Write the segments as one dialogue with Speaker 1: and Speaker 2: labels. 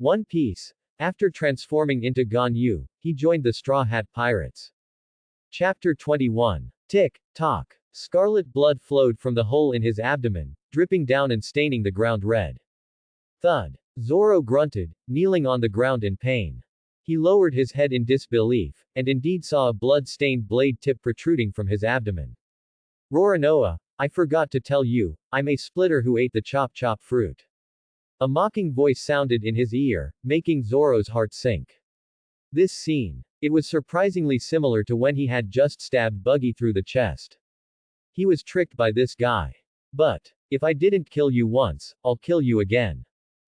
Speaker 1: One Piece. After transforming into Ganyu, he joined the Straw Hat Pirates. Chapter 21. Tick, tock. Scarlet blood flowed from the hole in his abdomen, dripping down and staining the ground red. Thud. Zoro grunted, kneeling on the ground in pain. He lowered his head in disbelief, and indeed saw a blood-stained blade tip protruding from his abdomen. Roronoa, I forgot to tell you, I'm a splitter who ate the chop-chop fruit. A mocking voice sounded in his ear, making Zoro's heart sink. This scene. It was surprisingly similar to when he had just stabbed Buggy through the chest. He was tricked by this guy. But, if I didn't kill you once, I'll kill you again.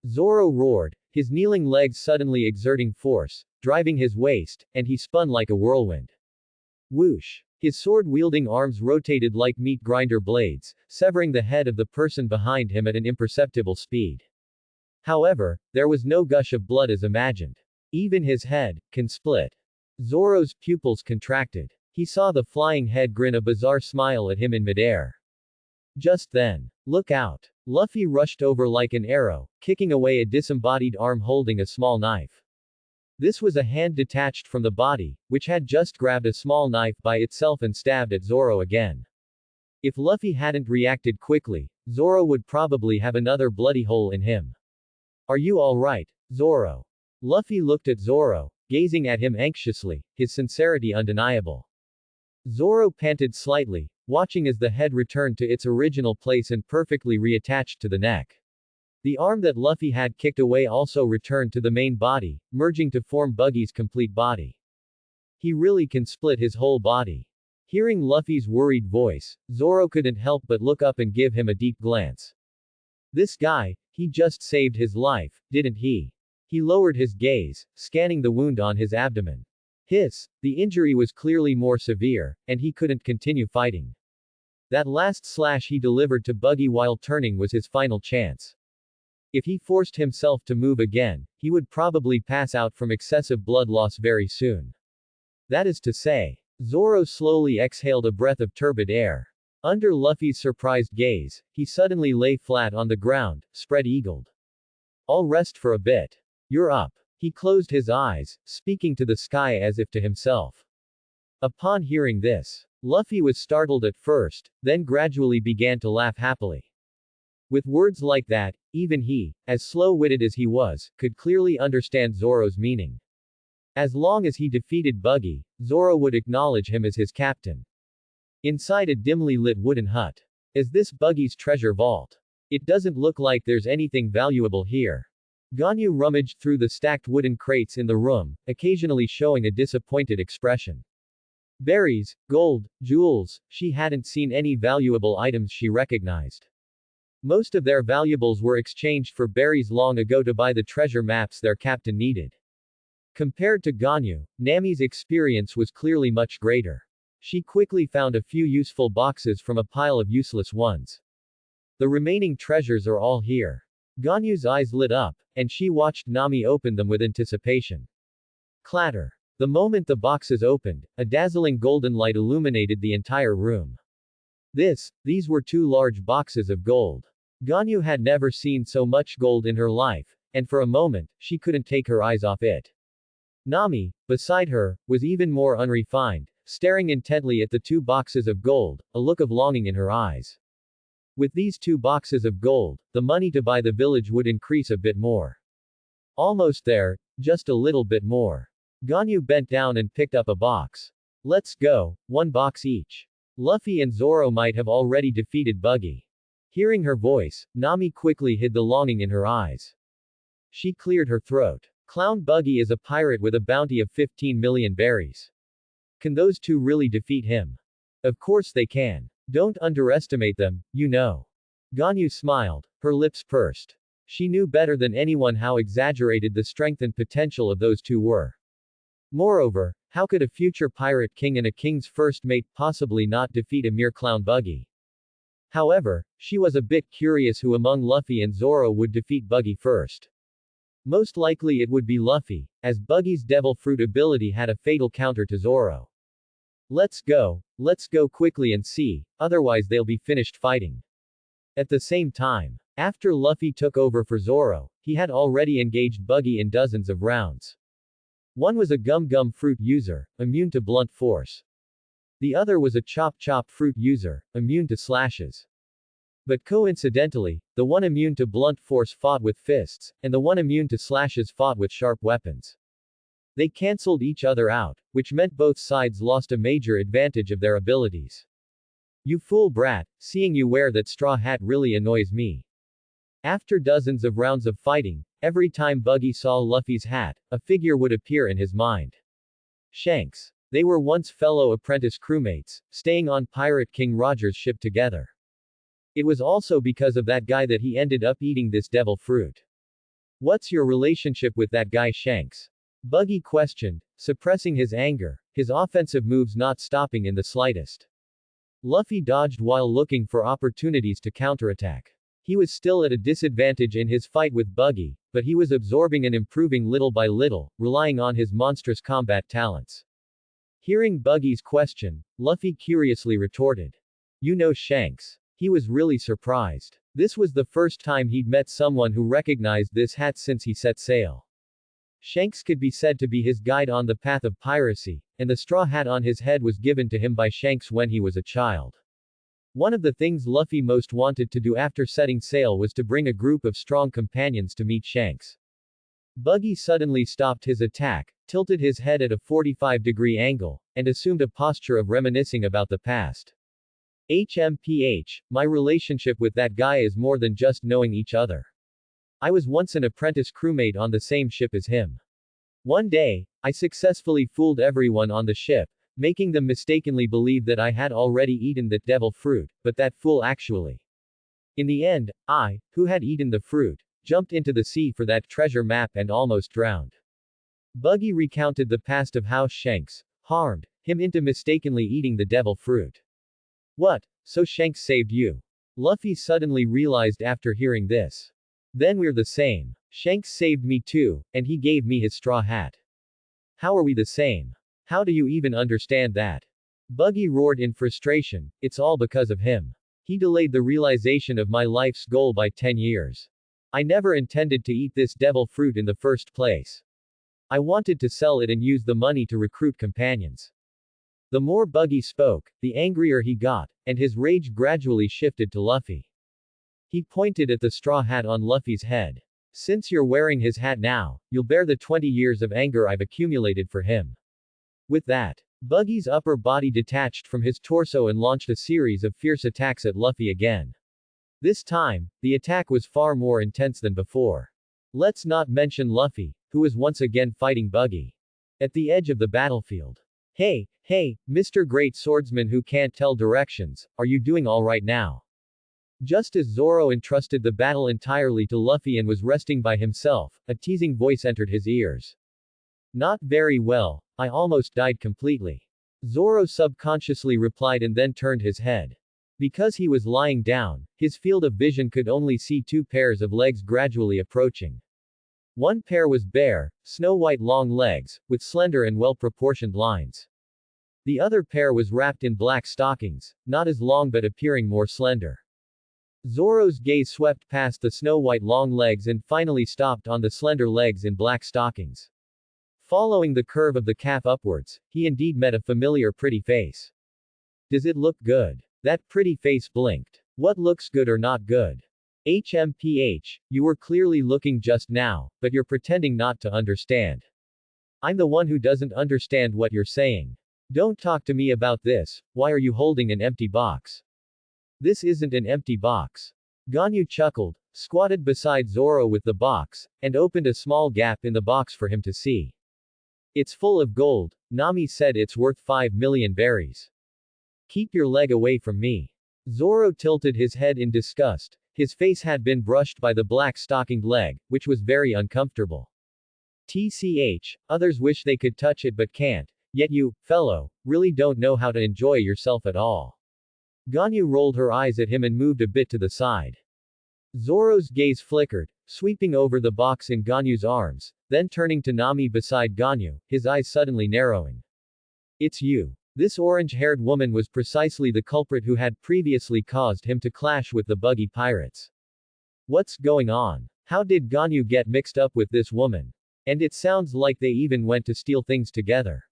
Speaker 1: Zoro roared, his kneeling legs suddenly exerting force, driving his waist, and he spun like a whirlwind. Whoosh. His sword-wielding arms rotated like meat grinder blades, severing the head of the person behind him at an imperceptible speed. However, there was no gush of blood as imagined. Even his head can split. Zoro's pupils contracted. He saw the flying head grin a bizarre smile at him in midair. Just then. Look out. Luffy rushed over like an arrow, kicking away a disembodied arm holding a small knife. This was a hand detached from the body, which had just grabbed a small knife by itself and stabbed at Zoro again. If Luffy hadn't reacted quickly, Zoro would probably have another bloody hole in him. Are you alright, Zoro? Luffy looked at Zoro, gazing at him anxiously, his sincerity undeniable. Zoro panted slightly, watching as the head returned to its original place and perfectly reattached to the neck. The arm that Luffy had kicked away also returned to the main body, merging to form Buggy's complete body. He really can split his whole body. Hearing Luffy's worried voice, Zoro couldn't help but look up and give him a deep glance. This guy, he just saved his life, didn't he? He lowered his gaze, scanning the wound on his abdomen. The injury was clearly more severe, and he couldn't continue fighting. That last slash he delivered to Buggy while turning was his final chance. If he forced himself to move again, he would probably pass out from excessive blood loss very soon. That is to say. Zoro slowly exhaled a breath of turbid air. Under Luffy's surprised gaze, he suddenly lay flat on the ground, spread-eagled. I'll rest for a bit. You're up. He closed his eyes, speaking to the sky as if to himself. Upon hearing this, Luffy was startled at first, then gradually began to laugh happily. With words like that, even he, as slow-witted as he was, could clearly understand Zoro's meaning. As long as he defeated Buggy, Zoro would acknowledge him as his captain. Inside a dimly lit wooden hut. Is this Buggy's treasure vault? It doesn't look like there's anything valuable here. Ganyu rummaged through the stacked wooden crates in the room, occasionally showing a disappointed expression. Berries, gold, jewels, she hadn't seen any valuable items she recognized. Most of their valuables were exchanged for berries long ago to buy the treasure maps their captain needed. Compared to Ganyu, Nami's experience was clearly much greater. She quickly found a few useful boxes from a pile of useless ones. The remaining treasures are all here. Ganyu's eyes lit up, and she watched Nami open them with anticipation. Clatter. The moment the boxes opened, a dazzling golden light illuminated the entire room. These were 2 large boxes of gold. Ganyu had never seen so much gold in her life, and for a moment, she couldn't take her eyes off it. Nami, beside her, was even more unrefined, staring intently at the 2 boxes of gold, a look of longing in her eyes. With these 2 boxes of gold, the money to buy the village would increase a bit more. Almost there, just a little bit more. Ganyu bent down and picked up a box. Let's go, 1 box each. Luffy and Zoro might have already defeated Buggy. Hearing her voice, Nami quickly hid the longing in her eyes. She cleared her throat. Clown Buggy is a pirate with a bounty of 15 million berries. Can those 2 really defeat him? Of course they can. Don't underestimate them, you know. Ganyu smiled, her lips pursed. She knew better than anyone how exaggerated the strength and potential of those 2 were. Moreover, how could a future pirate king and a king's first mate possibly not defeat a mere clown Buggy? However, she was a bit curious who among Luffy and Zoro would defeat Buggy first. Most likely it would be Luffy, as Buggy's devil fruit ability had a fatal counter to Zoro. Let's go quickly and see, otherwise they'll be finished fighting. At the same time, After Luffy took over for Zoro, he had already engaged Buggy in dozens of rounds. One was a gum-gum fruit user, immune to blunt force. The other was a chop-chop fruit user, immune to slashes. But coincidentally, the one immune to blunt force fought with fists, and the one immune to slashes fought with sharp weapons. They cancelled each other out, which meant both sides lost a major advantage of their abilities. You fool brat, seeing you wear that straw hat really annoys me. After dozens of rounds of fighting, every time Buggy saw Luffy's hat, a figure would appear in his mind. Shanks. They were once fellow apprentice crewmates, staying on Pirate King Roger's ship together. It was also because of that guy that he ended up eating this devil fruit. What's your relationship with that guy Shanks? Buggy questioned, suppressing his anger, his offensive moves not stopping in the slightest. Luffy dodged while looking for opportunities to counterattack. He was still at a disadvantage in his fight with Buggy, but he was absorbing and improving little by little, relying on his monstrous combat talents. Hearing Buggy's question, Luffy curiously retorted. You know Shanks. He was really surprised. This was the first time he'd met someone who recognized this hat since he set sail. Shanks could be said to be his guide on the path of piracy, and the straw hat on his head was given to him by Shanks when he was a child. One of the things Luffy most wanted to do after setting sail was to bring a group of strong companions to meet Shanks. Buggy suddenly stopped his attack, tilted his head at a 45-degree angle, and assumed a posture of reminiscing about the past. HMPH, my relationship with that guy is more than just knowing each other. I was once an apprentice crewmate on the same ship as him. One day, I successfully fooled everyone on the ship, making them mistakenly believe that I had already eaten that devil fruit, but that fool actually. In the end, I, who had eaten the fruit, jumped into the sea for that treasure map and almost drowned. Buggy recounted the past of how Shanks harmed him into mistakenly eating the devil fruit. What? So Shanks saved you? Luffy suddenly realized after hearing this. Then we're the same. Shanks saved me too, and he gave me his straw hat. How are we the same? How do you even understand that? Buggy roared in frustration, it's all because of him. He delayed the realization of my life's goal by 10 years. I never intended to eat this devil fruit in the first place. I wanted to sell it and use the money to recruit companions. The more Buggy spoke, the angrier he got, and his rage gradually shifted to Luffy. He pointed at the straw hat on Luffy's head. Since you're wearing his hat now, you'll bear the 20 years of anger I've accumulated for him. With that, Buggy's upper body detached from his torso and launched a series of fierce attacks at Luffy again. This time, the attack was far more intense than before. Let's not mention Luffy, who was once again fighting Buggy. At the edge of the battlefield. Hey, Mr. Great Swordsman who can't tell directions, are you doing alright now? Just as Zoro entrusted the battle entirely to Luffy and was resting by himself, a teasing voice entered his ears. Not very well, I almost died completely. Zoro subconsciously replied and then turned his head. Because he was lying down, his field of vision could only see two pairs of legs gradually approaching. One pair was bare, snow-white long legs, with slender and well-proportioned lines. The other pair was wrapped in black stockings, not as long but appearing more slender. Zoro's gaze swept past the snow-white long legs and finally stopped on the slender legs in black stockings. Following the curve of the calf upwards, he indeed met a familiar pretty face. Does it look good? That pretty face blinked. What looks good or not good? HMPH, you were clearly looking just now, but you're pretending not to understand. I'm the one who doesn't understand what you're saying. Don't talk to me about this, why are you holding an empty box? This isn't an empty box. Ganyu chuckled, squatted beside Zoro with the box, and opened a small gap in the box for him to see. It's full of gold, Nami said it's worth 5 million berries. Keep your leg away from me. Zoro tilted his head in disgust. His face had been brushed by the black stockinged leg, which was very uncomfortable. TCH, others wish they could touch it but can't, yet you, fellow, really don't know how to enjoy yourself at all. Ganyu rolled her eyes at him and moved a bit to the side. Zoro's gaze flickered, sweeping over the box in Ganyu's arms, then turning to Nami beside Ganyu, his eyes suddenly narrowing. It's you. This orange-haired woman was precisely the culprit who had previously caused him to clash with the Buggy pirates. What's going on? How did Ganyu get mixed up with this woman? And it sounds like they even went to steal things together.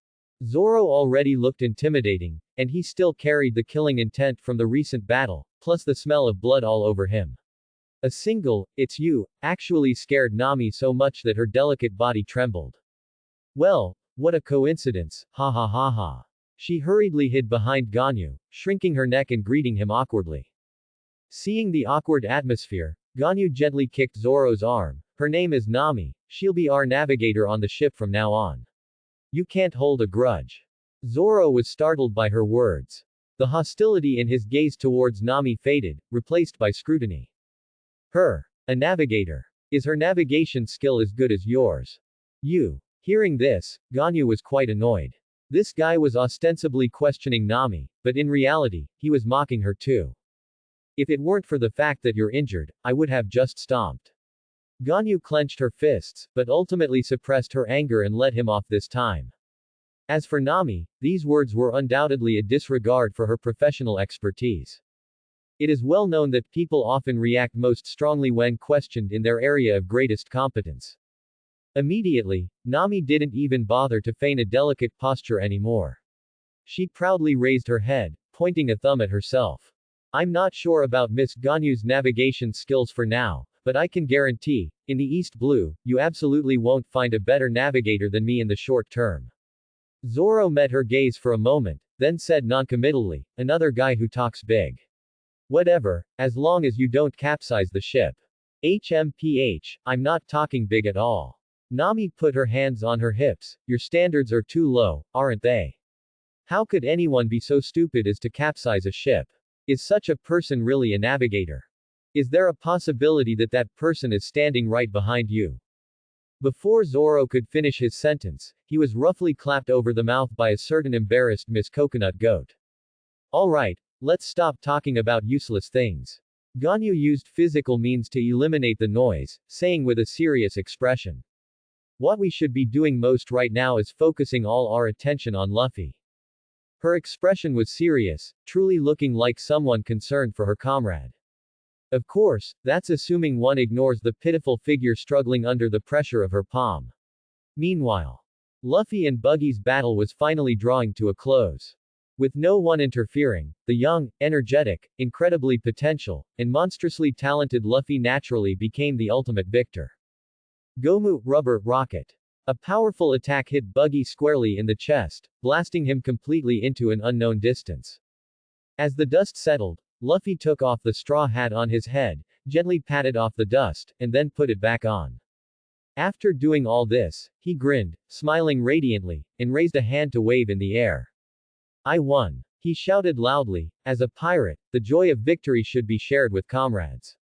Speaker 1: Zoro already looked intimidating, and he still carried the killing intent from the recent battle, plus the smell of blood all over him. A single, "It's you," actually scared Nami so much that her delicate body trembled. Well, what a coincidence, ha ha ha ha. She hurriedly hid behind Ganyu, shrinking her neck and greeting him awkwardly. Seeing the awkward atmosphere, Ganyu gently kicked Zoro's arm. "Her name is Nami, she'll be our navigator on the ship from now on. You can't hold a grudge." Zoro was startled by her words. The hostility in his gaze towards Nami faded, replaced by scrutiny. Her. A navigator. Is her navigation skill as good as yours? You. Hearing this, Ganyu was quite annoyed. This guy was ostensibly questioning Nami, but in reality, he was mocking her too. If it weren't for the fact that you're injured, I would have just stomped. Ganyu clenched her fists, but ultimately suppressed her anger and let him off this time. As for Nami, these words were undoubtedly a disregard for her professional expertise. It is well known that people often react most strongly when questioned in their area of greatest competence. Immediately, Nami didn't even bother to feign a delicate posture anymore. She proudly raised her head, pointing a thumb at herself. I'm not sure about Miss Ganyu's navigation skills for now, but I can guarantee, in the East Blue, you absolutely won't find a better navigator than me in the short term. Zoro met her gaze for a moment, then said noncommittally, another guy who talks big. Whatever, as long as you don't capsize the ship. HMPH, I'm not talking big at all. Nami put her hands on her hips. Your standards are too low, aren't they? How could anyone be so stupid as to capsize a ship? Is such a person really a navigator? Is there a possibility that that person is standing right behind you? Before Zoro could finish his sentence, he was roughly clapped over the mouth by a certain embarrassed Miss Coconut Goat. Alright, let's stop talking about useless things. Ganyu used physical means to eliminate the noise, saying with a serious expression. What we should be doing most right now is focusing all our attention on Luffy. Her expression was serious, truly looking like someone concerned for her comrade. Of course, that's assuming one ignores the pitiful figure struggling under the pressure of her palm. Meanwhile, Luffy and Buggy's battle was finally drawing to a close. With no one interfering, the young, energetic, incredibly potential, and monstrously talented Luffy naturally became the ultimate victor. Gomu Rubber Rocket. A powerful attack hit Buggy squarely in the chest, blasting him completely into an unknown distance. As the dust settled, Luffy took off the straw hat on his head, gently patted off the dust, and then put it back on. After doing all this, he grinned, smiling radiantly, and raised a hand to wave in the air. I won. He shouted loudly. As a pirate, the joy of victory should be shared with comrades.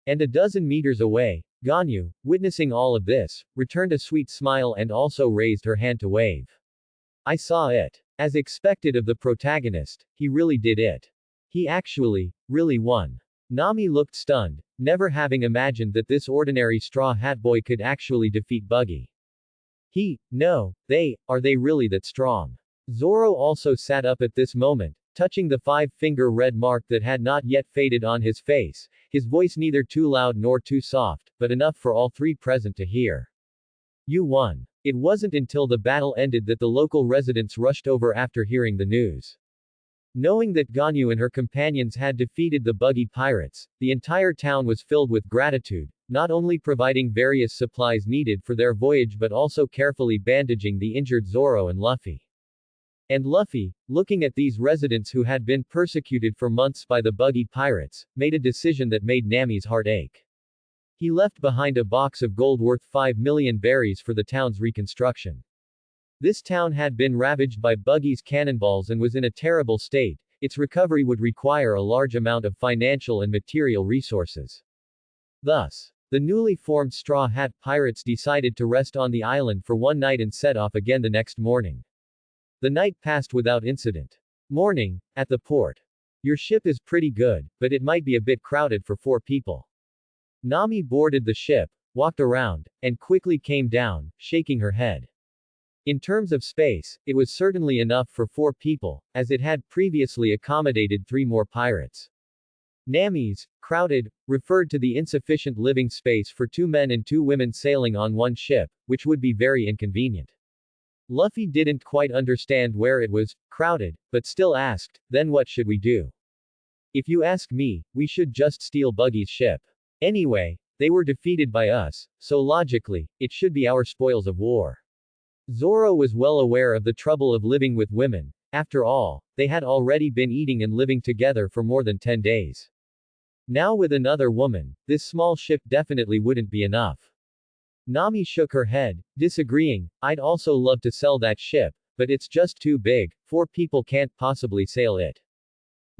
Speaker 1: And a dozen meters away, Ganyu, witnessing all of this, returned a sweet smile and also raised her hand to wave. I saw it. As expected of the protagonist, he really did it. He actually, really won. Nami looked stunned, never having imagined that this ordinary Straw Hat Boy could actually defeat Buggy. Are they really that strong? Zoro also sat up at this moment, touching the five-finger red mark that had not yet faded on his face, his voice neither too loud nor too soft, but enough for all three present to hear. You won. It wasn't until the battle ended that the local residents rushed over after hearing the news. Knowing that Ganyu and her companions had defeated the Buggy pirates, the entire town was filled with gratitude, not only providing various supplies needed for their voyage but also carefully bandaging the injured Zoro and Luffy. And Luffy, looking at these residents who had been persecuted for months by the Buggy pirates, made a decision that made Nami's heart ache. He left behind a box of gold worth 5 million berries for the town's reconstruction. This town had been ravaged by Buggy's cannonballs and was in a terrible state. Its recovery would require a large amount of financial and material resources. Thus, the newly formed Straw Hat Pirates decided to rest on the island for one night and set off again the next morning. The night passed without incident. Morning, at the port. Your ship is pretty good, but it might be a bit crowded for 4 people. Nami boarded the ship, walked around, and quickly came down, shaking her head. In terms of space, it was certainly enough for 4 people, as it had previously accommodated 3 more pirates. Namis, crowded, referred to the insufficient living space for 2 men and 2 women sailing on one ship, which would be very inconvenient. Luffy didn't quite understand where it was crowded, but still asked, then what should we do? If you ask me, we should just steal Buggy's ship. Anyway, they were defeated by us, so logically, it should be our spoils of war. Zoro was well aware of the trouble of living with women. After all, they had already been eating and living together for more than 10 days. Now with another woman, this small ship definitely wouldn't be enough. Nami shook her head, disagreeing. I'd also love to sell that ship, but it's just too big, 4 people can't possibly sail it.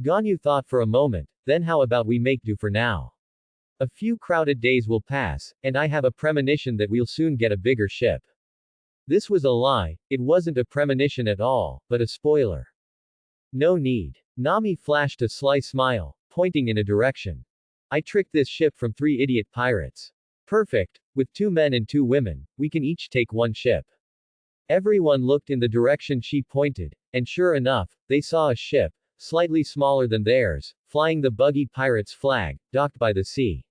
Speaker 1: Ganyu thought for a moment, then how about we make do for now? A few crowded days will pass, and I have a premonition that we'll soon get a bigger ship. This was a lie, it wasn't a premonition at all, but a spoiler. No need. Nami flashed a sly smile, pointing in a direction. I tricked this ship from 3 idiot pirates. Perfect, with 2 men and 2 women, we can each take one ship. Everyone looked in the direction she pointed, and sure enough, they saw a ship, slightly smaller than theirs, flying the Buggy Pirates flag, docked by the sea.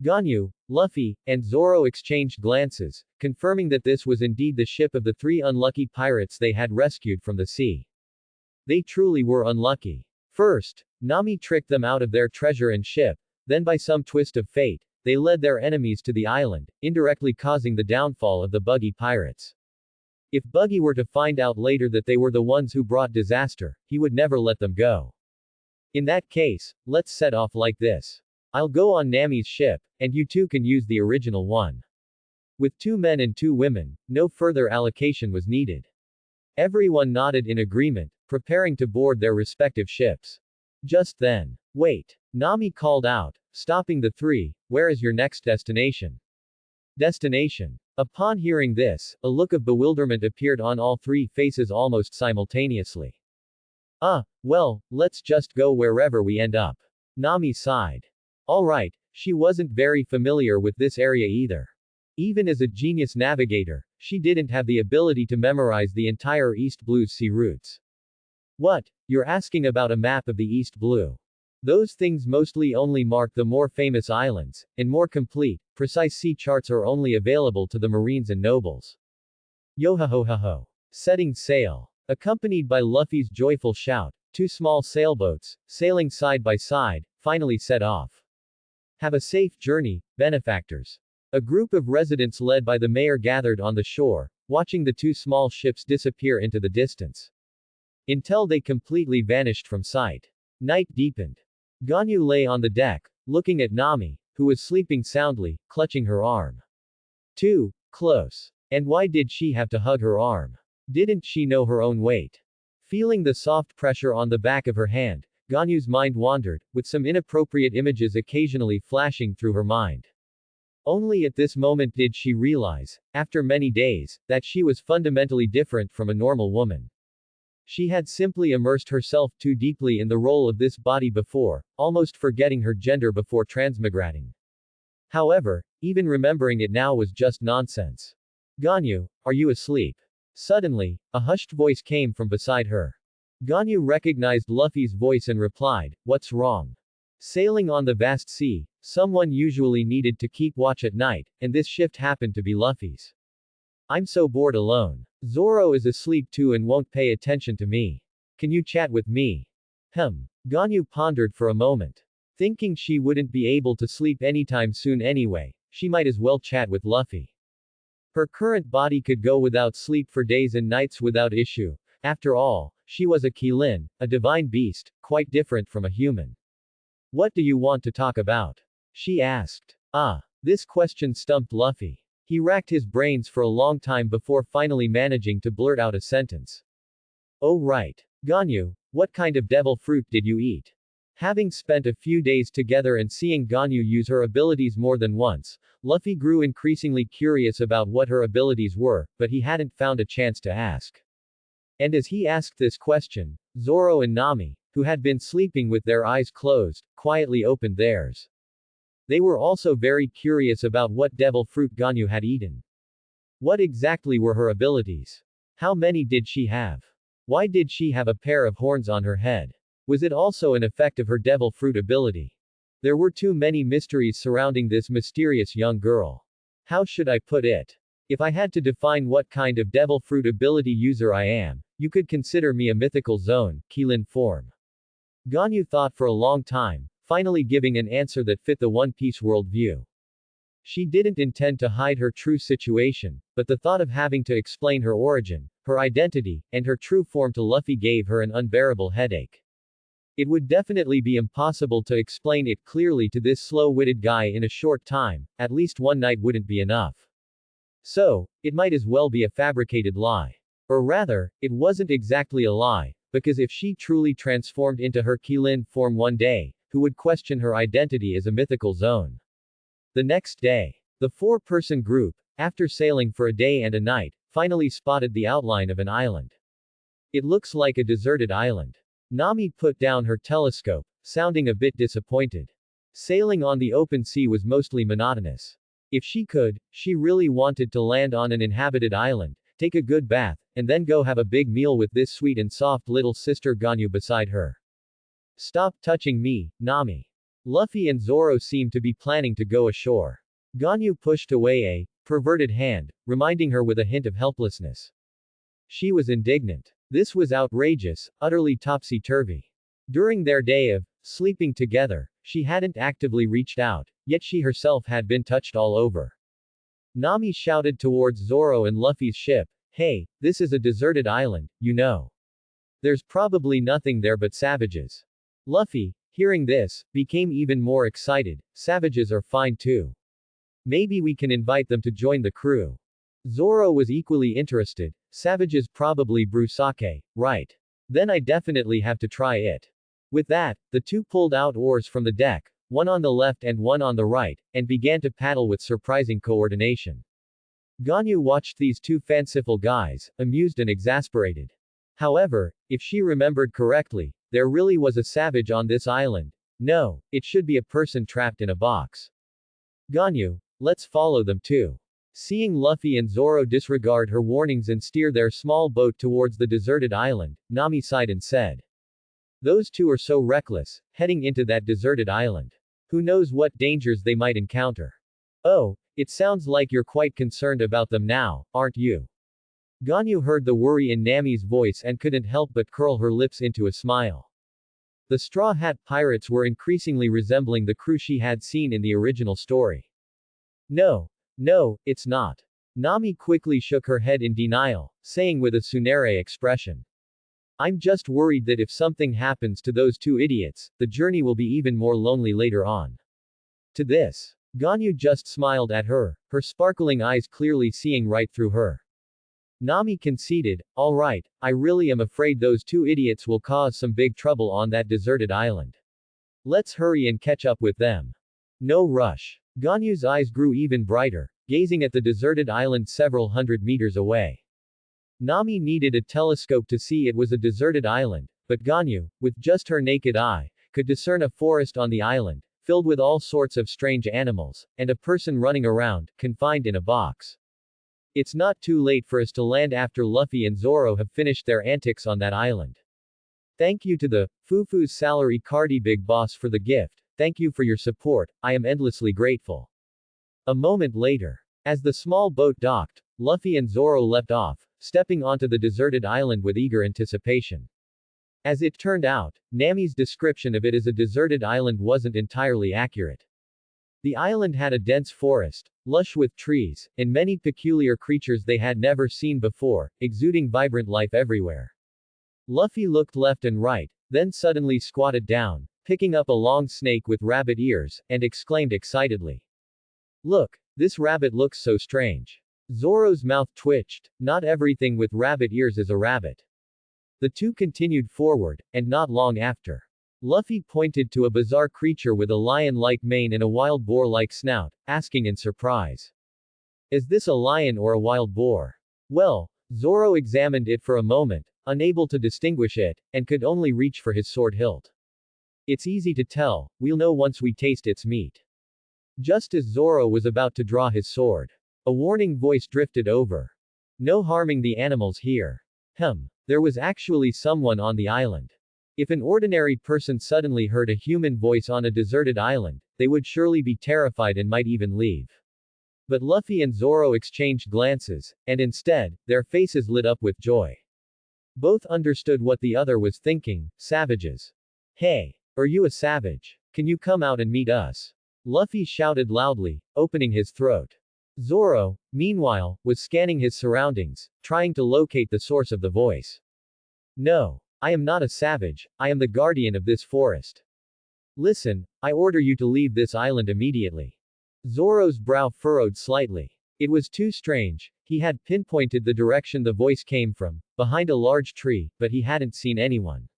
Speaker 1: Ganyu, Luffy, and Zoro exchanged glances, confirming that this was indeed the ship of the 3 unlucky pirates they had rescued from the sea. They truly were unlucky. First, Nami tricked them out of their treasure and ship, then by some twist of fate, they led their enemies to the island, indirectly causing the downfall of the Buggy Pirates. If Buggy were to find out later that they were the ones who brought disaster, he would never let them go. In that case, let's set off like this. I'll go on Nami's ship, and you 2 can use the original one. With 2 men and 2 women, no further allocation was needed. Everyone nodded in agreement, preparing to board their respective ships. Just then, wait, Nami called out, stopping the 3, where is your next destination? Destination. Upon hearing this, a look of bewilderment appeared on all 3 faces almost simultaneously. Well, let's just go wherever we end up. Nami sighed. Alright, she wasn't very familiar with this area either. Even as a genius navigator, she didn't have the ability to memorize the entire East Blue's sea routes. What? You're asking about a map of the East Blue? Those things mostly only mark the more famous islands, and more complete, precise sea charts are only available to the Marines and nobles. Yo-ho-ho-ho-ho. Setting sail. Accompanied by Luffy's joyful shout, 2 small sailboats, sailing side by side, finally set off. Have a safe journey, benefactors. A group of residents led by the mayor gathered on the shore, watching the 2 small ships disappear into the distance. Until they completely vanished from sight. Night deepened. Ganyu lay on the deck, looking at Nami, who was sleeping soundly, clutching her arm. Too close. And why did she have to hug her arm? Didn't she know her own weight? Feeling the soft pressure on the back of her hand, Ganyu's mind wandered, with some inappropriate images occasionally flashing through her mind. Only at this moment did she realize, after many days, that she was fundamentally different from a normal woman. She had simply immersed herself too deeply in the role of this body before, almost forgetting her gender before transmigrating. However, even remembering it now was just nonsense. Ganyu, are you asleep? Suddenly, a hushed voice came from beside her. Ganyu recognized Luffy's voice and replied, what's wrong? Sailing on the vast sea, someone usually needed to keep watch at night, and this shift happened to be Luffy's. I'm so bored alone. Zoro is asleep too and won't pay attention to me. Can you chat with me? Ganyu pondered for a moment. Thinking she wouldn't be able to sleep anytime soon anyway, she might as well chat with Luffy. Her current body could go without sleep for days and nights without issue. After all, she was a Qilin, a divine beast, quite different from a human. What do you want to talk about? She asked. This question stumped Luffy. He racked his brains for a long time before finally managing to blurt out a sentence. Oh right. Ganyu, what kind of devil fruit did you eat? Having spent a few days together and seeing Ganyu use her abilities more than once, Luffy grew increasingly curious about what her abilities were, but he hadn't found a chance to ask. And as he asked this question, Zoro and Nami, who had been sleeping with their eyes closed, quietly opened theirs. They were also very curious about what devil fruit Ganyu had eaten. What exactly were her abilities? How many did she have? Why did she have a pair of horns on her head? Was it also an effect of her devil fruit ability? There were too many mysteries surrounding this mysterious young girl. How should I put it? If I had to define what kind of devil fruit ability user I am, you could consider me a mythical zone, Keelan form. Ganyu thought for a long time, finally giving an answer that fit the One Piece worldview. She didn't intend to hide her true situation, but the thought of having to explain her origin, her identity, and her true form to Luffy gave her an unbearable headache. It would definitely be impossible to explain it clearly to this slow-witted guy in a short time, at least one night wouldn't be enough. So, it might as well be a fabricated lie. Or rather, it wasn't exactly a lie, because if she truly transformed into her Keelan form one day, who would question her identity as a mythical zone? The next day, the four-person group, after sailing for a day and a night, finally spotted the outline of an island. It looks like a deserted island. Nami put down her telescope, sounding a bit disappointed. Sailing on the open sea was mostly monotonous. If she could, she really wanted to land on an inhabited island, take a good bath, and then go have a big meal with this sweet and soft little sister Ganyu beside her. Stop touching me, Nami. Luffy and Zoro seemed to be planning to go ashore. Ganyu pushed away a perverted hand, reminding her with a hint of helplessness. She was indignant. This was outrageous, utterly topsy-turvy. During their day of sleeping together, she hadn't actively reached out, yet she herself had been touched all over. Nami shouted towards Zoro and Luffy's ship, "Hey, this is a deserted island, you know. There's probably nothing there but savages." Luffy, hearing this, became even more excited. Savages are fine too. Maybe we can invite them to join the crew. Zoro was equally interested. Savages probably brew sake, right? Then I definitely have to try it. With that, the two pulled out oars from the deck, one on the left and one on the right, and began to paddle with surprising coordination. Ganyu watched these two fanciful guys, amused and exasperated. However, if she remembered correctly, there really was a savage on this island. No, it should be a person trapped in a box. Ganyu, let's follow them too. Seeing Luffy and Zoro disregard her warnings and steer their small boat towards the deserted island, Nami sighed and said. Those two are so reckless, heading into that deserted island. Who knows what dangers they might encounter. Oh, it sounds like you're quite concerned about them now, aren't you? Ganyu heard the worry in Nami's voice and couldn't help but curl her lips into a smile. The Straw Hat Pirates were increasingly resembling the crew she had seen in the original story. No, it's not. Nami quickly shook her head in denial, saying with a Tsunere expression. I'm just worried that if something happens to those two idiots, the journey will be even more lonely later on. To this, Ganyu just smiled at her, her sparkling eyes clearly seeing right through her. Nami conceded, all right, I really am afraid those two idiots will cause some big trouble on that deserted island. Let's hurry and catch up with them. No rush. Ganyu's eyes grew even brighter, gazing at the deserted island several hundred meters away. Nami needed a telescope to see it was a deserted island, but Ganyu, with just her naked eye, could discern a forest on the island, filled with all sorts of strange animals, and a person running around, confined in a box. It's not too late for us to land after Luffy and Zoro have finished their antics on that island. Thank you to the Fufu's Salary Cardi Big Boss for the gift. Thank you for your support, I am endlessly grateful. A moment later, as the small boat docked, Luffy and Zoro leapt off, stepping onto the deserted island with eager anticipation. As it turned out, Nami's description of it as a deserted island wasn't entirely accurate. The island had a dense forest, lush with trees, and many peculiar creatures they had never seen before, exuding vibrant life everywhere. Luffy looked left and right, then suddenly squatted down, picking up a long snake with rabbit ears, and exclaimed excitedly. Look, this rabbit looks so strange. Zoro's mouth twitched. Not everything with rabbit ears is a rabbit. The two continued forward, and not long after. Luffy pointed to a bizarre creature with a lion-like mane and a wild boar-like snout, asking in surprise. Is this a lion or a wild boar? Well, Zoro examined it for a moment, unable to distinguish it, and could only reach for his sword hilt. It's easy to tell, we'll know once we taste its meat. Just as Zoro was about to draw his sword, a warning voice drifted over. No harming the animals here. There was actually someone on the island. If an ordinary person suddenly heard a human voice on a deserted island, they would surely be terrified and might even leave. But Luffy and Zoro exchanged glances, and instead, their faces lit up with joy. Both understood what the other was thinking, savages. Hey! Are you a savage? Can you come out and meet us? Luffy shouted loudly, opening his throat. Zoro, meanwhile, was scanning his surroundings, trying to locate the source of the voice. No. I am not a savage, I am the guardian of this forest. Listen, I order you to leave this island immediately. Zoro's brow furrowed slightly. It was too strange, he had pinpointed the direction the voice came from, behind a large tree, but he hadn't seen anyone.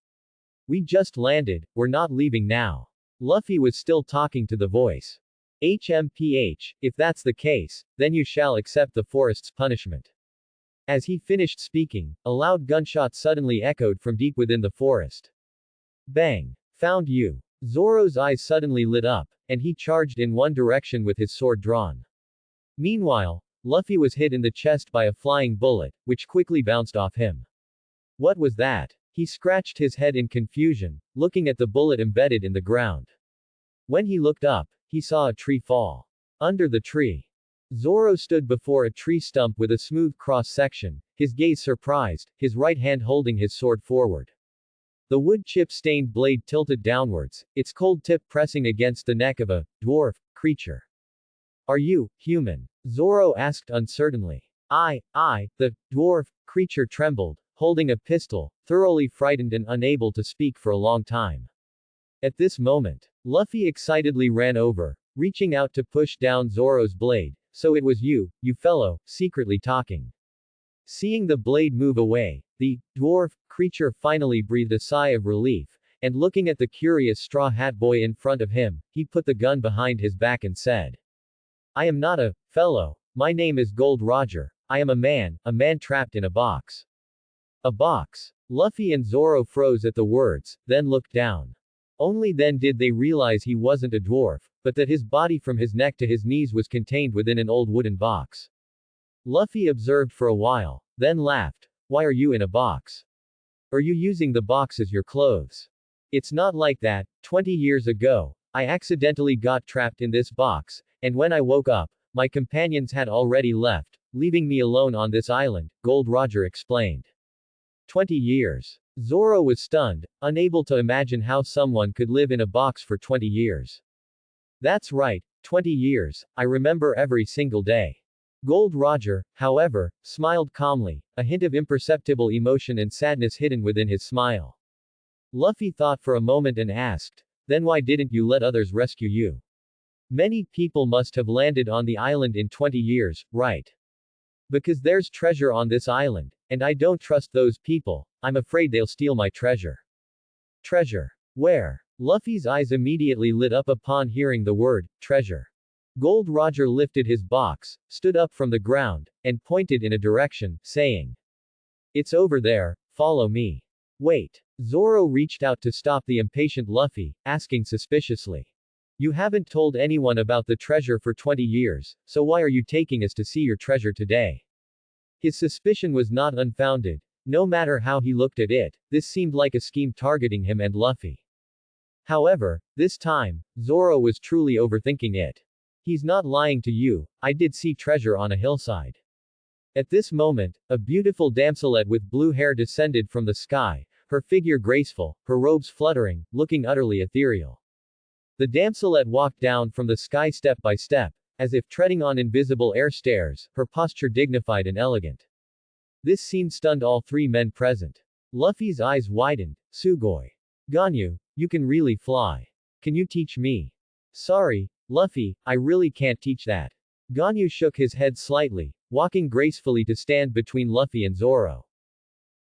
Speaker 1: We just landed, we're not leaving now. Luffy was still talking to the voice. HMPH, if that's the case, then you shall accept the forest's punishment. As he finished speaking, a loud gunshot suddenly echoed from deep within the forest. Bang! Found you! Zoro's eyes suddenly lit up, and he charged in one direction with his sword drawn. Meanwhile, Luffy was hit in the chest by a flying bullet, which quickly bounced off him. What was that? He scratched his head in confusion, looking at the bullet embedded in the ground. When he looked up, he saw a tree fall. Under the tree, Zoro stood before a tree stump with a smooth cross-section, his gaze surprised, his right hand holding his sword forward. The wood chip-stained blade tilted downwards, its cold tip pressing against the neck of a dwarf creature. Are you human? Zoro asked uncertainly. The dwarf creature trembled, holding a pistol, thoroughly frightened and unable to speak for a long time. At this moment, Luffy excitedly ran over, reaching out to push down Zoro's blade. So it was you fellow, secretly talking. Seeing the blade move away, the dwarf creature finally breathed a sigh of relief, and looking at the curious Straw Hat Boy in front of him, he put the gun behind his back and said, I am not a fellow, my name is Gold Roger, I am a man trapped in a box. A box. Luffy and Zoro froze at the words, then looked down. Only then did they realize he wasn't a dwarf, but that his body from his neck to his knees was contained within an old wooden box. Luffy observed for a while, then laughed. Why are you in a box? Are you using the box as your clothes? It's not like that. 20 years ago, I accidentally got trapped in this box, and when I woke up, my companions had already left, leaving me alone on this island, Gold Roger explained. 20 years. Zoro was stunned, unable to imagine how someone could live in a box for 20 years. That's right, 20 years, I remember every single day. Gold Roger, however, smiled calmly, a hint of imperceptible emotion and sadness hidden within his smile. Luffy thought for a moment and asked, then why didn't you let others rescue you? Many people must have landed on the island in 20 years, right? Because there's treasure on this island, and I don't trust those people, I'm afraid they'll steal my treasure. Treasure. Where? Luffy's eyes immediately lit up upon hearing the word, treasure. Gold Roger lifted his box, stood up from the ground, and pointed in a direction, saying, it's over there, follow me. Wait. Zoro reached out to stop the impatient Luffy, asking suspiciously. You haven't told anyone about the treasure for 20 years, so why are you taking us to see your treasure today? His suspicion was not unfounded. No matter how he looked at it, this seemed like a scheme targeting him and Luffy. However, this time, Zoro was truly overthinking it. He's not lying to you, I did see treasure on a hillside. At this moment, a beautiful damselette with blue hair descended from the sky, her figure graceful, her robes fluttering, looking utterly ethereal. The damselette walked down from the sky step by step, as if treading on invisible air stairs, her posture dignified and elegant. This scene stunned all three men present. Luffy's eyes widened. Sugoi. Ganyu, you can really fly. Can you teach me? Sorry, Luffy, I really can't teach that. Ganyu shook his head slightly, walking gracefully to stand between Luffy and Zoro.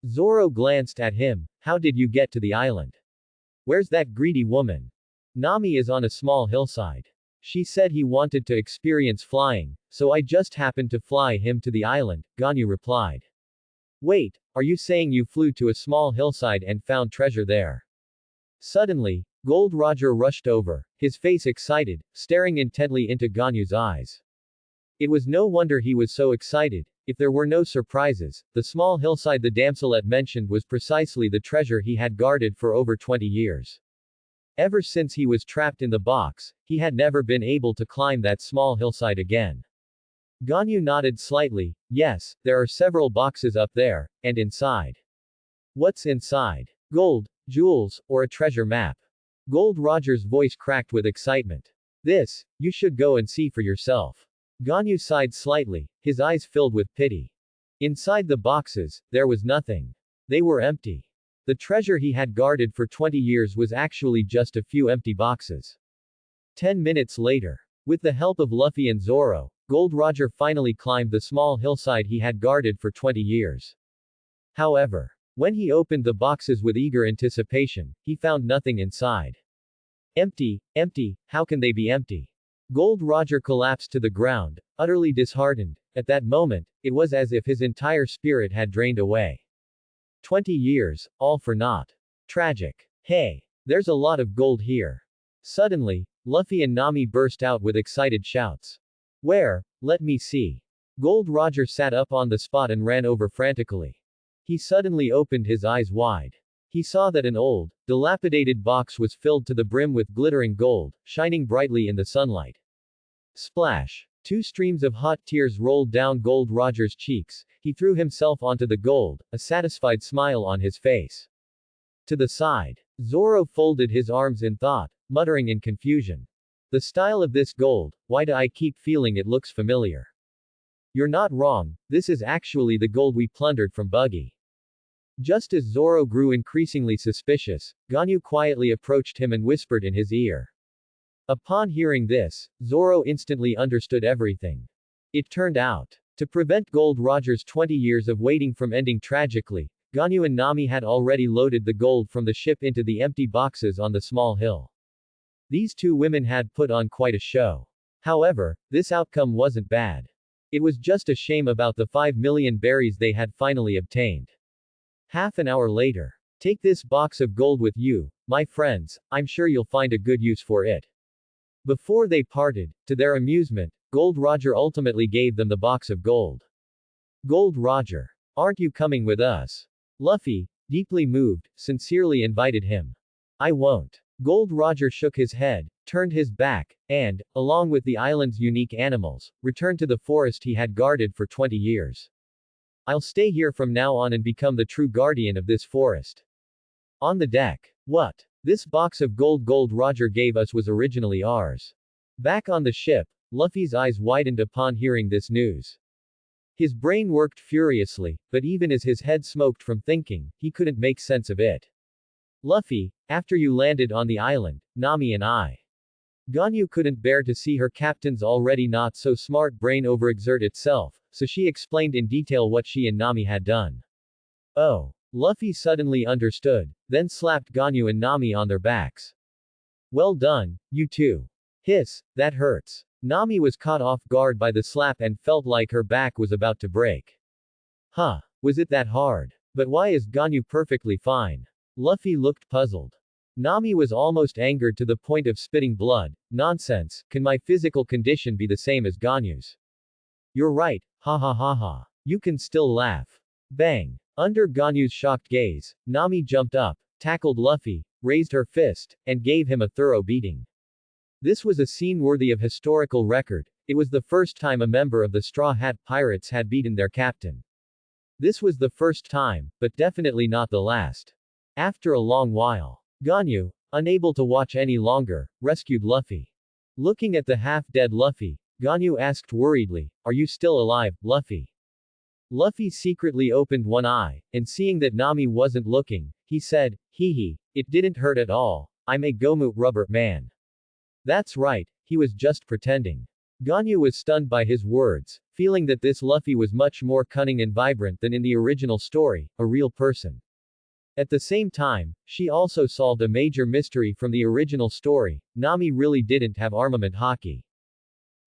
Speaker 1: Zoro glanced at him. How did you get to the island? Where's that greedy woman? Nami is on a small hillside. She said he wanted to experience flying, so I just happened to fly him to the island, Ganyu replied. Wait, are you saying you flew to a small hillside and found treasure there? Suddenly, Gold Roger rushed over, his face excited, staring intently into Ganyu's eyes. It was no wonder he was so excited, If there were no surprises, the small hillside the damselet mentioned was precisely the treasure he had guarded for over 20 years. Ever since he was trapped in the box, he had never been able to climb that small hillside again. Ganyu nodded slightly. Yes, there are several boxes up there, and inside. What's inside? Gold, jewels, or a treasure map? Gold Roger's voice cracked with excitement. This, you should go and see for yourself. Ganyu sighed slightly, his eyes filled with pity. Inside the boxes, there was nothing. They were empty. The treasure he had guarded for 20 years was actually just a few empty boxes. 10 minutes later, with the help of Luffy and Zoro, Gold Roger finally climbed the small hillside he had guarded for 20 years. However, when he opened the boxes with eager anticipation, he found nothing inside. Empty, empty, how can they be empty? Gold Roger collapsed to the ground, utterly disheartened. At that moment, it was as if his entire spirit had drained away. 20 years, all for naught. Tragic. Hey, there's a lot of gold here. Suddenly, Luffy and Nami burst out with excited shouts. Where? Let me see. Gold Roger sat up on the spot and ran over frantically. He suddenly opened his eyes wide. He saw that an old, dilapidated box was filled to the brim with glittering gold, shining brightly in the sunlight. Splash. 2 streams of hot tears rolled down Gold Roger's cheeks. He threw himself onto the gold, a satisfied smile on his face. To the side, Zoro folded his arms in thought, muttering in confusion. The style of this gold, why do I keep feeling it looks familiar? You're not wrong, this is actually the gold we plundered from Buggy. Just as Zoro grew increasingly suspicious, Ganyu quietly approached him and whispered in his ear. Upon hearing this, Zoro instantly understood everything. It turned out, to prevent Gold Roger's 20 years of waiting from ending tragically, Ganyu and Nami had already loaded the gold from the ship into the empty boxes on the small hill. These 2 women had put on quite a show. However, this outcome wasn't bad. It was just a shame about the 5 million berries they had finally obtained. Half an hour later. Take this box of gold with you, my friends, I'm sure you'll find a good use for it. Before they parted, to their amusement, Gold Roger ultimately gave them the box of gold. Gold Roger. Aren't you coming with us? Luffy, deeply moved, sincerely invited him. I won't. Gold Roger shook his head, turned his back, and, along with the island's unique animals, returned to the forest he had guarded for 20 years. I'll stay here from now on and become the true guardian of this forest. On the deck. What? This box of gold Gold Roger gave us was originally ours. Back on the ship, Luffy's eyes widened upon hearing this news. His brain worked furiously, but even as his head smoked from thinking, he couldn't make sense of it. Luffy, after you landed on the island, Nami and I. Ganyu couldn't bear to see her captain's already not so smart brain overexert itself, so she explained in detail what she and Nami had done. Oh. Luffy suddenly understood, then slapped Ganyu and Nami on their backs. Well done, you two. Hiss, that hurts. Nami was caught off guard by the slap and felt like her back was about to break. Huh, was it that hard? But why is Ganyu perfectly fine? Luffy looked puzzled. Nami was almost angered to the point of spitting blood. Nonsense, can my physical condition be the same as Ganyu's? You're right, ha ha ha ha. You can still laugh. Bang. Under Ganyu's shocked gaze, Nami jumped up, tackled Luffy, raised her fist, and gave him a thorough beating. This was a scene worthy of historical record. It was the first time a member of the Straw Hat Pirates had beaten their captain. This was the first time, but definitely not the last. After a long while, Ganyu, unable to watch any longer, rescued Luffy. Looking at the half-dead Luffy, Ganyu asked worriedly, "Are you still alive, Luffy?" Luffy secretly opened one eye, and seeing that Nami wasn't looking, he said, "Hee hee, it didn't hurt at all. I'm a Gomu rubber man." That's right, he was just pretending. Ganyu was stunned by his words, feeling that this Luffy was much more cunning and vibrant than in the original story, a real person. At the same time, she also solved a major mystery from the original story. Nami really didn't have armament haki.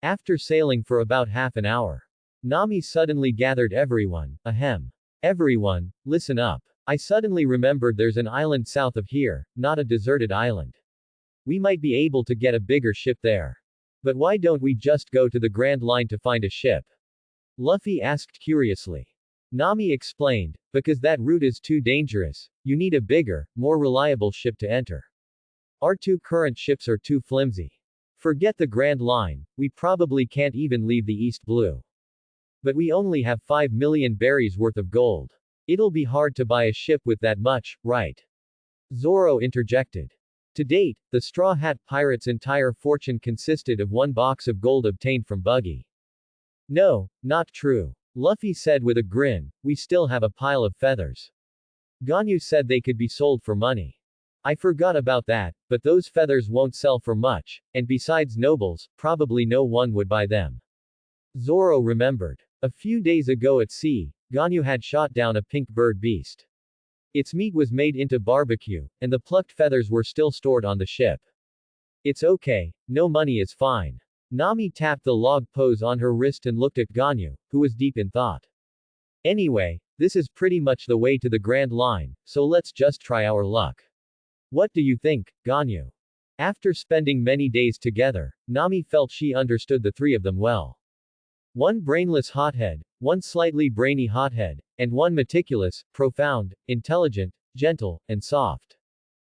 Speaker 1: After sailing for about half an hour, Nami suddenly gathered everyone. Ahem. Everyone, listen up. I suddenly remembered there's an island south of here, not a deserted island. We might be able to get a bigger ship there. But why don't we just go to the Grand Line to find a ship? Luffy asked curiously. Nami explained, because that route is too dangerous, you need a bigger, more reliable ship to enter. Our two current ships are too flimsy. Forget the Grand Line, we probably can't even leave the East Blue. But we only have 5 million berries worth of gold. It'll be hard to buy a ship with that much, right? Zoro interjected. To date, the Straw Hat Pirates' entire fortune consisted of 1 box of gold obtained from Buggy. No, not true. Luffy said with a grin, we still have a pile of feathers. Ganyu said they could be sold for money. I forgot about that, but those feathers won't sell for much, and besides nobles, probably no one would buy them. Zoro remembered. A few days ago at sea, Ganyu had shot down a pink bird beast. Its meat was made into barbecue, and the plucked feathers were still stored on the ship. It's okay, no money is fine. Nami tapped the log pose on her wrist and looked at Ganyu, who was deep in thought. Anyway, this is pretty much the way to the Grand Line, so let's just try our luck. What do you think, Ganyu? After spending many days together, Nami felt she understood the three of them well. One brainless hothead, one slightly brainy hothead, and one meticulous, profound, intelligent, gentle, and soft.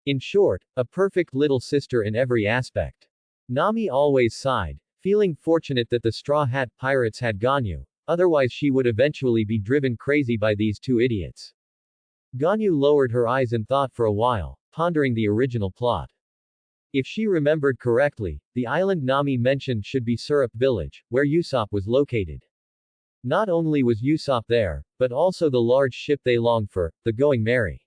Speaker 1: In short, a perfect little sister in every aspect. Nami always sighed, feeling fortunate that the Straw Hat Pirates had Ganyu, otherwise she would eventually be driven crazy by these two idiots. Ganyu lowered her eyes and thought for a while, pondering the original plot. If she remembered correctly, the island Nami mentioned should be Syrup Village, where Usopp was located. Not only was Usopp there, but also the large ship they longed for, the Going Merry.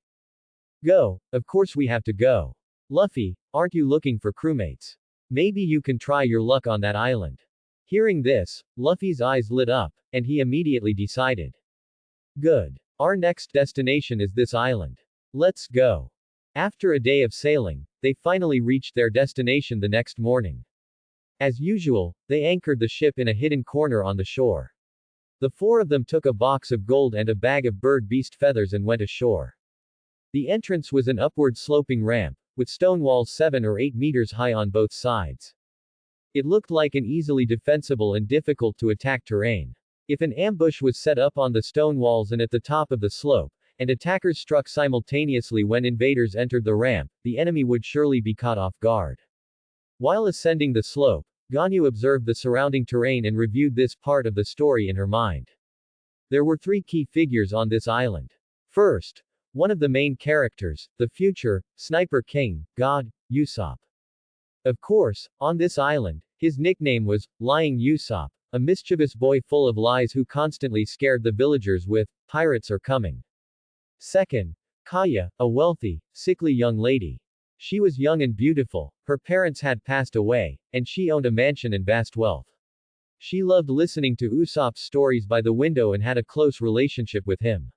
Speaker 1: Go, of course we have to go. Luffy, aren't you looking for crewmates? Maybe you can try your luck on that island. Hearing this, Luffy's eyes lit up, and he immediately decided. Good. Our next destination is this island. Let's go. After a day of sailing, they finally reached their destination the next morning. As usual, they anchored the ship in a hidden corner on the shore. The four of them took a box of gold and a bag of bird beast feathers and went ashore. The entrance was an upward sloping ramp, with stone walls 7 or 8 meters high on both sides. It looked like an easily defensible and difficult to attack terrain. If an ambush was set up on the stone walls and at the top of the slope, and attackers struck simultaneously when invaders entered the ramp, the enemy would surely be caught off guard. While ascending the slope, Ganyu observed the surrounding terrain and reviewed this part of the story in her mind. There were 3 key figures on this island. First, one of the main characters, the future Sniper King, God, Usopp. Of course, on this island, his nickname was Lying Usopp, a mischievous boy full of lies who constantly scared the villagers with, pirates are coming. Second, Kaya, a wealthy, sickly young lady. She was young and beautiful, her parents had passed away, and she owned a mansion and vast wealth. She loved listening to Usopp's stories by the window and had a close relationship with him.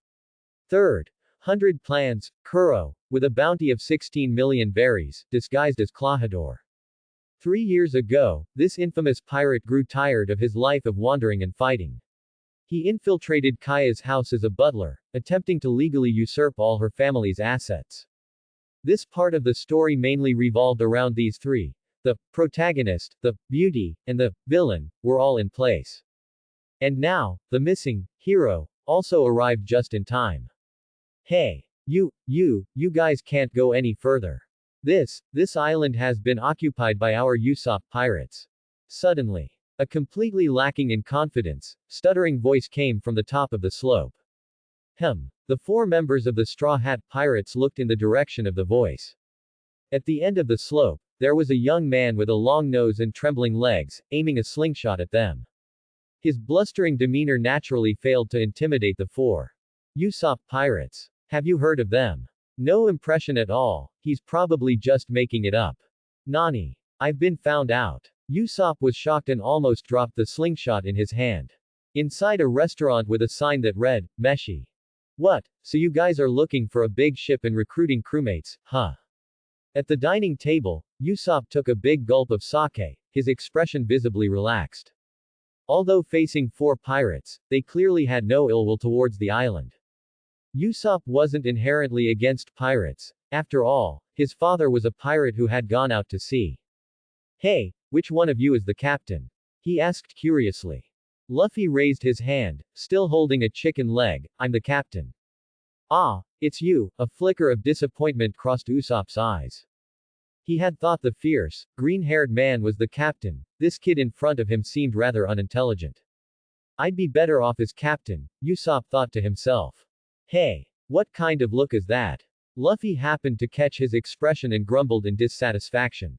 Speaker 1: Third, 100 Plans, Kuro, with a bounty of 16 million berries, disguised as Klahadore. 3 years ago, this infamous pirate grew tired of his life of wandering and fighting. He infiltrated Kaya's house as a butler, attempting to legally usurp all her family's assets. This part of the story mainly revolved around these 3. The protagonist, the beauty, and the villain were all in place. And now, the missing hero also arrived just in time. Hey, you guys can't go any further. This island has been occupied by our Usopp pirates. Suddenly, a completely lacking in confidence, stuttering voice came from the top of the slope. The 4 members of the Straw Hat Pirates looked in the direction of the voice. At the end of the slope, there was a young man with a long nose and trembling legs, aiming a slingshot at them. His blustering demeanor naturally failed to intimidate the 4 Usopp pirates. Have you heard of them? No impression at all, he's probably just making it up. Nani. I've been found out. Usopp was shocked and almost dropped the slingshot in his hand. Inside a restaurant with a sign that read, Meshi. What, so you guys are looking for a big ship and recruiting crewmates, huh? At the dining table, Usopp took a big gulp of sake, his expression visibly relaxed. Although facing 4 pirates, they clearly had no ill will towards the island. Usopp wasn't inherently against pirates, after all, his father was a pirate who had gone out to sea. Hey, which one of you is the captain? He asked curiously. Luffy raised his hand, still holding a chicken leg. I'm the captain. Ah, it's you. A flicker of disappointment crossed Usopp's eyes. He had thought the fierce, green-haired man was the captain. This kid in front of him seemed rather unintelligent. I'd be better off as captain, Usopp thought to himself. Hey, what kind of look is that? Luffy happened to catch his expression and grumbled in dissatisfaction.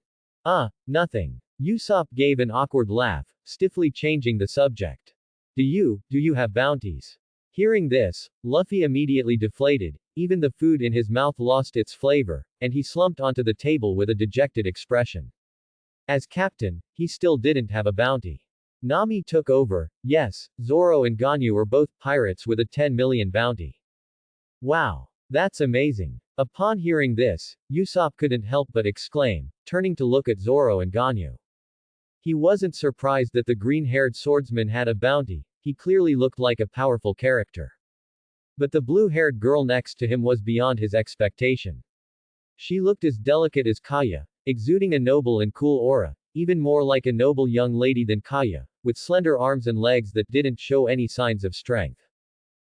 Speaker 1: Nothing. Usopp gave an awkward laugh, stiffly changing the subject. Do you have bounties? Hearing this, Luffy immediately deflated, even the food in his mouth lost its flavor, and he slumped onto the table with a dejected expression. As captain, he still didn't have a bounty. Nami took over. Yes, Zoro and Ganyu are both pirates with a 10 million bounty. Wow. That's amazing. Upon hearing this, Usopp couldn't help but exclaim, turning to look at Zoro and Ganyu. He wasn't surprised that the green-haired swordsman had a bounty, he clearly looked like a powerful character. But the blue-haired girl next to him was beyond his expectation. She looked as delicate as Kaya, exuding a noble and cool aura, even more like a noble young lady than Kaya, with slender arms and legs that didn't show any signs of strength.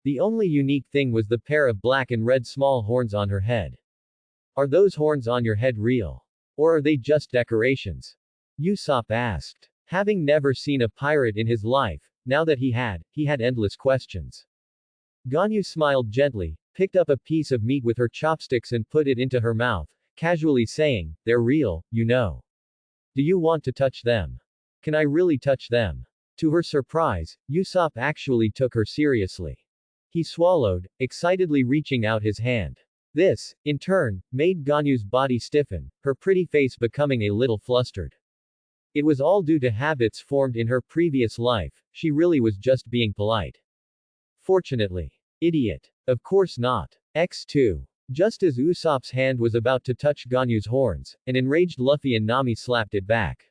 Speaker 1: The only unique thing was the pair of black and red small horns on her head. Are those horns on your head real? Or are they just decorations? Usopp asked. Having never seen a pirate in his life, now that he had endless questions. Ganyu smiled gently, picked up a piece of meat with her chopsticks and put it into her mouth, casually saying, they're real, you know. Do you want to touch them? Can I really touch them? To her surprise, Usopp actually took her seriously. He swallowed, excitedly reaching out his hand. This, in turn, made Ganyu's body stiffen, her pretty face becoming a little flustered. It was all due to habits formed in her previous life, she really was just being polite. Fortunately. Idiot. Of course not. X2. Just as Usopp's hand was about to touch Ganyu's horns, an enraged Luffy and Nami slapped it back.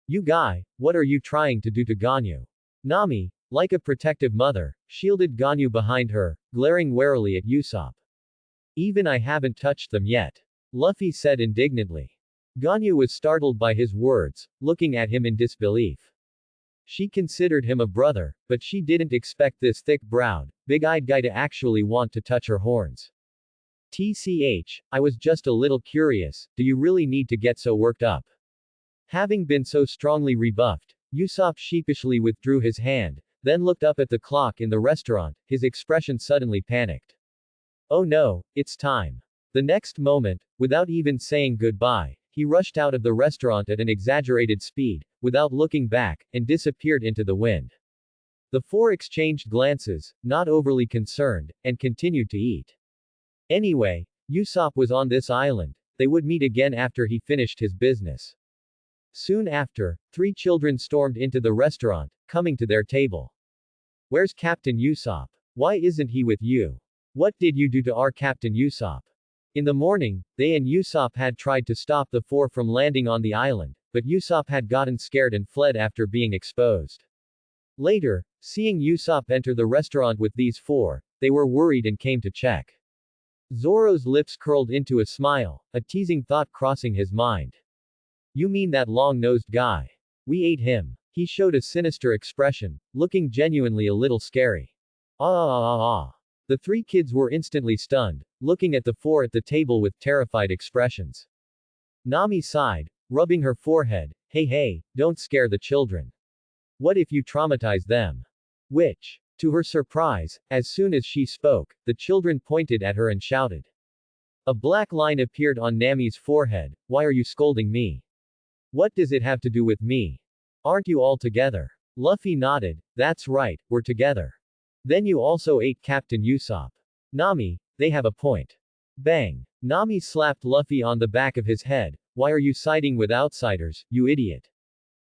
Speaker 1: You guy, what are you trying to do to Ganyu? Nami, like a protective mother, shielded Ganyu behind her, glaring warily at Usopp. Even I haven't touched them yet. Luffy said indignantly. Ganyu was startled by his words, looking at him in disbelief. She considered him a brother, but she didn't expect this thick-browed, big-eyed guy to actually want to touch her horns. TCH, I was just a little curious, do you really need to get so worked up? Having been so strongly rebuffed, Usopp sheepishly withdrew his hand, then looked up at the clock in the restaurant, his expression suddenly panicked. Oh no, it's time. The next moment, without even saying goodbye, he rushed out of the restaurant at an exaggerated speed, without looking back, and disappeared into the wind. The four exchanged glances, not overly concerned, and continued to eat. Anyway, Usopp was on this island, they would meet again after he finished his business. Soon after, three children stormed into the restaurant, coming to their table. Where's Captain Usopp? Why isn't he with you? What did you do to our Captain Usopp? In the morning, they and Usopp had tried to stop the four from landing on the island, but Usopp had gotten scared and fled after being exposed. Later, seeing Usopp enter the restaurant with these four, they were worried and came to check. Zoro's lips curled into a smile, a teasing thought crossing his mind. You mean that long-nosed guy? We ate him. He showed a sinister expression, looking genuinely a little scary. Ah. The three kids were instantly stunned, looking at the four at the table with terrified expressions. Nami sighed, rubbing her forehead. Hey, don't scare the children. What if you traumatize them? Which? To her surprise, as soon as she spoke, the children pointed at her and shouted. A black line appeared on Nami's forehead. Why are you scolding me? What does it have to do with me? Aren't you all together? Luffy nodded. That's right, we're together. Then you also ate Captain Usopp. Nami, they have a point. Bang. Nami slapped Luffy on the back of his head. Why are you siding with outsiders, you idiot?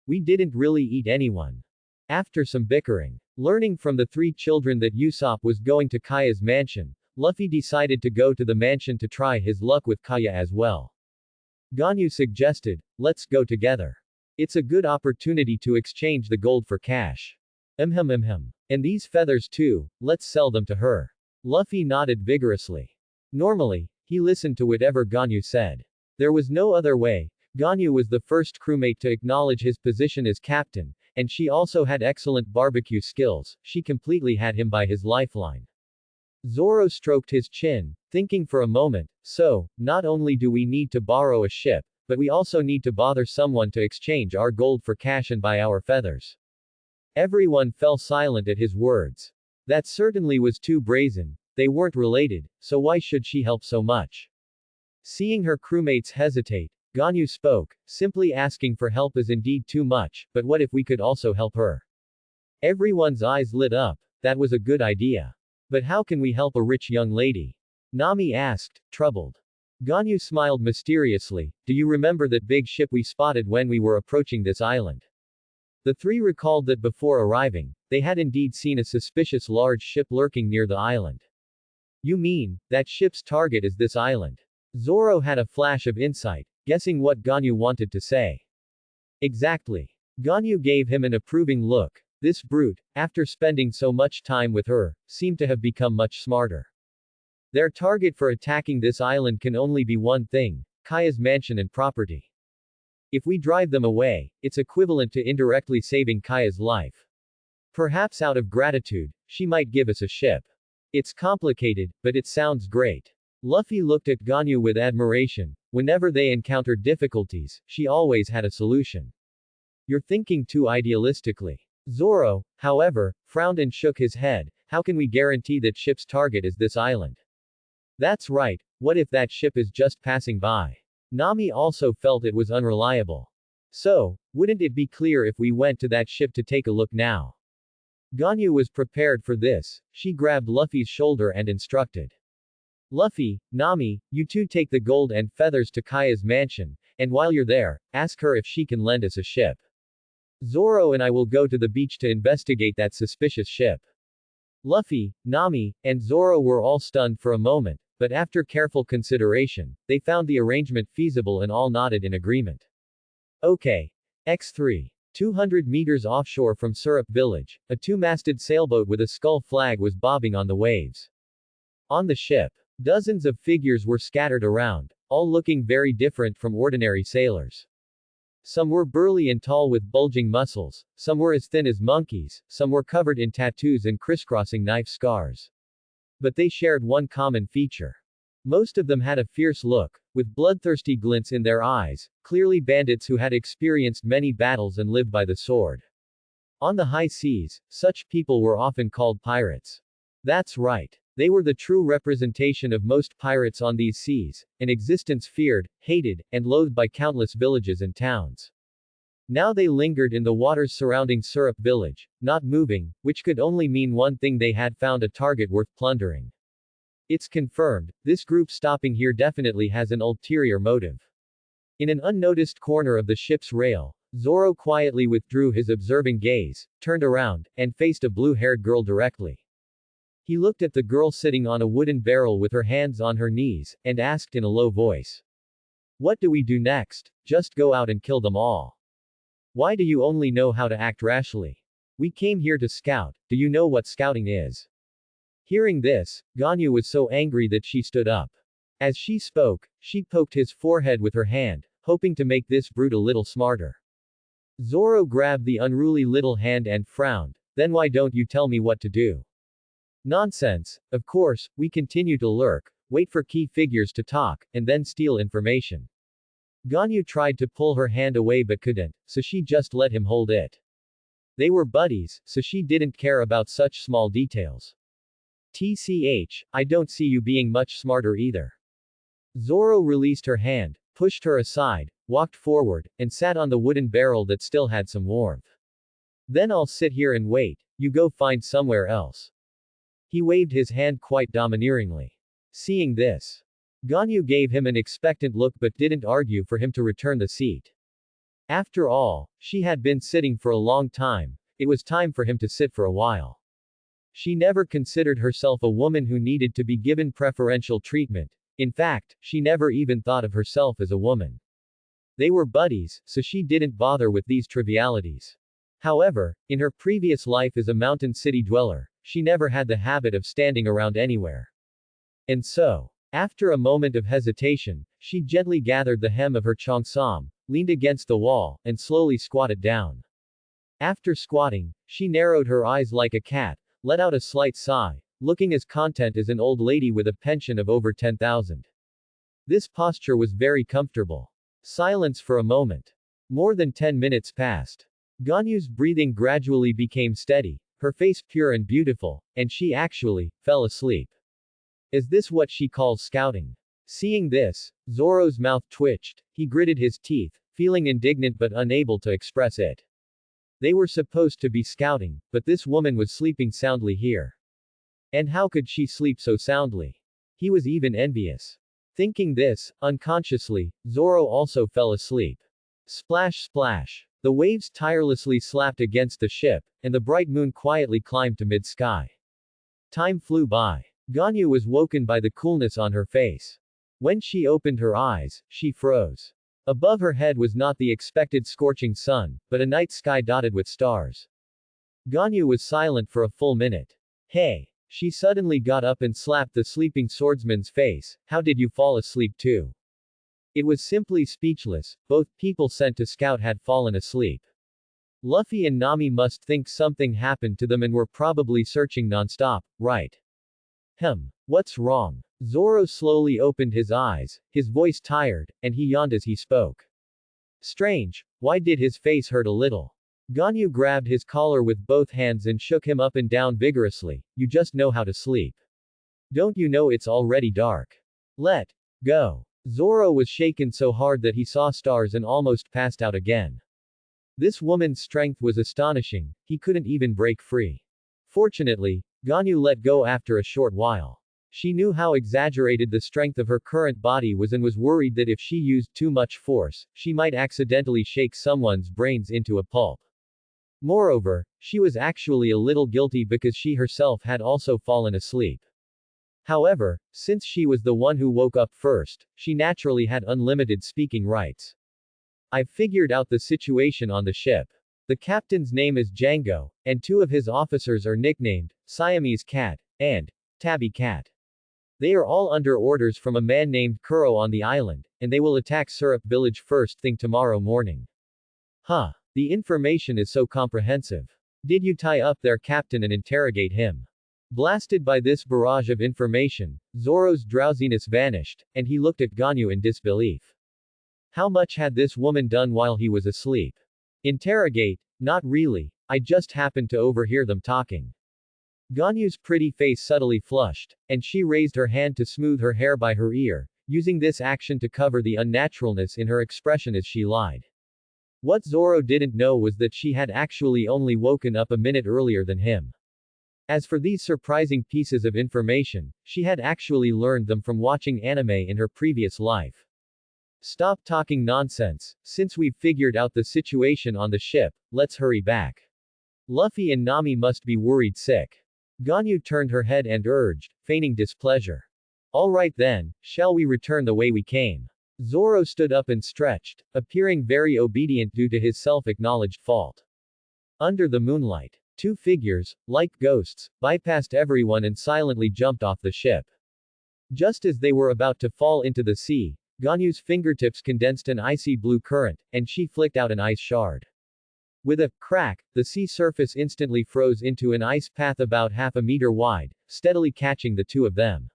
Speaker 1: We didn't really eat anyone. After some bickering, learning from the three children that Usopp was going to Kaya's mansion, Luffy decided to go to the mansion to try his luck with Kaya as well. Ganyu suggested, let's go together. It's a good opportunity to exchange the gold for cash. And these feathers too, let's sell them to her. Luffy nodded vigorously. Normally, he listened to whatever Ganyu said. There was no other way. Ganyu was the first crewmate to acknowledge his position as captain, And she also had excellent barbecue skills, she completely had him by his lifeline. Zoro stroked his chin, thinking for a moment, so, not only do we need to borrow a ship, but we also need to bother someone to exchange our gold for cash and buy our feathers. Everyone fell silent at his words. That certainly was too brazen, they weren't related, so why should she help so much? Seeing her crewmates hesitate, Ganyu spoke, simply asking for help is indeed too much, but what if we could also help her? Everyone's eyes lit up, that was a good idea. But how can we help a rich young lady? Nami asked, troubled. Ganyu smiled mysteriously, do you remember that big ship we spotted when we were approaching this island? The three recalled that before arriving, they had indeed seen a suspicious large ship lurking near the island. You mean, that ship's target is this island? Zoro had a flash of insight, guessing what Ganyu wanted to say. Exactly. Ganyu gave him an approving look. This brute, after spending so much time with her, seemed to have become much smarter. Their target for attacking this island can only be one thing, Kaya's mansion and property. If we drive them away, it's equivalent to indirectly saving Kaya's life. Perhaps out of gratitude, she might give us a ship. It's complicated, but it sounds great. Luffy looked at Ganyu with admiration. Whenever they encountered difficulties, she always had a solution. You're thinking too idealistically. Zoro, however, frowned and shook his head. How can we guarantee that ship's target is this island? That's right, what if that ship is just passing by? Nami also felt it was unreliable. So, wouldn't it be clear if we went to that ship to take a look now? Ganyu was prepared for this. She grabbed Luffy's shoulder and instructed. Luffy, Nami, you two take the gold and feathers to Kaya's mansion, and while you're there, ask her if she can lend us a ship. Zoro and I will go to the beach to investigate that suspicious ship. Luffy, Nami, and Zoro were all stunned for a moment, but after careful consideration, they found the arrangement feasible and all nodded in agreement. Okay. X3. 200 meters offshore from Syrup Village, a two-masted sailboat with a skull flag was bobbing on the waves. On the ship, dozens of figures were scattered around, all looking very different from ordinary sailors. Some were burly and tall with bulging muscles, some were as thin as monkeys, some were covered in tattoos and crisscrossing knife scars. But they shared one common feature. Most of them had a fierce look, with bloodthirsty glints in their eyes, clearly bandits who had experienced many battles and lived by the sword. On the high seas, such people were often called pirates. That's right. They were the true representation of most pirates on these seas, an existence feared, hated, and loathed by countless villages and towns. Now they lingered in the waters surrounding Syrup Village, not moving, which could only mean one thing: they had found a target worth plundering. It's confirmed, this group stopping here definitely has an ulterior motive. In an unnoticed corner of the ship's rail, Zoro quietly withdrew his observing gaze, turned around, and faced a blue-haired girl directly. He looked at the girl sitting on a wooden barrel with her hands on her knees, and asked in a low voice. What do we do next? Just go out and kill them all. Why do you only know how to act rashly? We came here to scout, do you know what scouting is? Hearing this, Ganyu was so angry that she stood up. As she spoke, she poked his forehead with her hand, hoping to make this brute a little smarter. Zoro grabbed the unruly little hand and frowned. Then why don't you tell me what to do? Nonsense. Of course, we continue to lurk, wait for key figures to talk, and then steal information. Ganyu tried to pull her hand away but couldn't, so she just let him hold it. They were buddies, so she didn't care about such small details. TCH, I don't see you being much smarter either. Zoro released her hand, pushed her aside, walked forward, and sat on the wooden barrel that still had some warmth. Then I'll sit here and wait, you go find somewhere else. He waved his hand quite domineeringly. Seeing this, Ganyu gave him an expectant look but didn't argue for him to return the seat. After all, she had been sitting for a long time, it was time for him to sit for a while. She never considered herself a woman who needed to be given preferential treatment. In fact, she never even thought of herself as a woman. They were buddies, so she didn't bother with these trivialities. However, in her previous life as a mountain city dweller, she never had the habit of standing around anywhere. And so, after a moment of hesitation, she gently gathered the hem of her cheongsam, leaned against the wall, and slowly squatted down. After squatting, she narrowed her eyes like a cat, let out a slight sigh, looking as content as an old lady with a pension of over 10,000. This posture was very comfortable. Silence for a moment. More than 10 minutes passed. Ganyu's breathing gradually became steady, her face pure and beautiful, and she actually fell asleep. Is this what she calls scouting? Seeing this, Zoro's mouth twitched, he gritted his teeth, feeling indignant but unable to express it. They were supposed to be scouting, but this woman was sleeping soundly here. And how could she sleep so soundly? He was even envious. Thinking this, unconsciously, Zoro also fell asleep. Splash splash. The waves tirelessly slapped against the ship, and the bright moon quietly climbed to mid-sky. Time flew by. Ganyu was woken by the coolness on her face. When she opened her eyes, she froze. Above her head was not the expected scorching sun, but a night sky dotted with stars. Ganyu was silent for a full minute. Hey! She suddenly got up and slapped the sleeping swordsman's face. How did you fall asleep too? It was simply speechless, both people sent to scout had fallen asleep. Luffy and Nami must think something happened to them and were probably searching non-stop, right? What's wrong? Zoro slowly opened his eyes, his voice tired, and he yawned as he spoke. Strange, why did his face hurt a little? Ganyu grabbed his collar with both hands and shook him up and down vigorously. You just know how to sleep. Don't you know it's already dark? Let go. Zoro was shaken so hard that he saw stars and almost passed out again. This woman's strength was astonishing, he couldn't even break free. Fortunately, Ganyu let go after a short while. She knew how exaggerated the strength of her current body was and was worried that if she used too much force, she might accidentally shake someone's brains into a pulp. Moreover, she was actually a little guilty because she herself had also fallen asleep. However, since she was the one who woke up first, she naturally had unlimited speaking rights. I've figured out the situation on the ship. The captain's name is Django, and two of his officers are nicknamed Siamese Cat and Tabby Cat. They are all under orders from a man named Kuro on the island, and they will attack Syrup Village first thing tomorrow morning. Huh. The information is so comprehensive. Did you tie up their captain and interrogate him? Blasted by this barrage of information, Zoro's drowsiness vanished, and he looked at Ganyu in disbelief. How much had this woman done while he was asleep? Interrogate? Not really. I just happened to overhear them talking. Ganyu's pretty face subtly flushed, and she raised her hand to smooth her hair by her ear, using this action to cover the unnaturalness in her expression as she lied. What Zoro didn't know was that she had actually only woken up a minute earlier than him. As for these surprising pieces of information, she had actually learned them from watching anime in her previous life. Stop talking nonsense, since we've figured out the situation on the ship, let's hurry back. Luffy and Nami must be worried sick. Ganyu turned her head and urged, feigning displeasure. Alright then, shall we return the way we came? Zoro stood up and stretched, appearing very obedient due to his self-acknowledged fault. Under the moonlight, two figures, like ghosts, bypassed everyone and silently jumped off the ship. Just as they were about to fall into the sea, Ganyu's fingertips condensed an icy blue current, and she flicked out an ice shard. With a crack, the sea surface instantly froze into an ice path about half a meter wide, steadily catching the two of them.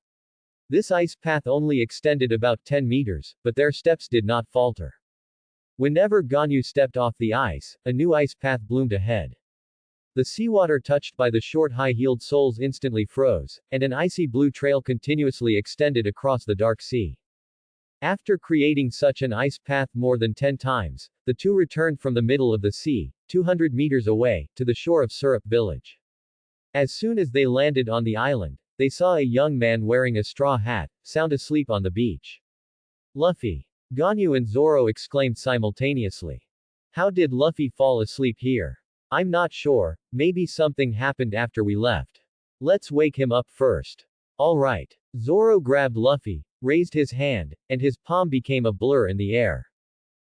Speaker 1: This ice path only extended about 10 meters, but their steps did not falter. Whenever Ganyu stepped off the ice, a new ice path bloomed ahead. The seawater touched by the short high-heeled soles instantly froze, and an icy blue trail continuously extended across the dark sea. After creating such an ice path more than 10 times, the two returned from the middle of the sea, 200 meters away, to the shore of Syrup Village. As soon as they landed on the island, they saw a young man wearing a straw hat, sound asleep on the beach. Luffy. Ganyu and Zoro exclaimed simultaneously. How did Luffy fall asleep here? I'm not sure, maybe something happened after we left. Let's wake him up first. Alright. Zoro grabbed Luffy, raised his hand, and his palm became a blur in the air.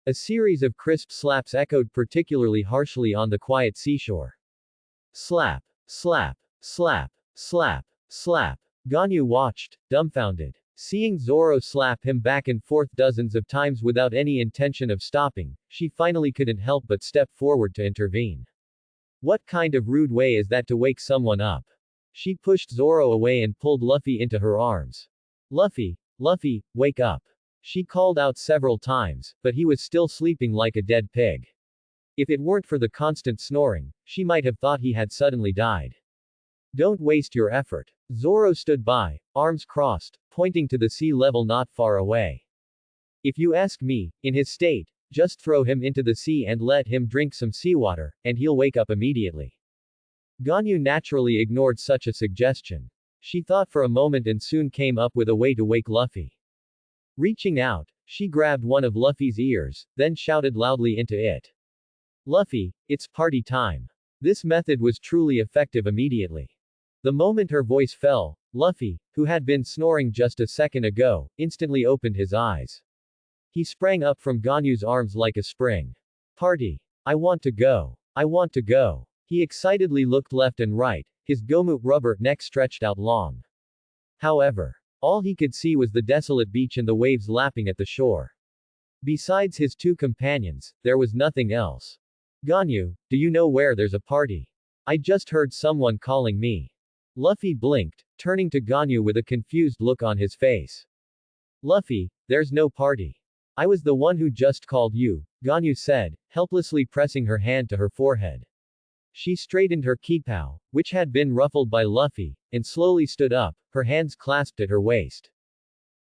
Speaker 1: A series of crisp slaps echoed particularly harshly on the quiet seashore. Slap. Slap. Slap. Slap. Slap. Ganyu watched, dumbfounded. Seeing Zoro slap him back and forth dozens of times without any intention of stopping, she finally couldn't help but step forward to intervene. What kind of rude way is that to wake someone up? She pushed Zoro away and pulled Luffy into her arms. Luffy, Luffy, wake up. She called out several times, but he was still sleeping like a dead pig. If it weren't for the constant snoring, she might have thought he had suddenly died. Don't waste your effort. Zoro stood by, arms crossed, pointing to the sea level not far away. If you ask me, in his state, just throw him into the sea and let him drink some seawater, and he'll wake up immediately. Ganyu naturally ignored such a suggestion. She thought for a moment and soon came up with a way to wake Luffy. Reaching out, she grabbed one of Luffy's ears, then shouted loudly into it. Luffy, it's party time. This method was truly effective immediately. The moment her voice fell, Luffy, who had been snoring just a second ago, instantly opened his eyes. He sprang up from Ganyu's arms like a spring. Party. I want to go. I want to go. He excitedly looked left and right, his Gomu rubber neck stretched out long. However, all he could see was the desolate beach and the waves lapping at the shore. Besides his two companions, there was nothing else. Ganyu, do you know where there's a party? I just heard someone calling me. Luffy blinked, turning to Ganyu with a confused look on his face. Luffy, there's no party. I was the one who just called you, Ganyu said, helplessly pressing her hand to her forehead. She straightened her kipao, which had been ruffled by Luffy, and slowly stood up, her hands clasped at her waist.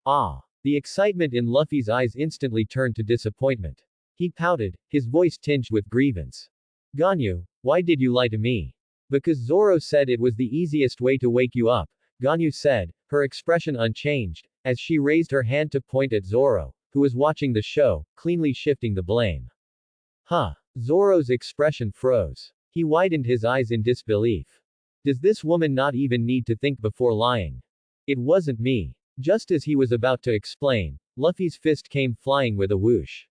Speaker 1: Ah! The excitement in Luffy's eyes instantly turned to disappointment. He pouted, his voice tinged with grievance. Ganyu, why did you lie to me? Because Zoro said it was the easiest way to wake you up, Ganyu said, her expression unchanged, as she raised her hand to point at Zoro, who was watching the show, cleanly shifting the blame. Huh. Zoro's expression froze. He widened his eyes in disbelief. Does this woman not even need to think before lying? It wasn't me. Just as he was about to explain, Luffy's fist came flying with a whoosh.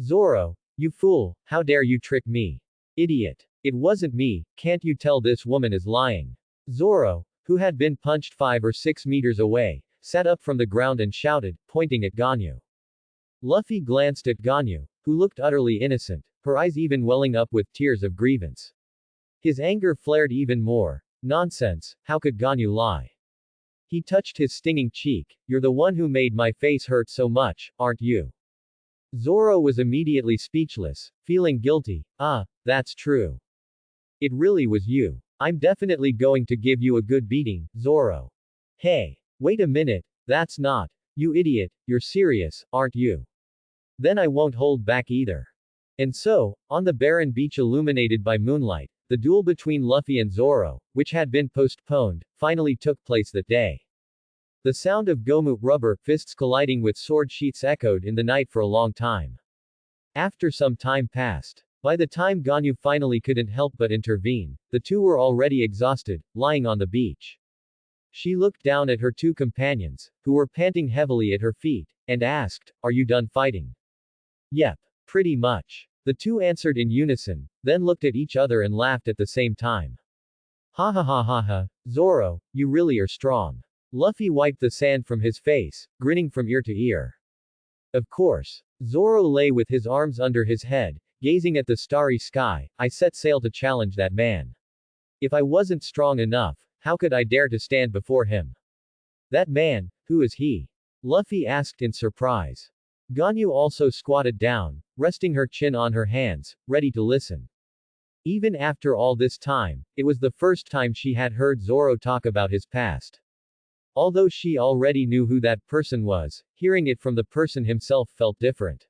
Speaker 1: Zoro, you fool, how dare you trick me? Idiot. It wasn't me, can't you tell this woman is lying? Zoro, who had been punched 5 or 6 meters away, sat up from the ground and shouted, pointing at Ganyu. Luffy glanced at Ganyu, who looked utterly innocent, her eyes even welling up with tears of grievance. His anger flared even more. Nonsense, how could Ganyu lie? He touched his stinging cheek. You're the one who made my face hurt so much, aren't you? Zoro was immediately speechless, feeling guilty. Ah, that's true. It really was you. I'm definitely going to give you a good beating, Zoro. Hey, wait a minute, that's not. You idiot, you're serious, aren't you? Then I won't hold back either. And so, on the barren beach illuminated by moonlight, the duel between Luffy and Zoro, which had been postponed, finally took place that day. The sound of Gomu rubber fists colliding with sword sheaths echoed in the night for a long time. After some time passed, by the time Ganyu finally couldn't help but intervene, the two were already exhausted, lying on the beach. She looked down at her two companions, who were panting heavily at her feet, and asked, "Are you done fighting?" Yep. Pretty much. The two answered in unison, then looked at each other and laughed at the same time. Ha ha ha ha ha, Zoro, you really are strong. Luffy wiped the sand from his face, grinning from ear to ear. Of course. Zoro lay with his arms under his head, gazing at the starry sky. I set sail to challenge that man. If I wasn't strong enough, how could I dare to stand before him? That man, who is he? Luffy asked in surprise. Ganyu also squatted down, resting her chin on her hands, ready to listen. Even after all this time, it was the first time she had heard Zoro talk about his past. Although she already knew who that person was, hearing it from the person himself felt different.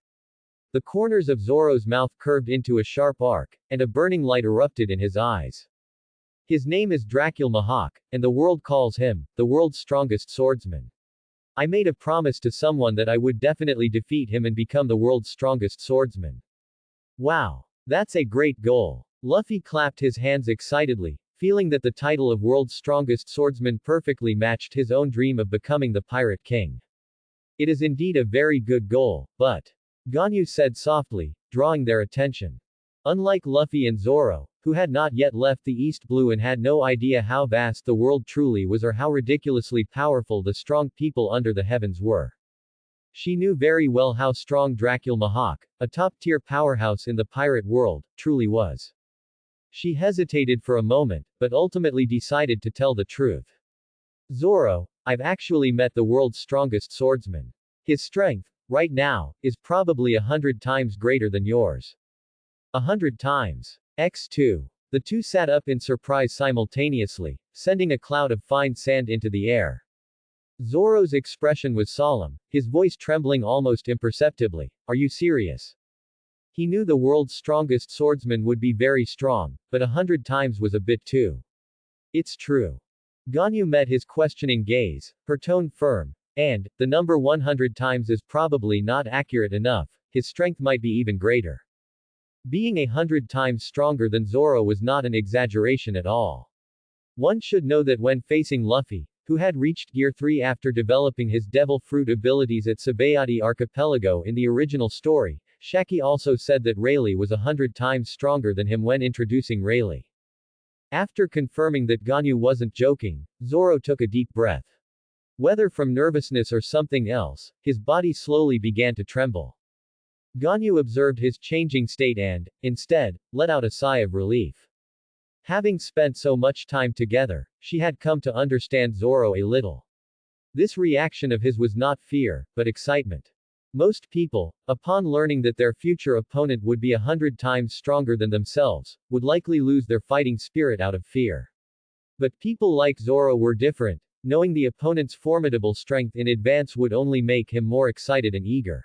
Speaker 1: The corners of Zoro's mouth curved into a sharp arc, and a burning light erupted in his eyes. His name is Dracul Mahawk, and the world calls him, the world's strongest swordsman. I made a promise to someone that I would definitely defeat him and become the world's strongest swordsman. Wow. That's a great goal. Luffy clapped his hands excitedly, feeling that the title of world's strongest swordsman perfectly matched his own dream of becoming the Pirate King. It is indeed a very good goal, but... Ganyu said softly, drawing their attention. Unlike Luffy and Zoro, who had not yet left the East Blue and had no idea how vast the world truly was or how ridiculously powerful the strong people under the heavens were. She knew very well how strong Dracul Mahawk, a top-tier powerhouse in the pirate world, truly was. She hesitated for a moment, but ultimately decided to tell the truth. Zoro, I've actually met the world's strongest swordsman. His strength, right now, is probably 100 times greater than yours. 100 times. X2. The two sat up in surprise simultaneously, sending a cloud of fine sand into the air. Zoro's expression was solemn, his voice trembling almost imperceptibly. Are you serious? He knew the world's strongest swordsman would be very strong, but 100 times was a bit too. It's true. Ganyu met his questioning gaze, her tone firm, and, the number 100 times is probably not accurate enough, his strength might be even greater. Being 100 times stronger than Zoro was not an exaggeration at all. One should know that when facing Luffy, who had reached Gear 3 after developing his Devil Fruit abilities at Sabayati Archipelago in the original story, Shaki also said that Rayleigh was 100 times stronger than him when introducing Rayleigh. After confirming that Ganyu wasn't joking, Zoro took a deep breath. Whether from nervousness or something else, his body slowly began to tremble. Ganyu observed his changing state and, instead, let out a sigh of relief. Having spent so much time together, she had come to understand Zoro a little. This reaction of his was not fear, but excitement. Most people, upon learning that their future opponent would be 100 times stronger than themselves, would likely lose their fighting spirit out of fear. But people like Zoro were different, knowing the opponent's formidable strength in advance would only make him more excited and eager.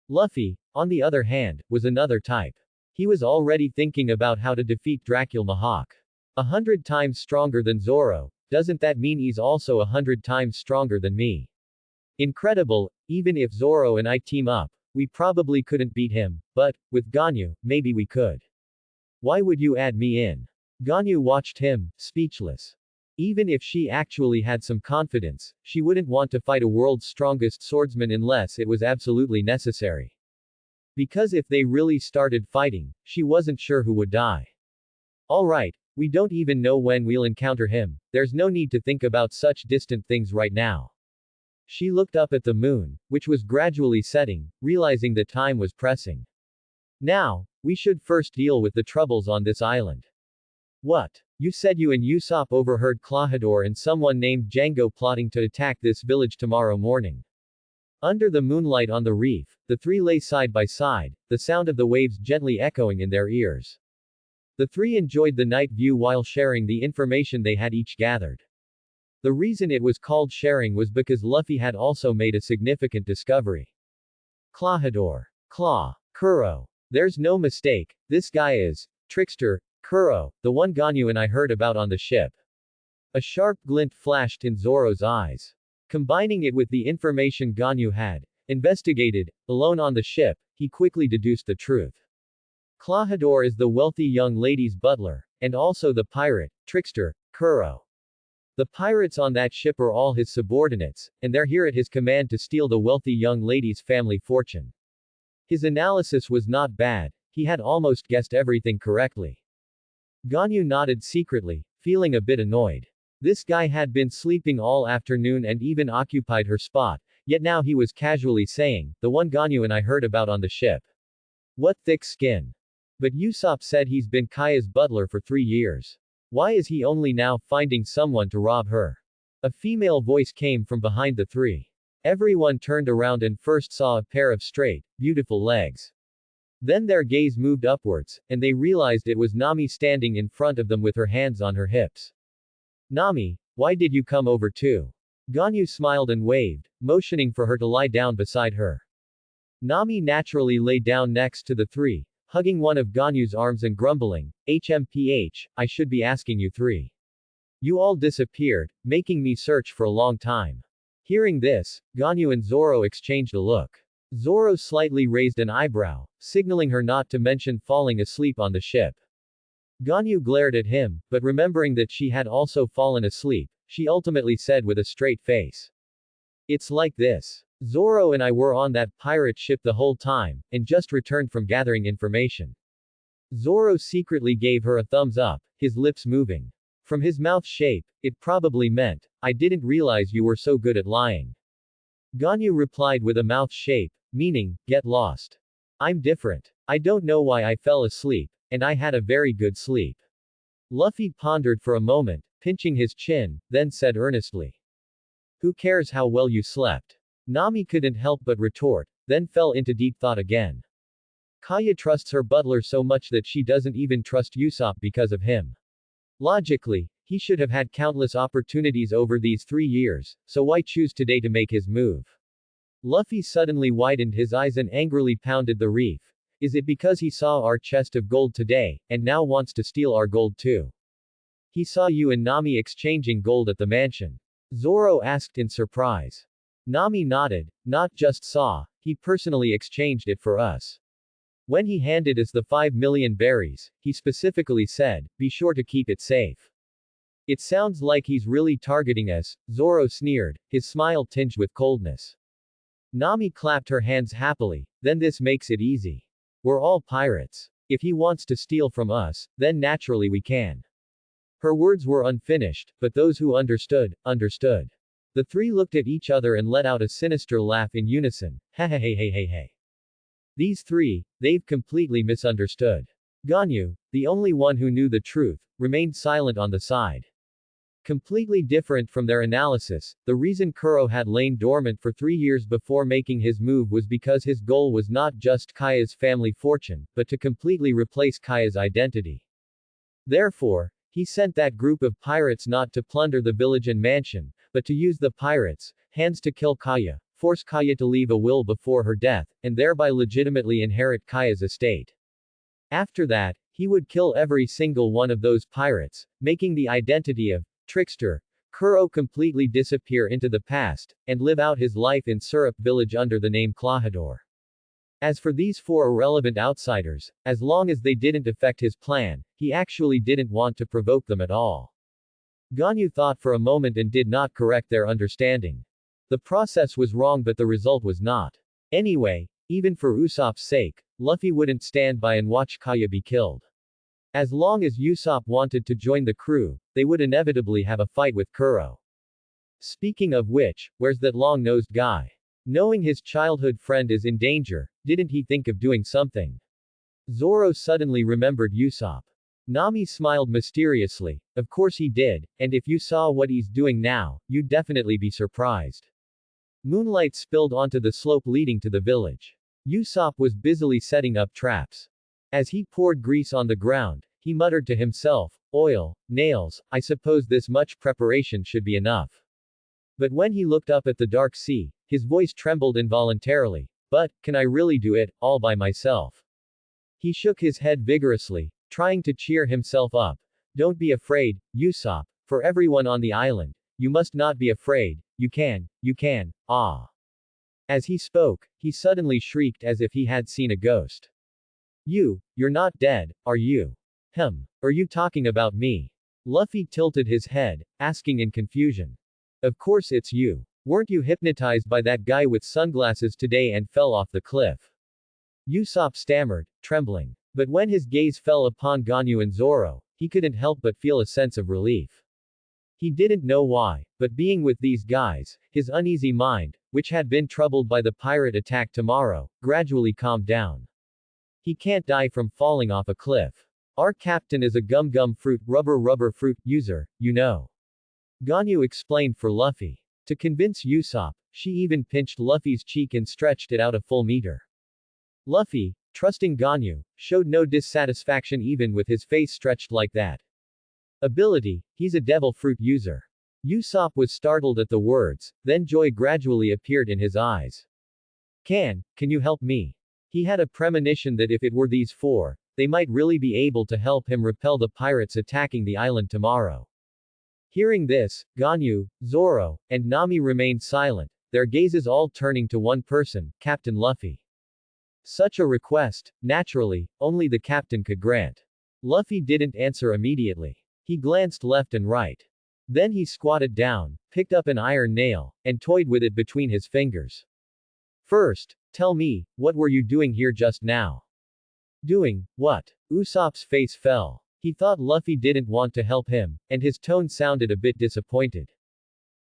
Speaker 1: Luffy, on the other hand, was another type. He was already thinking about how to defeat Dracula Mihawk. 100 times stronger than Zoro, doesn't that mean he's also 100 times stronger than me? Incredible, even if Zoro and I team up, we probably couldn't beat him, but, with Ganyu, maybe we could. Why would you add me in? Ganyu watched him, speechless. Even if she actually had some confidence, she wouldn't want to fight a world's strongest swordsman unless it was absolutely necessary. Because if they really started fighting, she wasn't sure who would die. Alright, we don't even know when we'll encounter him, there's no need to think about such distant things right now. She looked up at the moon, which was gradually setting, realizing that time was pressing. Now, we should first deal with the troubles on this island. What? You said you and Usopp overheard Klahadore and someone named Django plotting to attack this village tomorrow morning. Under the moonlight on the reef, the three lay side by side, the sound of the waves gently echoing in their ears. The three enjoyed the night view while sharing the information they had each gathered. The reason it was called sharing was because Luffy had also made a significant discovery. Klahadore. Claw. Kuro. There's no mistake, this guy is, Trickster, Kuro, the one Ganyu and I heard about on the ship. A sharp glint flashed in Zoro's eyes. Combining it with the information Ganyu had investigated, alone on the ship, he quickly deduced the truth. Klahadore is the wealthy young lady's butler, and also the pirate, Trickster, Kuro. The pirates on that ship are all his subordinates, and they're here at his command to steal the wealthy young lady's family fortune. His analysis was not bad, he had almost guessed everything correctly. Ganyu nodded secretly, feeling a bit annoyed. This guy had been sleeping all afternoon and even occupied her spot, yet now he was casually saying, the one Ganyu and I heard about on the ship. What thick skin. But Usopp said he's been Kaya's butler for 3 years. Why is he only now finding someone to rob her? A female voice came from behind the three. Everyone turned around and first saw a pair of straight, beautiful legs. Then their gaze moved upwards, and they realized it was Nami standing in front of them with her hands on her hips. Nami, why did you come over too? Ganyu smiled and waved, motioning for her to lie down beside her. Nami naturally lay down next to the three, hugging one of Ganyu's arms and grumbling, HMPH, I should be asking you three. You all disappeared, making me search for a long time. Hearing this, Ganyu and Zoro exchanged a look. Zoro slightly raised an eyebrow, signaling her not to mention falling asleep on the ship. Ganyu glared at him, but remembering that she had also fallen asleep, she ultimately said with a straight face. It's like this. Zoro and I were on that pirate ship the whole time, and just returned from gathering information. Zoro secretly gave her a thumbs up, his lips moving. From his mouth shape, it probably meant, I didn't realize you were so good at lying. Ganyu replied with a mouth shape, meaning, get lost. I'm different. I don't know why I fell asleep, and I had a very good sleep. Luffy pondered for a moment, pinching his chin, then said earnestly. Who cares how well you slept? Nami couldn't help but retort, then fell into deep thought again. Kaya trusts her butler so much that she doesn't even trust Usopp because of him. Logically, he should have had countless opportunities over these 3 years, so why choose today to make his move? Luffy suddenly widened his eyes and angrily pounded the reef. Is it because he saw our chest of gold today, and now wants to steal our gold too? He saw you and Nami exchanging gold at the mansion. Zoro asked in surprise. Nami nodded. Not just saw, he personally exchanged it for us. When he handed us the 5 million berries, he specifically said, be sure to keep it safe. It sounds like he's really targeting us, Zoro sneered, his smile tinged with coldness. Nami clapped her hands happily, then this makes it easy. We're all pirates. If he wants to steal from us, then naturally we can. Her words were unfinished, but those who understood, understood. The three looked at each other and let out a sinister laugh in unison. Hey. These three, they've completely misunderstood. Ganyu, the only one who knew the truth, remained silent on the side. Completely different from their analysis, the reason Kuro had lain dormant for 3 years before making his move was because his goal was not just Kaya's family fortune, but to completely replace Kaya's identity. Therefore, he sent that group of pirates not to plunder the village and mansion, but to use the pirates' hands to kill Kaya, force Kaya to leave a will before her death, and thereby legitimately inherit Kaya's estate. After that, he would kill every single one of those pirates, making the identity of trickster Kuro completely disappear into the past, and live out his life in Syrup Village under the name Klahadore. As for these 4 irrelevant outsiders, as long as they didn't affect his plan, he actually didn't want to provoke them at all. Ganyu thought for a moment and did not correct their understanding. The process was wrong but the result was not. Anyway, even for Usopp's sake, Luffy wouldn't stand by and watch Kaya be killed. As long as Usopp wanted to join the crew, they would inevitably have a fight with Kuro. Speaking of which, where's that long-nosed guy? Knowing his childhood friend is in danger, didn't he think of doing something? Zoro suddenly remembered Usopp. Nami smiled mysteriously. Of course he did, and if you saw what he's doing now, you'd definitely be surprised. Moonlight spilled onto the slope leading to the village. Usopp was busily setting up traps. As he poured grease on the ground, he muttered to himself, oil, nails, I suppose this much preparation should be enough. But when he looked up at the dark sea, his voice trembled involuntarily. But, can I really do it, all by myself? He shook his head vigorously, trying to cheer himself up. Don't be afraid, Usopp, for everyone on the island, you must not be afraid, you can, ah. As he spoke, he suddenly shrieked as if he had seen a ghost. You're not dead, are you? Are you talking about me? Luffy tilted his head, asking in confusion. Of course it's you. Weren't you hypnotized by that guy with sunglasses today and fell off the cliff? Usopp stammered, trembling. But when his gaze fell upon Ganyu and Zoro, he couldn't help but feel a sense of relief. He didn't know why, but being with these guys, his uneasy mind, which had been troubled by the pirate attack tomorrow, gradually calmed down. He can't die from falling off a cliff. Our captain is a gum fruit rubber fruit user, you know. Ganyu explained for Luffy. To convince Usopp, she even pinched Luffy's cheek and stretched it out a full meter. Luffy, trusting Ganyu, showed no dissatisfaction even with his face stretched like that. Ability, he's a devil fruit user. Usopp was startled at the words, then joy gradually appeared in his eyes. Can you help me? He had a premonition that if it were these 4, they might really be able to help him repel the pirates attacking the island tomorrow. Hearing this, Ganyu, Zoro, and Nami remained silent, their gazes all turning to one person, Captain Luffy. Such a request, naturally, only the captain could grant. Luffy didn't answer immediately. He glanced left and right. Then he squatted down, picked up an iron nail, and toyed with it between his fingers. First, tell me, what were you doing here just now? Doing what? Usopp's face fell. He thought Luffy didn't want to help him, and his tone sounded a bit disappointed.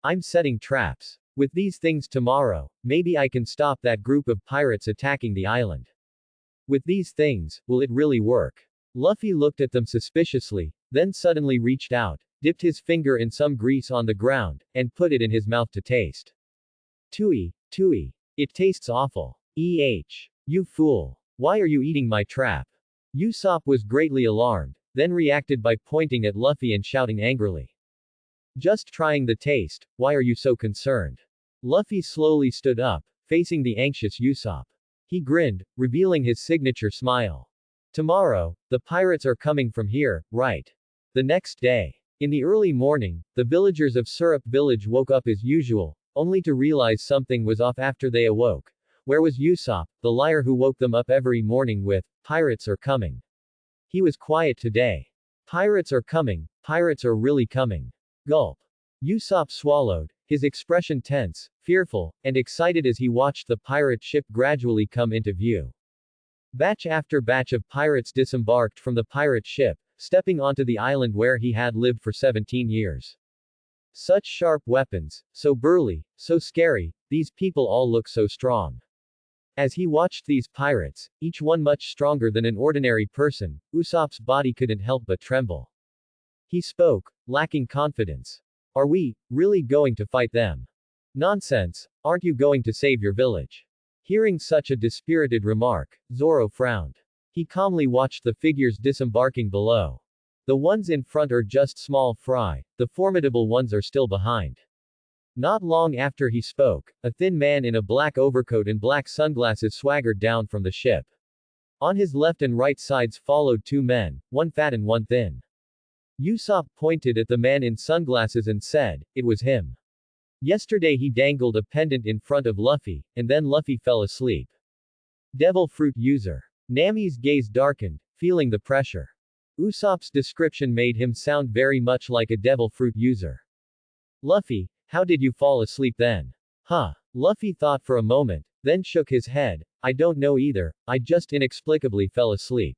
Speaker 1: I'm setting traps. With these things tomorrow, maybe I can stop that group of pirates attacking the island. With these things, will it really work? Luffy looked at them suspiciously, then suddenly reached out, dipped his finger in some grease on the ground, and put it in his mouth to taste. Tui, tui. It tastes awful. You fool. Why are you eating my trap? Usopp was greatly alarmed, then reacted by pointing at Luffy and shouting angrily. Just trying the taste, why are you so concerned? Luffy slowly stood up, facing the anxious Usopp. He grinned, revealing his signature smile. Tomorrow, the pirates are coming from here, right? The next day. In the early morning, the villagers of Syrup Village woke up as usual, only to realize something was off after they awoke. Where was Usopp, the liar who woke them up every morning with, "Pirates are coming"? He was quiet today. Pirates are coming, pirates are really coming. Gulp. Usopp swallowed, his expression tense, fearful, and excited as he watched the pirate ship gradually come into view. Batch after batch of pirates disembarked from the pirate ship, stepping onto the island where he had lived for 17 years. Such sharp weapons, so burly, so scary, these people all look so strong. As he watched these pirates, each one much stronger than an ordinary person, Usopp's body couldn't help but tremble. He spoke, lacking confidence. Are we really going to fight them? Nonsense, aren't you going to save your village? Hearing such a dispirited remark, Zoro frowned. He calmly watched the figures disembarking below. The ones in front are just small fry, the formidable ones are still behind. Not long after he spoke, a thin man in a black overcoat and black sunglasses swaggered down from the ship. On his left and right sides followed two men, one fat and one thin. Usopp pointed at the man in sunglasses and said, it was him. Yesterday he dangled a pendant in front of Luffy, and then Luffy fell asleep. Devil fruit user. Nami's gaze darkened, feeling the pressure. Usopp's description made him sound very much like a devil fruit user. Luffy, how did you fall asleep then? Huh. Luffy thought for a moment, then shook his head. I don't know either, I just inexplicably fell asleep.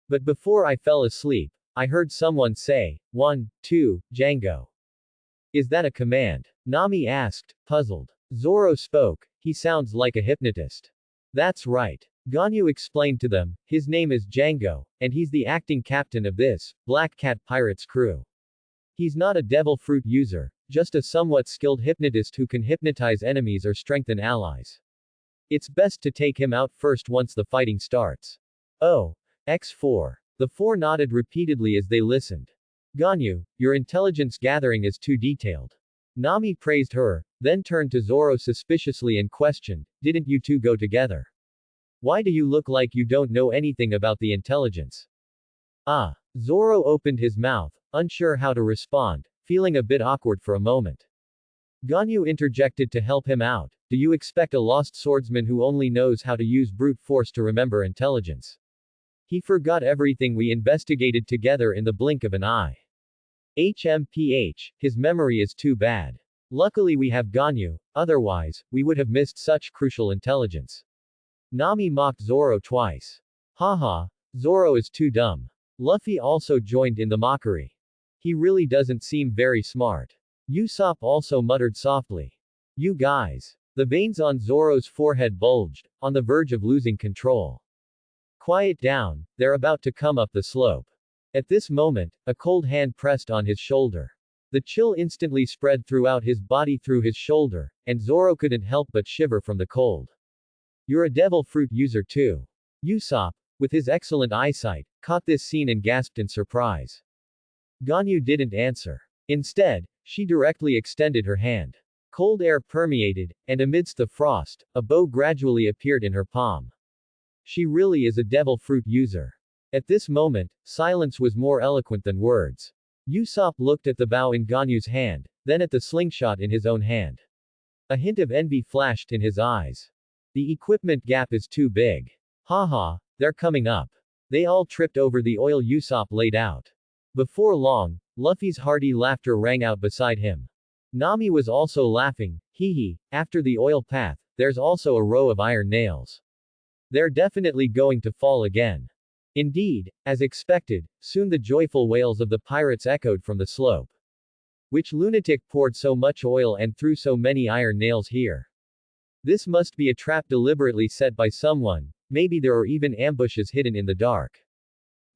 Speaker 1: But before I fell asleep, I heard someone say, 1, 2, Django. Is that a command? Nami asked, puzzled. Zoro spoke, he sounds like a hypnotist. That's right. Ganyu explained to them, his name is Django, and he's the acting captain of this, Black Cat Pirates crew. He's not a devil fruit user, just a somewhat skilled hypnotist who can hypnotize enemies or strengthen allies. It's best to take him out first once the fighting starts. Oh. X4. The four nodded repeatedly as they listened. Ganyu, your intelligence gathering is too detailed. Nami praised her, then turned to Zoro suspiciously and questioned, didn't you two go together? Why do you look like you don't know anything about the intelligence? Ah. Zoro opened his mouth, unsure how to respond, feeling a bit awkward for a moment. Ganyu interjected to help him out, do you expect a lost swordsman who only knows how to use brute force to remember intelligence? He forgot everything we investigated together in the blink of an eye. HMPH, his memory is too bad. Luckily we have Ganyu, otherwise, we would have missed such crucial intelligence. Nami mocked Zoro twice. Haha, Zoro is too dumb. Luffy also joined in the mockery. He really doesn't seem very smart. Usopp also muttered softly. You guys. The veins on Zoro's forehead bulged, on the verge of losing control. Quiet down, they're about to come up the slope. At this moment, a cold hand pressed on his shoulder. The chill instantly spread throughout his body through his shoulder, and Zoro couldn't help but shiver from the cold. You're a devil fruit user too. Usopp, with his excellent eyesight, caught this scene and gasped in surprise. Ganyu didn't answer. Instead, she directly extended her hand. Cold air permeated, and amidst the frost, a bow gradually appeared in her palm. She really is a devil fruit user. At this moment, silence was more eloquent than words. Usopp looked at the bow in Ganyu's hand, then at the slingshot in his own hand. A hint of envy flashed in his eyes. The equipment gap is too big. Haha, they're coming up. They all tripped over the oil Usopp laid out. Before long, Luffy's hearty laughter rang out beside him. Nami was also laughing, hee hee, after the oil path, there's also a row of iron nails. They're definitely going to fall again. Indeed, as expected, soon the joyful wails of the pirates echoed from the slope. Which lunatic poured so much oil and threw so many iron nails here? This must be a trap deliberately set by someone, maybe there are even ambushes hidden in the dark.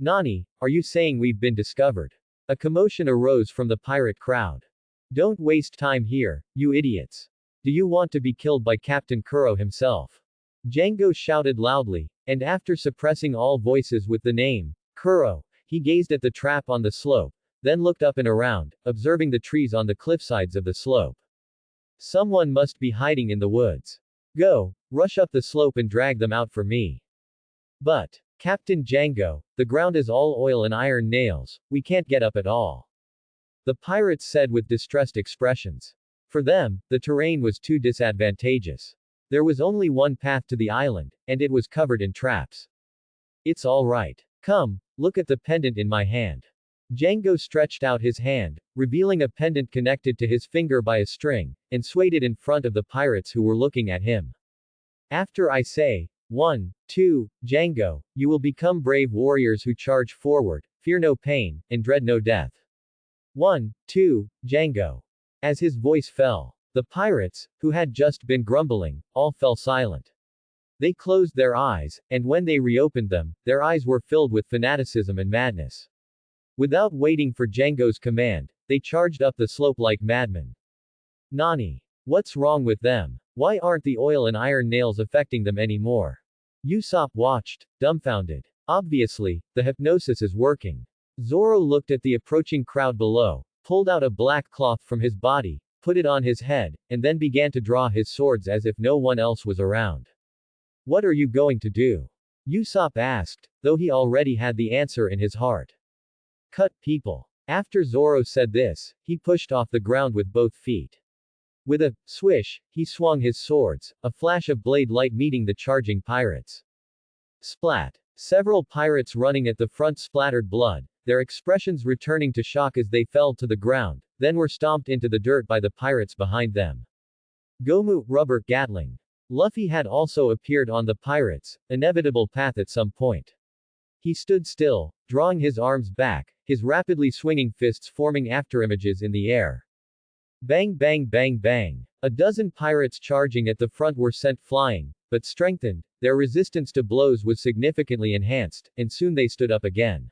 Speaker 1: Nani, are you saying we've been discovered? A commotion arose from the pirate crowd. Don't waste time here, you idiots. Do you want to be killed by Captain Kuro himself? Django shouted loudly, and after suppressing all voices with the name, Kuro, he gazed at the trap on the slope, then looked up and around, observing the trees on the cliffsides of the slope. Someone must be hiding in the woods. Go, rush up the slope and drag them out for me. But, Captain Django, the ground is all oil and iron nails, we can't get up at all. The pirates said with distressed expressions. For them, the terrain was too disadvantageous. There was only one path to the island, and it was covered in traps. It's all right. Come, look at the pendant in my hand. Django stretched out his hand, revealing a pendant connected to his finger by a string, and swayed it in front of the pirates who were looking at him. After I say, 1, 2, Django, you will become brave warriors who charge forward, fear no pain, and dread no death. 1, 2, Django. As his voice fell, the pirates, who had just been grumbling, all fell silent. They closed their eyes, and when they reopened them, their eyes were filled with fanaticism and madness. Without waiting for Django's command, they charged up the slope like madmen. Nani. What's wrong with them? Why aren't the oil and iron nails affecting them anymore? Usopp watched, dumbfounded. Obviously, the hypnosis is working. Zoro looked at the approaching crowd below, pulled out a black cloth from his body, put it on his head, and then began to draw his swords as if no one else was around. What are you going to do? Usopp asked, though he already had the answer in his heart. Cut people. After Zoro said this, he pushed off the ground with both feet. With a swish, he swung his swords, a flash of blade light meeting the charging pirates. Splat. Several pirates running at the front splattered blood, their expressions returning to shock as they fell to the ground, then were stomped into the dirt by the pirates behind them. Gomu, rubber, Gatling. Luffy had also appeared on the pirates' inevitable path at some point. He stood still, drawing his arms back, his rapidly swinging fists forming afterimages in the air. Bang bang bang bang. A dozen pirates charging at the front were sent flying, but strengthened, their resistance to blows was significantly enhanced, and soon they stood up again.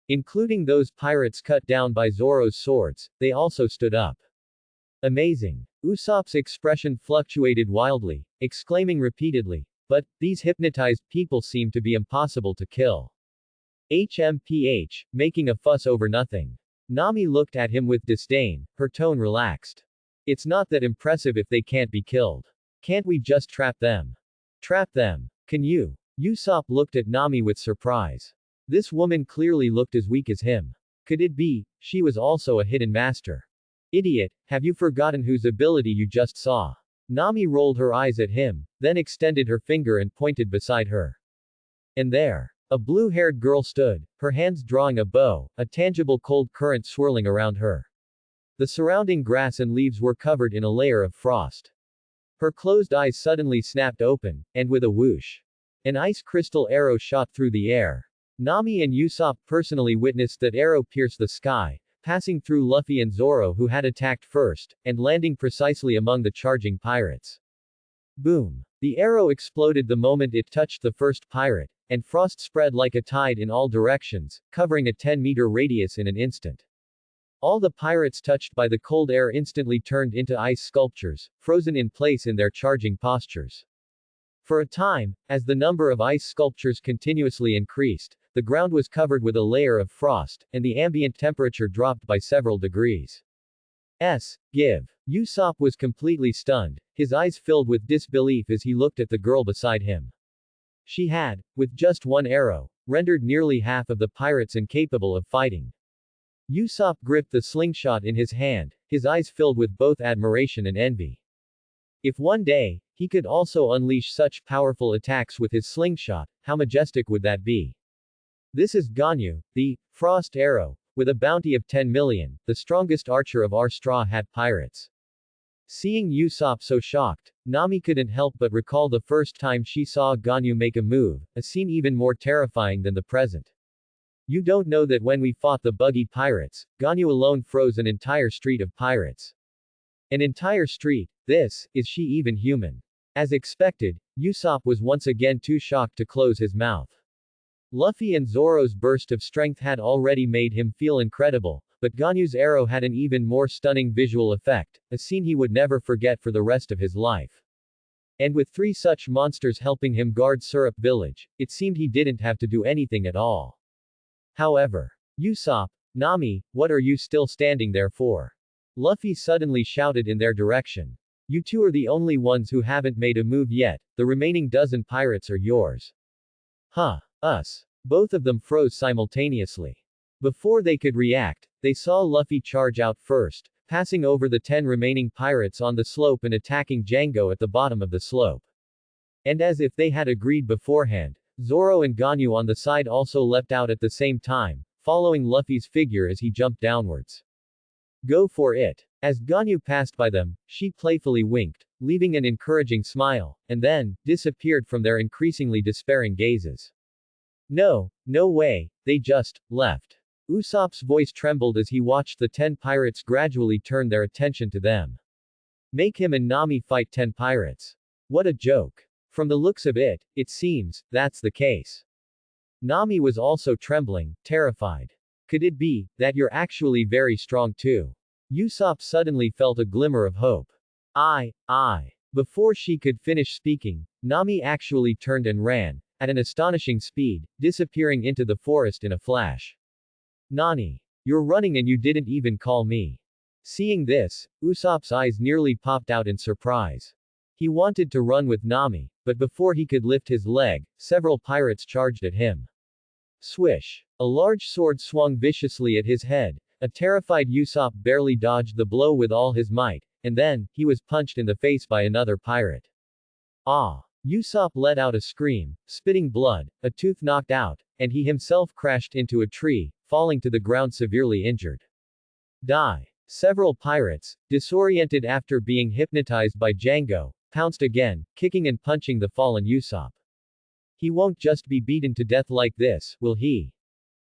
Speaker 1: Including those pirates cut down by Zoro's swords, they also stood up. Amazing. Usopp's expression fluctuated wildly, exclaiming repeatedly, but, these hypnotized people seem to be impossible to kill. HMPH, making a fuss over nothing. Nami looked at him with disdain, her tone relaxed. It's not that impressive if they can't be killed. Can't we just trap them? Trap them. Can you? Usopp looked at Nami with surprise. This woman clearly looked as weak as him. Could it be, she was also a hidden master? Idiot, have you forgotten whose ability you just saw? Nami rolled her eyes at him, then extended her finger and pointed beside her. And there. A blue-haired girl stood, her hands drawing a bow, a tangible cold current swirling around her. The surrounding grass and leaves were covered in a layer of frost. Her closed eyes suddenly snapped open, and with a whoosh, an ice crystal arrow shot through the air. Nami and Usopp personally witnessed that arrow pierce the sky, passing through Luffy and Zoro who had attacked first, and landing precisely among the charging pirates. Boom. The arrow exploded the moment it touched the first pirate, and frost spread like a tide in all directions, covering a 10-meter radius in an instant. All the pirates touched by the cold air instantly turned into ice sculptures, frozen in place in their charging postures. For a time, as the number of ice sculptures continuously increased, the ground was covered with a layer of frost, and the ambient temperature dropped by several degrees. Give. Usopp was completely stunned, his eyes filled with disbelief as he looked at the girl beside him. She had, with just one arrow, rendered nearly half of the pirates incapable of fighting. Usopp gripped the slingshot in his hand, his eyes filled with both admiration and envy. If one day, he could also unleash such powerful attacks with his slingshot, how majestic would that be? This is Ganyu, the Frost Arrow, with a bounty of 10 million, the strongest archer of our Straw Hat Pirates. Seeing Usopp so shocked, Nami couldn't help but recall the first time she saw Ganyu make a move, a scene even more terrifying than the present. You don't know that when we fought the buggy pirates, Ganyu alone froze an entire street of pirates. An entire street, is she even human? As expected, Usopp was once again too shocked to close his mouth. Luffy and Zoro's burst of strength had already made him feel incredible, but Ganyu's arrow had an even more stunning visual effect, a scene he would never forget for the rest of his life. And with 3 such monsters helping him guard Syrup Village, it seemed he didn't have to do anything at all. However, Usopp, Nami, what are you still standing there for? Luffy suddenly shouted in their direction. You two are the only ones who haven't made a move yet, the remaining dozen pirates are yours. Huh. Us. Both of them froze simultaneously. Before they could react, they saw Luffy charge out first, passing over the 10 remaining pirates on the slope and attacking Django at the bottom of the slope. And as if they had agreed beforehand, Zoro and Ganyu on the side also leapt out at the same time, following Luffy's figure as he jumped downwards. Go for it. As Ganyu passed by them, she playfully winked, leaving an encouraging smile, and then, disappeared from their increasingly despairing gazes. No way, they just left. Usopp's voice trembled as he watched the 10 pirates gradually turn their attention to them. Make him and Nami fight 10 pirates. What a joke. From the looks of it, it seems, that's the case. Nami was also trembling, terrified. Could it be that you're actually very strong too? Usopp suddenly felt a glimmer of hope. I. Before she could finish speaking, Nami actually turned and ran, at an astonishing speed, disappearing into the forest in a flash. Nani. You're running and you didn't even call me. Seeing this, Usopp's eyes nearly popped out in surprise. He wanted to run with Nami, but before he could lift his leg, several pirates charged at him. Swish. A large sword swung viciously at his head. A terrified Usopp barely dodged the blow with all his might, and then, he was punched in the face by another pirate. Ah! Usopp let out a scream, spitting blood, a tooth knocked out, and he himself crashed into a tree, falling to the ground severely injured. Die. Several pirates, disoriented after being hypnotized by Django, pounced again, kicking and punching the fallen Usopp. He won't just be beaten to death like this, will he?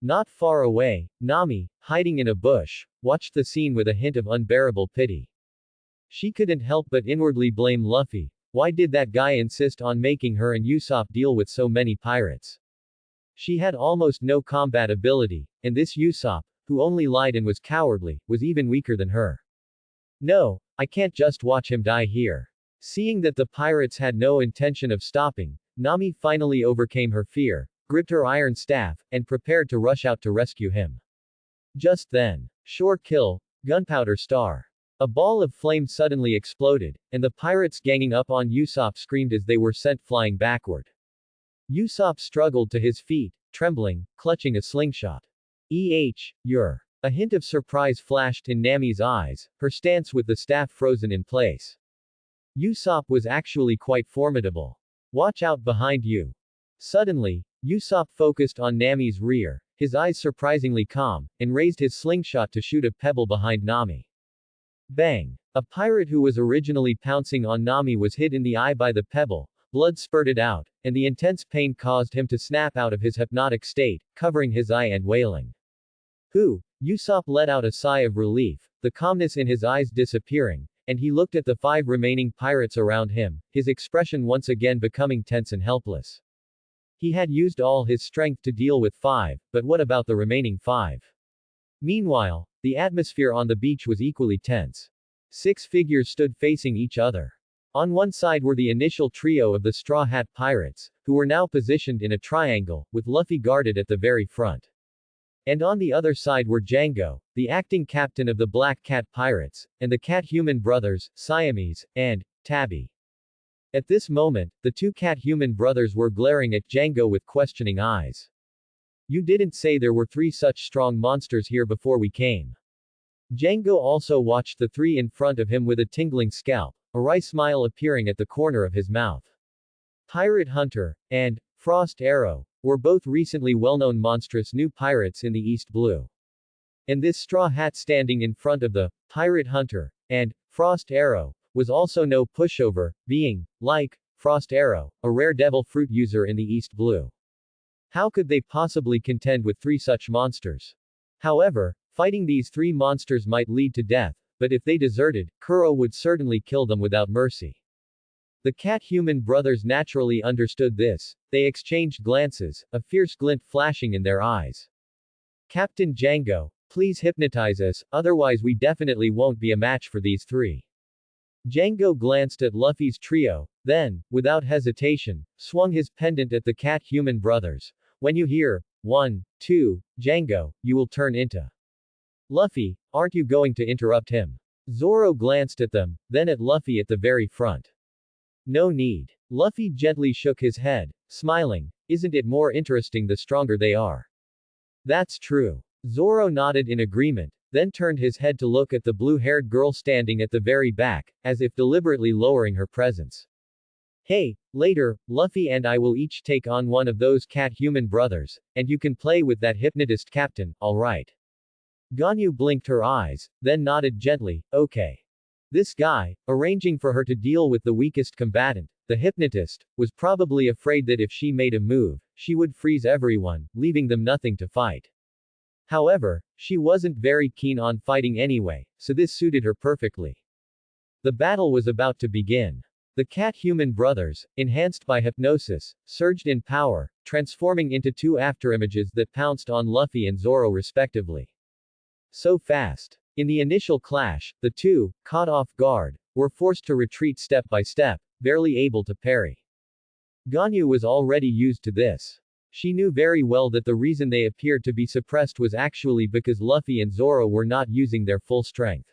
Speaker 1: Not far away, Nami, hiding in a bush, watched the scene with a hint of unbearable pity. She couldn't help but inwardly blame Luffy. Why did that guy insist on making her and Usopp deal with so many pirates? She had almost no combat ability, and this Usopp, who only lied and was cowardly, was even weaker than her. No, I can't just watch him die here. Seeing that the pirates had no intention of stopping, Nami finally overcame her fear, gripped her iron staff, and prepared to rush out to rescue him. Just then, Shore Kill, Gunpowder Star. A ball of flame suddenly exploded, and the pirates ganging up on Usopp screamed as they were sent flying backward. Usopp struggled to his feet, trembling, clutching a slingshot. You're. A hint of surprise flashed in Nami's eyes, her stance with the staff frozen in place. Usopp was actually quite formidable. Watch out behind you. Suddenly, Usopp focused on Nami's rear, his eyes surprisingly calm, and raised his slingshot to shoot a pebble behind Nami. Bang! A pirate who was originally pouncing on Nami was hit in the eye by the pebble, blood spurted out, and the intense pain caused him to snap out of his hypnotic state, covering his eye and wailing. Usopp let out a sigh of relief, the calmness in his eyes disappearing, and he looked at the 5 remaining pirates around him, his expression once again becoming tense and helpless. He had used all his strength to deal with 5, but what about the remaining 5? Meanwhile, the atmosphere on the beach was equally tense. 6 figures stood facing each other. On one side were the initial trio of the Straw Hat Pirates, who were now positioned in a triangle, with Luffy guarded at the very front. And on the other side were Django, the acting captain of the Black Cat Pirates, and the Cat-Human brothers, Siamese, and Tabby. At this moment, the 2 Cat-Human brothers were glaring at Django with questioning eyes. You didn't say there were 3 such strong monsters here before we came. Django also watched the 3 in front of him with a tingling scalp, a wry smile appearing at the corner of his mouth. Pirate Hunter and Frost Arrow were both recently well-known monstrous new pirates in the East Blue. And this Straw Hat standing in front of the Pirate Hunter and Frost Arrow was also no pushover, being, like Frost Arrow, a rare devil fruit user in the East Blue. How could they possibly contend with 3 such monsters? However, fighting these 3 monsters might lead to death, but if they deserted, Kuro would certainly kill them without mercy. The cat-human brothers naturally understood this. They exchanged glances, a fierce glint flashing in their eyes. Captain Django, please hypnotize us, otherwise we definitely won't be a match for these three. Django glanced at Luffy's trio, then, without hesitation, swung his pendant at the cat-human brothers. When you hear, 1, 2, Django, you will turn into Luffy, aren't you going to interrupt him? Zoro glanced at them, then at Luffy at the very front. No need. Luffy gently shook his head, smiling. Isn't it more interesting the stronger they are? That's true. Zoro nodded in agreement, then turned his head to look at the blue-haired girl standing at the very back, as if deliberately lowering her presence. Hey, later, Luffy and I will each take on one of those cat-human brothers, and you can play with that hypnotist captain, alright? Ganyu blinked her eyes, then nodded gently, okay. This guy, arranging for her to deal with the weakest combatant, the hypnotist, was probably afraid that if she made a move, she would freeze everyone, leaving them nothing to fight. However, she wasn't very keen on fighting anyway, so this suited her perfectly. The battle was about to begin. The cat-human brothers, enhanced by hypnosis, surged in power, transforming into two afterimages that pounced on Luffy and Zoro respectively. So fast. In the initial clash, the two, caught off guard, were forced to retreat step by step, barely able to parry. Ganyu was already used to this. She knew very well that the reason they appeared to be suppressed was actually because Luffy and Zoro were not using their full strength.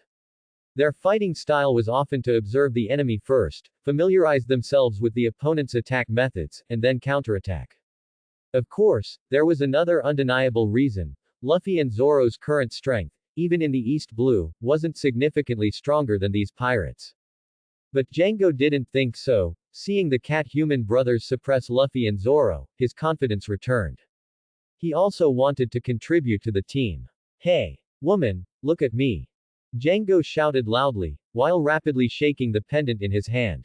Speaker 1: Their fighting style was often to observe the enemy first, familiarize themselves with the opponent's attack methods, and then counterattack. Of course, there was another undeniable reason. Luffy and Zoro's current strength, even in the East Blue, wasn't significantly stronger than these pirates. But Django didn't think so. Seeing the cat-human brothers suppress Luffy and Zoro, his confidence returned. He also wanted to contribute to the team. Hey, woman, look at me. Django shouted loudly, while rapidly shaking the pendant in his hand.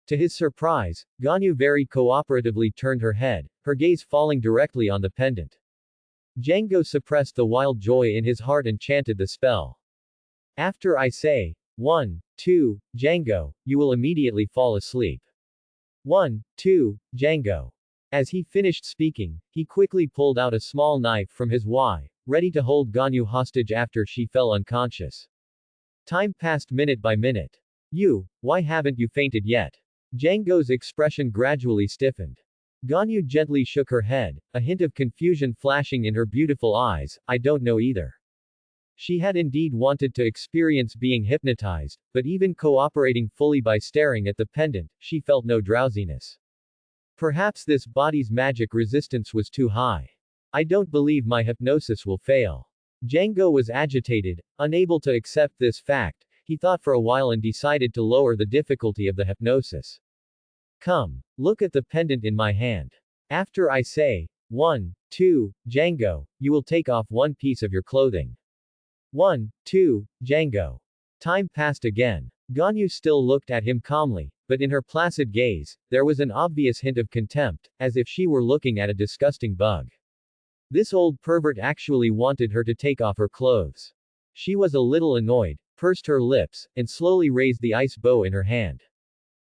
Speaker 1: To his surprise, Ganyu very cooperatively turned her head, her gaze falling directly on the pendant. Django suppressed the wild joy in his heart and chanted the spell. After I say, 1, 2, Django, you will immediately fall asleep. 1, 2, Django. As he finished speaking, he quickly pulled out a small knife from his ready to hold Ganyu hostage after she fell unconscious. Time passed minute by minute. Why haven't you fainted yet? Django's expression gradually stiffened. Ganyu gently shook her head, a hint of confusion flashing in her beautiful eyes. I don't know either. She had indeed wanted to experience being hypnotized, but even cooperating fully by staring at the pendant, she felt no drowsiness. Perhaps this body's magic resistance was too high. I don't believe my hypnosis will fail. Django was agitated, unable to accept this fact. He thought for a while and decided to lower the difficulty of the hypnosis. Come, look at the pendant in my hand. After I say, 1, 2, Django, you will take off one piece of your clothing. 1, 2, Django. Time passed again. Ganyu still looked at him calmly, but in her placid gaze, there was an obvious hint of contempt, as if she were looking at a disgusting bug. This old pervert actually wanted her to take off her clothes. She was a little annoyed, pursed her lips, and slowly raised the ice bow in her hand.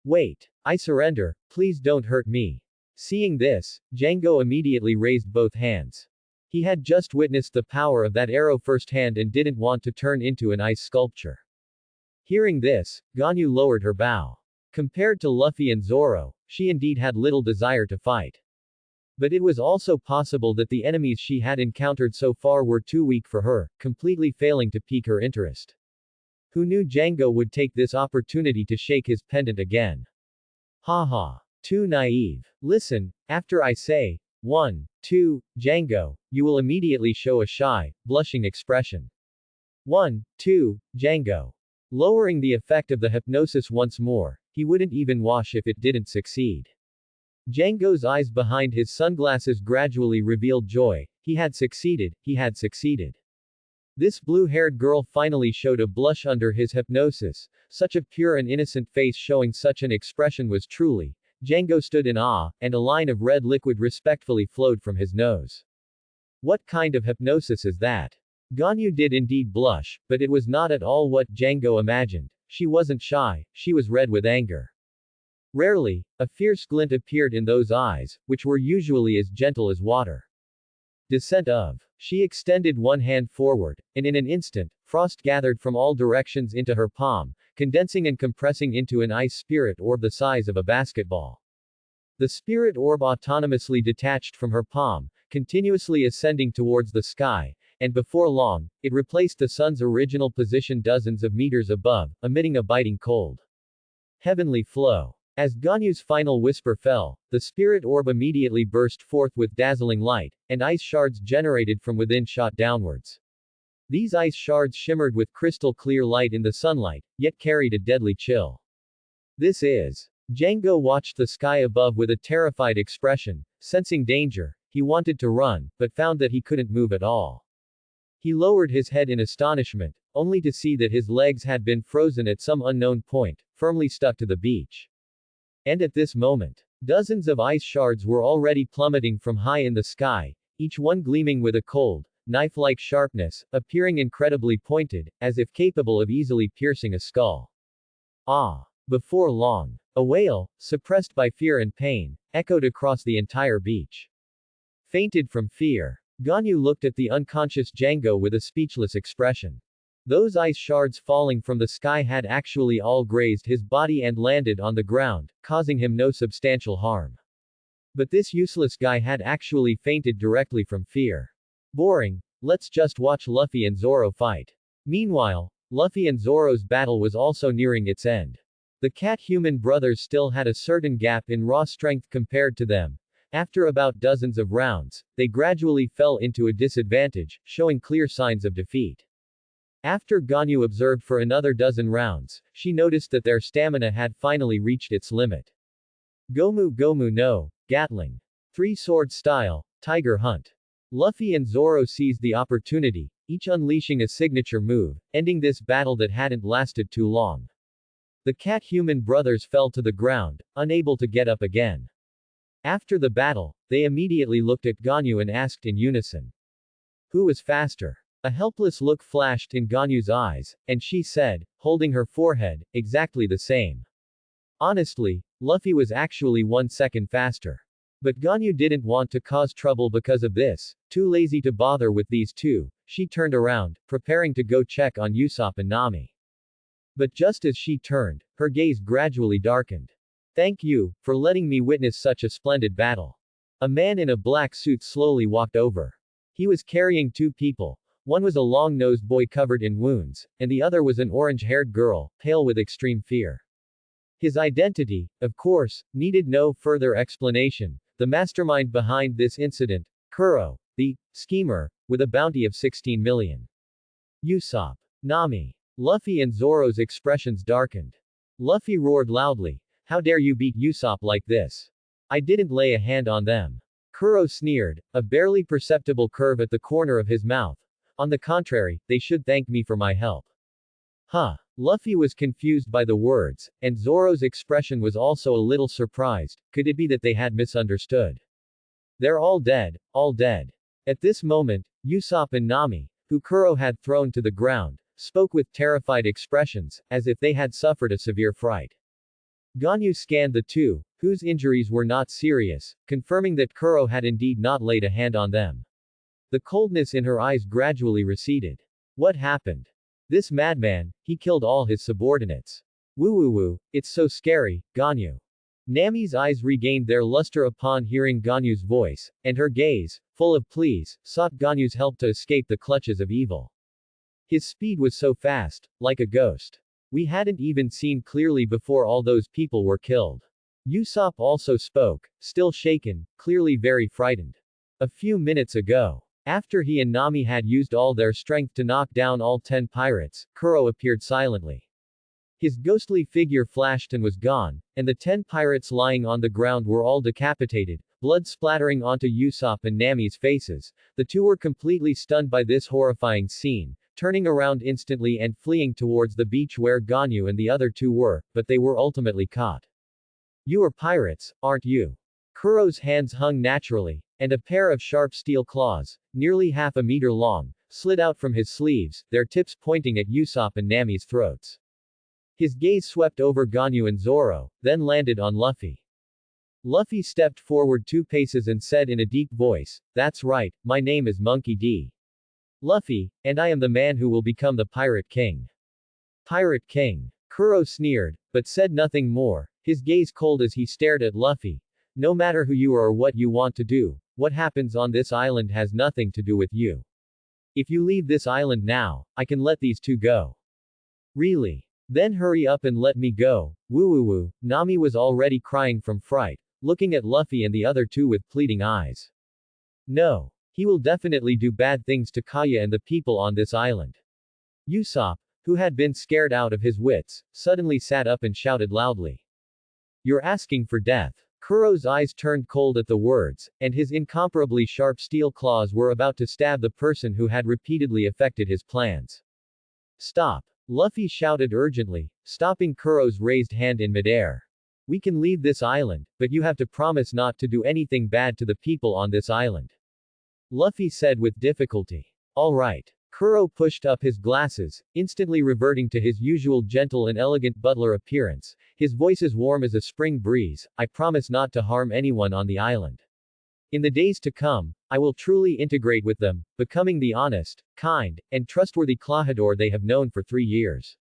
Speaker 1: Wait. I surrender, please don't hurt me. Seeing this, Django immediately raised both hands. He had just witnessed the power of that arrow firsthand and didn't want to turn into an ice sculpture. Hearing this, Ganyu lowered her bow. Compared to Luffy and Zoro, she indeed had little desire to fight. But it was also possible that the enemies she had encountered so far were too weak for her, completely failing to pique her interest. Who knew Django would take this opportunity to shake his pendant again? Haha. Too naive. Listen, after I say, 1, 2, Django, you will immediately show a shy, blushing expression. 1, 2, Django. Lowering the effect of the hypnosis once more, he wouldn't even wash if it didn't succeed. Django's eyes behind his sunglasses gradually revealed joy. He had succeeded, he had succeeded. This blue-haired girl finally showed a blush under his hypnosis. Such a pure and innocent face showing such an expression was truly. Django stood in awe, and a line of red liquid respectfully flowed from his nose. What kind of hypnosis is that? Ganyu did indeed blush, but it was not at all what Django imagined. She wasn't shy, she was red with anger. Rarely, a fierce glint appeared in those eyes, which were usually as gentle as water. Descent of. She extended one hand forward, and in an instant, frost gathered from all directions into her palm, condensing and compressing into an ice spirit orb the size of a basketball. The spirit orb autonomously detached from her palm, continuously ascending towards the sky, and before long, it replaced the sun's original position dozens of meters above, emitting a biting cold. Heavenly flow. As Ganyu's final whisper fell, the spirit orb immediately burst forth with dazzling light, and ice shards generated from within shot downwards. These ice shards shimmered with crystal clear light in the sunlight, yet carried a deadly chill. This is. Django watched the sky above with a terrified expression. Sensing danger, he wanted to run, but found that he couldn't move at all. He lowered his head in astonishment, only to see that his legs had been frozen at some unknown point, firmly stuck to the beach. And at this moment, dozens of ice shards were already plummeting from high in the sky, each one gleaming with a cold, knife-like sharpness, appearing incredibly pointed, as if capable of easily piercing a skull. Ah! Before long, a wail, suppressed by fear and pain, echoed across the entire beach. Fainted from fear. Ganyu looked at the unconscious Django with a speechless expression. Those ice shards falling from the sky had actually all grazed his body and landed on the ground, causing him no substantial harm. But this useless guy had actually fainted directly from fear. Boring. Let's just watch Luffy and Zoro fight. Meanwhile, Luffy and Zoro's battle was also nearing its end. The cat-human brothers still had a certain gap in raw strength compared to them. After about dozens of rounds, they gradually fell into a disadvantage, showing clear signs of defeat. After Ganyu observed for another dozen rounds, she noticed that their stamina had finally reached its limit. Gomu Gomu no, Gatling. Three-sword style, Tiger Hunt. Luffy and Zoro seized the opportunity, each unleashing a signature move, ending this battle that hadn't lasted too long. The cat-human brothers fell to the ground, unable to get up again. After the battle, they immediately looked at Ganyu and asked in unison. Who was faster? A helpless look flashed in Ganyu's eyes, and she said, holding her forehead, exactly the same. Honestly, Luffy was actually 1 second faster. But Ganyu didn't want to cause trouble because of this. Too lazy to bother with these two, she turned around, preparing to go check on Usopp and Nami. But just as she turned, her gaze gradually darkened. Thank you, for letting me witness such a splendid battle. A man in a black suit slowly walked over. He was carrying two people. One was a long-nosed boy covered in wounds, and the other was an orange-haired girl, pale with extreme fear. His identity, of course, needed no further explanation. The mastermind behind this incident, Kuro, the schemer, with a bounty of 16 million. Usopp. Nami. Luffy and Zoro's expressions darkened. Luffy roared loudly. How dare you beat Usopp like this? I didn't lay a hand on them. Kuro sneered, a barely perceptible curve at the corner of his mouth. On the contrary, they should thank me for my help. Huh. Luffy was confused by the words, and Zoro's expression was also a little surprised. Could it be that they had misunderstood? They're all dead, all dead. At this moment, Usopp and Nami, who Kuro had thrown to the ground, spoke with terrified expressions, as if they had suffered a severe fright. Ganyu scanned the two, whose injuries were not serious, confirming that Kuro had indeed not laid a hand on them. The coldness in her eyes gradually receded. What happened? This madman, he killed all his subordinates. Woo, it's so scary, Ganyu. Nami's eyes regained their luster upon hearing Ganyu's voice, and her gaze, full of pleas, sought Ganyu's help to escape the clutches of evil. His speed was so fast, like a ghost. We hadn't even seen clearly before all those people were killed. Usopp also spoke, still shaken, clearly very frightened. A few minutes ago, after he and Nami had used all their strength to knock down all 10 pirates, Kuro appeared silently. His ghostly figure flashed and was gone, and the 10 pirates lying on the ground were all decapitated, blood splattering onto Usopp and Nami's faces. The two were completely stunned by this horrifying scene, turning around instantly and fleeing towards the beach where Ganyu and the other two were, but they were ultimately caught. You are pirates, aren't you? Kuro's hands hung naturally, and a pair of sharp steel claws, nearly half a meter long, slid out from his sleeves, their tips pointing at Usopp and Nami's throats. His gaze swept over Ganyu and Zoro, then landed on Luffy. Luffy stepped forward 2 paces and said in a deep voice, "That's right, my name is Monkey D. Luffy, and I am the man who will become the Pirate King." Pirate King. Kuro sneered, but said nothing more, his gaze cold as he stared at Luffy. "No matter who you are or what you want to do, what happens on this island has nothing to do with you. If you leave this island now, I can let these two go." "Really? Then hurry up and let me go." Woo woo woo. Nami was already crying from fright, looking at Luffy and the other two with pleading eyes. "No. He will definitely do bad things to Kaya and the people on this island." Usopp, who had been scared out of his wits, suddenly sat up and shouted loudly. "You're asking for death." Kuro's eyes turned cold at the words, and his incomparably sharp steel claws were about to stab the person who had repeatedly affected his plans. "Stop!" Luffy shouted urgently, stopping Kuro's raised hand in midair. "We can leave this island, but you have to promise not to do anything bad to the people on this island." Luffy said with difficulty. "All right." Kuro pushed up his glasses, instantly reverting to his usual gentle and elegant butler appearance, his voice as warm as a spring breeze. "I promise not to harm anyone on the island. In the days to come, I will truly integrate with them, becoming the honest, kind, and trustworthy Klahadore they have known for 3 years."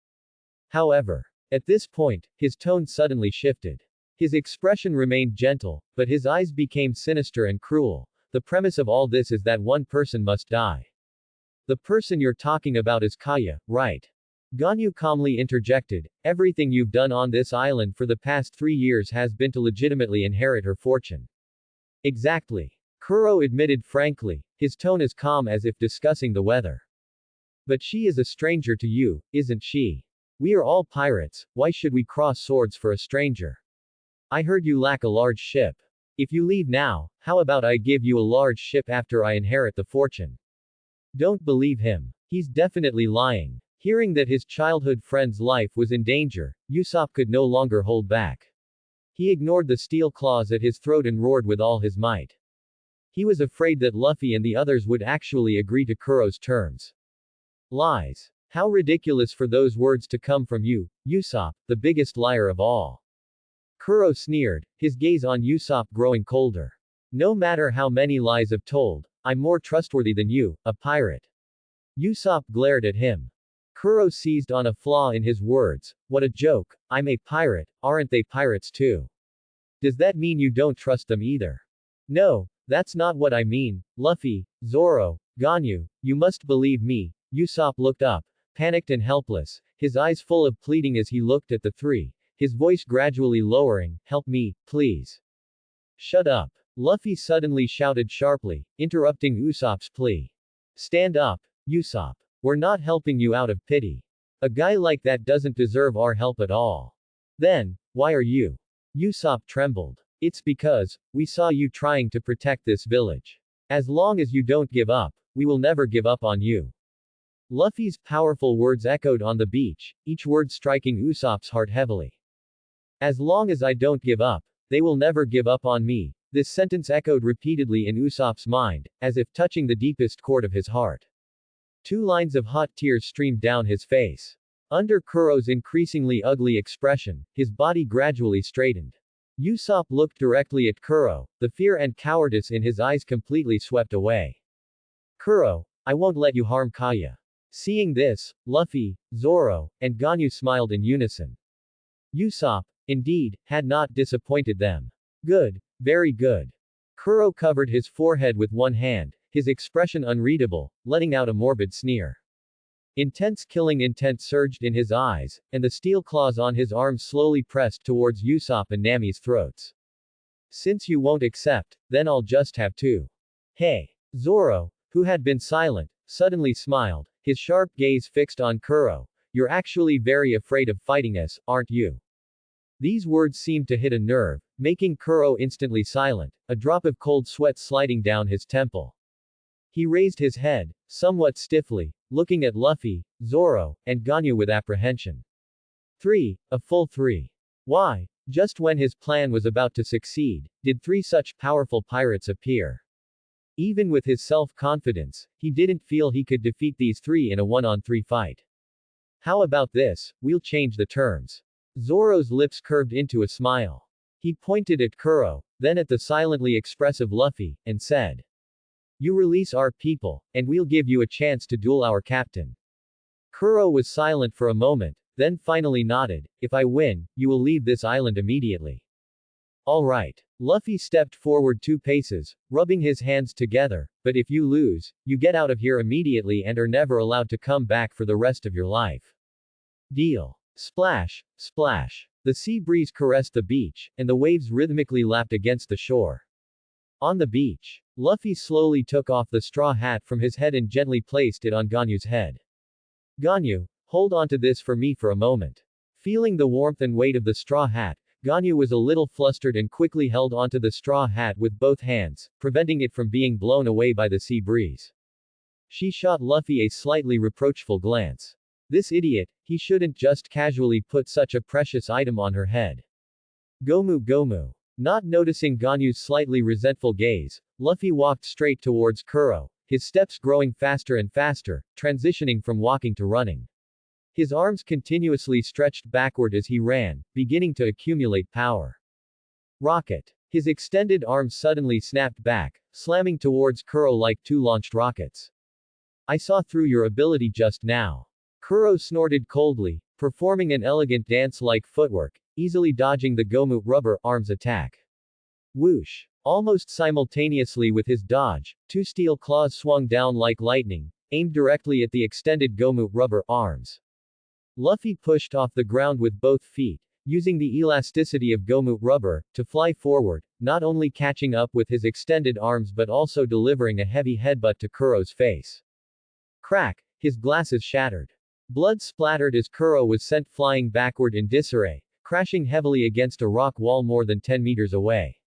Speaker 1: However, at this point, his tone suddenly shifted. His expression remained gentle, but his eyes became sinister and cruel. "The premise of all this is that one person must die. The person you're talking about is Kaya, right?" Ganyu calmly interjected. "Everything you've done on this island for the past 3 years has been to legitimately inherit her fortune." "Exactly." Kuro admitted frankly, his tone as calm as if discussing the weather. "But she is a stranger to you, isn't she? We are all pirates, why should we cross swords for a stranger? I heard you lack a large ship. If you leave now, how about I give you a large ship after I inherit the fortune?" Don't believe him. He's definitely lying. Hearing that his childhood friend's life was in danger, Usopp could no longer hold back. He ignored the steel claws at his throat and roared with all his might. He was afraid that Luffy and the others would actually agree to Kuro's terms. Lies. How ridiculous for those words to come from you, Usopp, the biggest liar of all. Kuro sneered, his gaze on Usopp growing colder. "No matter how many lies I've told, I'm more trustworthy than you, a pirate." Usopp glared at him. Kuro seized on a flaw in his words. "What a joke, I'm a pirate, aren't they pirates too? Does that mean you don't trust them either?" "No, that's not what I mean, Luffy, Zoro, Ganyu, you must believe me." Usopp looked up, panicked and helpless, his eyes full of pleading as he looked at the three, his voice gradually lowering. "Help me, please." "Shut up." Luffy suddenly shouted sharply, interrupting Usopp's plea. "Stand up, Usopp. We're not helping you out of pity. A guy like that doesn't deserve our help at all." "Then, why are you?" Usopp trembled. "It's because, we saw you trying to protect this village. As long as you don't give up, we will never give up on you." Luffy's powerful words echoed on the beach, each word striking Usopp's heart heavily. "As long as I don't give up, they will never give up on me." This sentence echoed repeatedly in Usopp's mind, as if touching the deepest chord of his heart. 2 lines of hot tears streamed down his face. Under Kuro's increasingly ugly expression, his body gradually straightened. Usopp looked directly at Kuro, the fear and cowardice in his eyes completely swept away. "Kuro, I won't let you harm Kaya." Seeing this, Luffy, Zoro, and Ganyu smiled in unison. Usopp, indeed, had not disappointed them. "Good. Very good." Kuro covered his forehead with one hand, his expression unreadable, letting out a morbid sneer. Intense killing intent surged in his eyes, and the steel claws on his arms slowly pressed towards Usopp and Nami's throats. "Since you won't accept, then I'll just have to." "Hey." Zoro, who had been silent, suddenly smiled, his sharp gaze fixed on Kuro. "You're actually very afraid of fighting us, aren't you?" These words seemed to hit a nerve, making Kuro instantly silent, a drop of cold sweat sliding down his temple. He raised his head, somewhat stiffly, looking at Luffy, Zoro, and Ganyu with apprehension. 3. A full 3. Why, just when his plan was about to succeed, did 3 such powerful pirates appear? Even with his self-confidence, he didn't feel he could defeat these 3 in a 1-on-3 fight. How about this? We'll change the terms. Zoro's lips curved into a smile. He pointed at Kuro, then at the silently expressive Luffy, and said, "You release our people, and we'll give you a chance to duel our captain." Kuro was silent for a moment, then finally nodded. "If I win, you will leave this island immediately." "All right." Luffy stepped forward 2 paces, rubbing his hands together, "But if you lose, you get out of here immediately and are never allowed to come back for the rest of your life. Deal." Splash, splash. The sea breeze caressed the beach, and the waves rhythmically lapped against the shore. On the beach, Luffy slowly took off the straw hat from his head and gently placed it on Ganyu's head. "Ganyu, hold on to this for me for a moment." Feeling the warmth and weight of the straw hat, Ganyu was a little flustered and quickly held onto the straw hat with both hands, preventing it from being blown away by the sea breeze. She shot Luffy a slightly reproachful glance. This idiot, he shouldn't just casually put such a precious item on her head. Gomu Gomu. Not noticing Ganyu's slightly resentful gaze, Luffy walked straight towards Kuro, his steps growing faster and faster, transitioning from walking to running. His arms continuously stretched backward as he ran, beginning to accumulate power. Rocket. His extended arms suddenly snapped back, slamming towards Kuro like 2 launched rockets. "I saw through your ability just now." Kuro snorted coldly, performing an elegant dance-like footwork, easily dodging the Gomu rubber arms attack. Whoosh! Almost simultaneously with his dodge, 2 steel claws swung down like lightning, aimed directly at the extended Gomu rubber arms. Luffy pushed off the ground with both feet, using the elasticity of Gomu rubber to fly forward, not only catching up with his extended arms but also delivering a heavy headbutt to Kuro's face. Crack! His glasses shattered. Blood splattered as Kuro was sent flying backward in disarray, crashing heavily against a rock wall more than 10 meters away.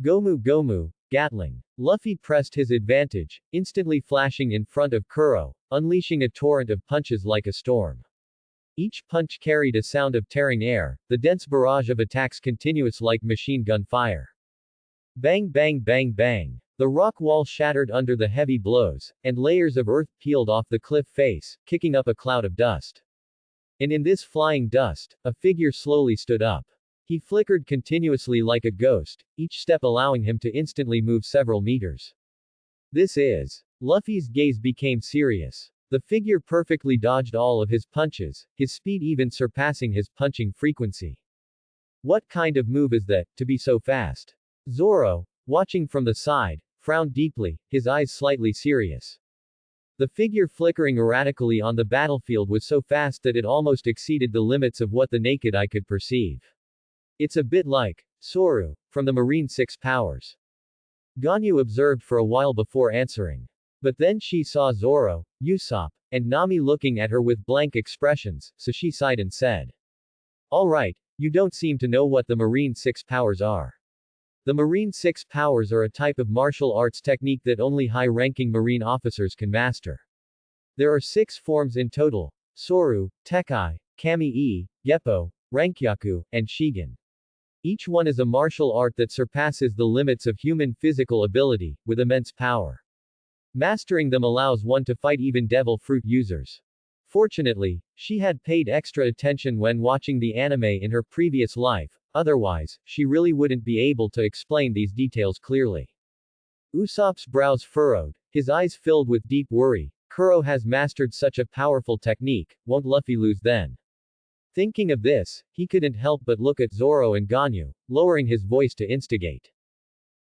Speaker 1: Gomu Gomu, Gatling. Luffy pressed his advantage, instantly flashing in front of Kuro, unleashing a torrent of punches like a storm. Each punch carried a sound of tearing air, the dense barrage of attacks continuous like machine gun fire. Bang bang bang bang. The rock wall shattered under the heavy blows, and layers of earth peeled off the cliff face, kicking up a cloud of dust. And in this flying dust, a figure slowly stood up. He flickered continuously like a ghost, each step allowing him to instantly move several meters. This is. Luffy's gaze became serious. The figure perfectly dodged all of his punches, his speed even surpassing his punching frequency. What kind of move is that, to be so fast? Zoro, watching from the side, frowned deeply, his eyes slightly serious. The figure flickering erratically on the battlefield was so fast that it almost exceeded the limits of what the naked eye could perceive. It's a bit like Soru, from the Marine 6 Powers. Ganyu observed for a while before answering. But then she saw Zoro, Usopp, and Nami looking at her with blank expressions, so she sighed and said, "Alright, you don't seem to know what the Marine 6 Powers are." The Marine 6 Powers are a type of martial arts technique that only high-ranking Marine officers can master. There are 6 forms in total: Soru, Tekai, Kami-e, Geppo, Rankyaku, and Shigen. Each one is a martial art that surpasses the limits of human physical ability, with immense power. Mastering them allows one to fight even devil fruit users. Fortunately, she had paid extra attention when watching the anime in her previous life, otherwise, she really wouldn't be able to explain these details clearly. Usopp's brows furrowed, his eyes filled with deep worry. Kuro has mastered such a powerful technique, won't Luffy lose then? Thinking of this, he couldn't help but look at Zoro and Ganyu, lowering his voice to instigate.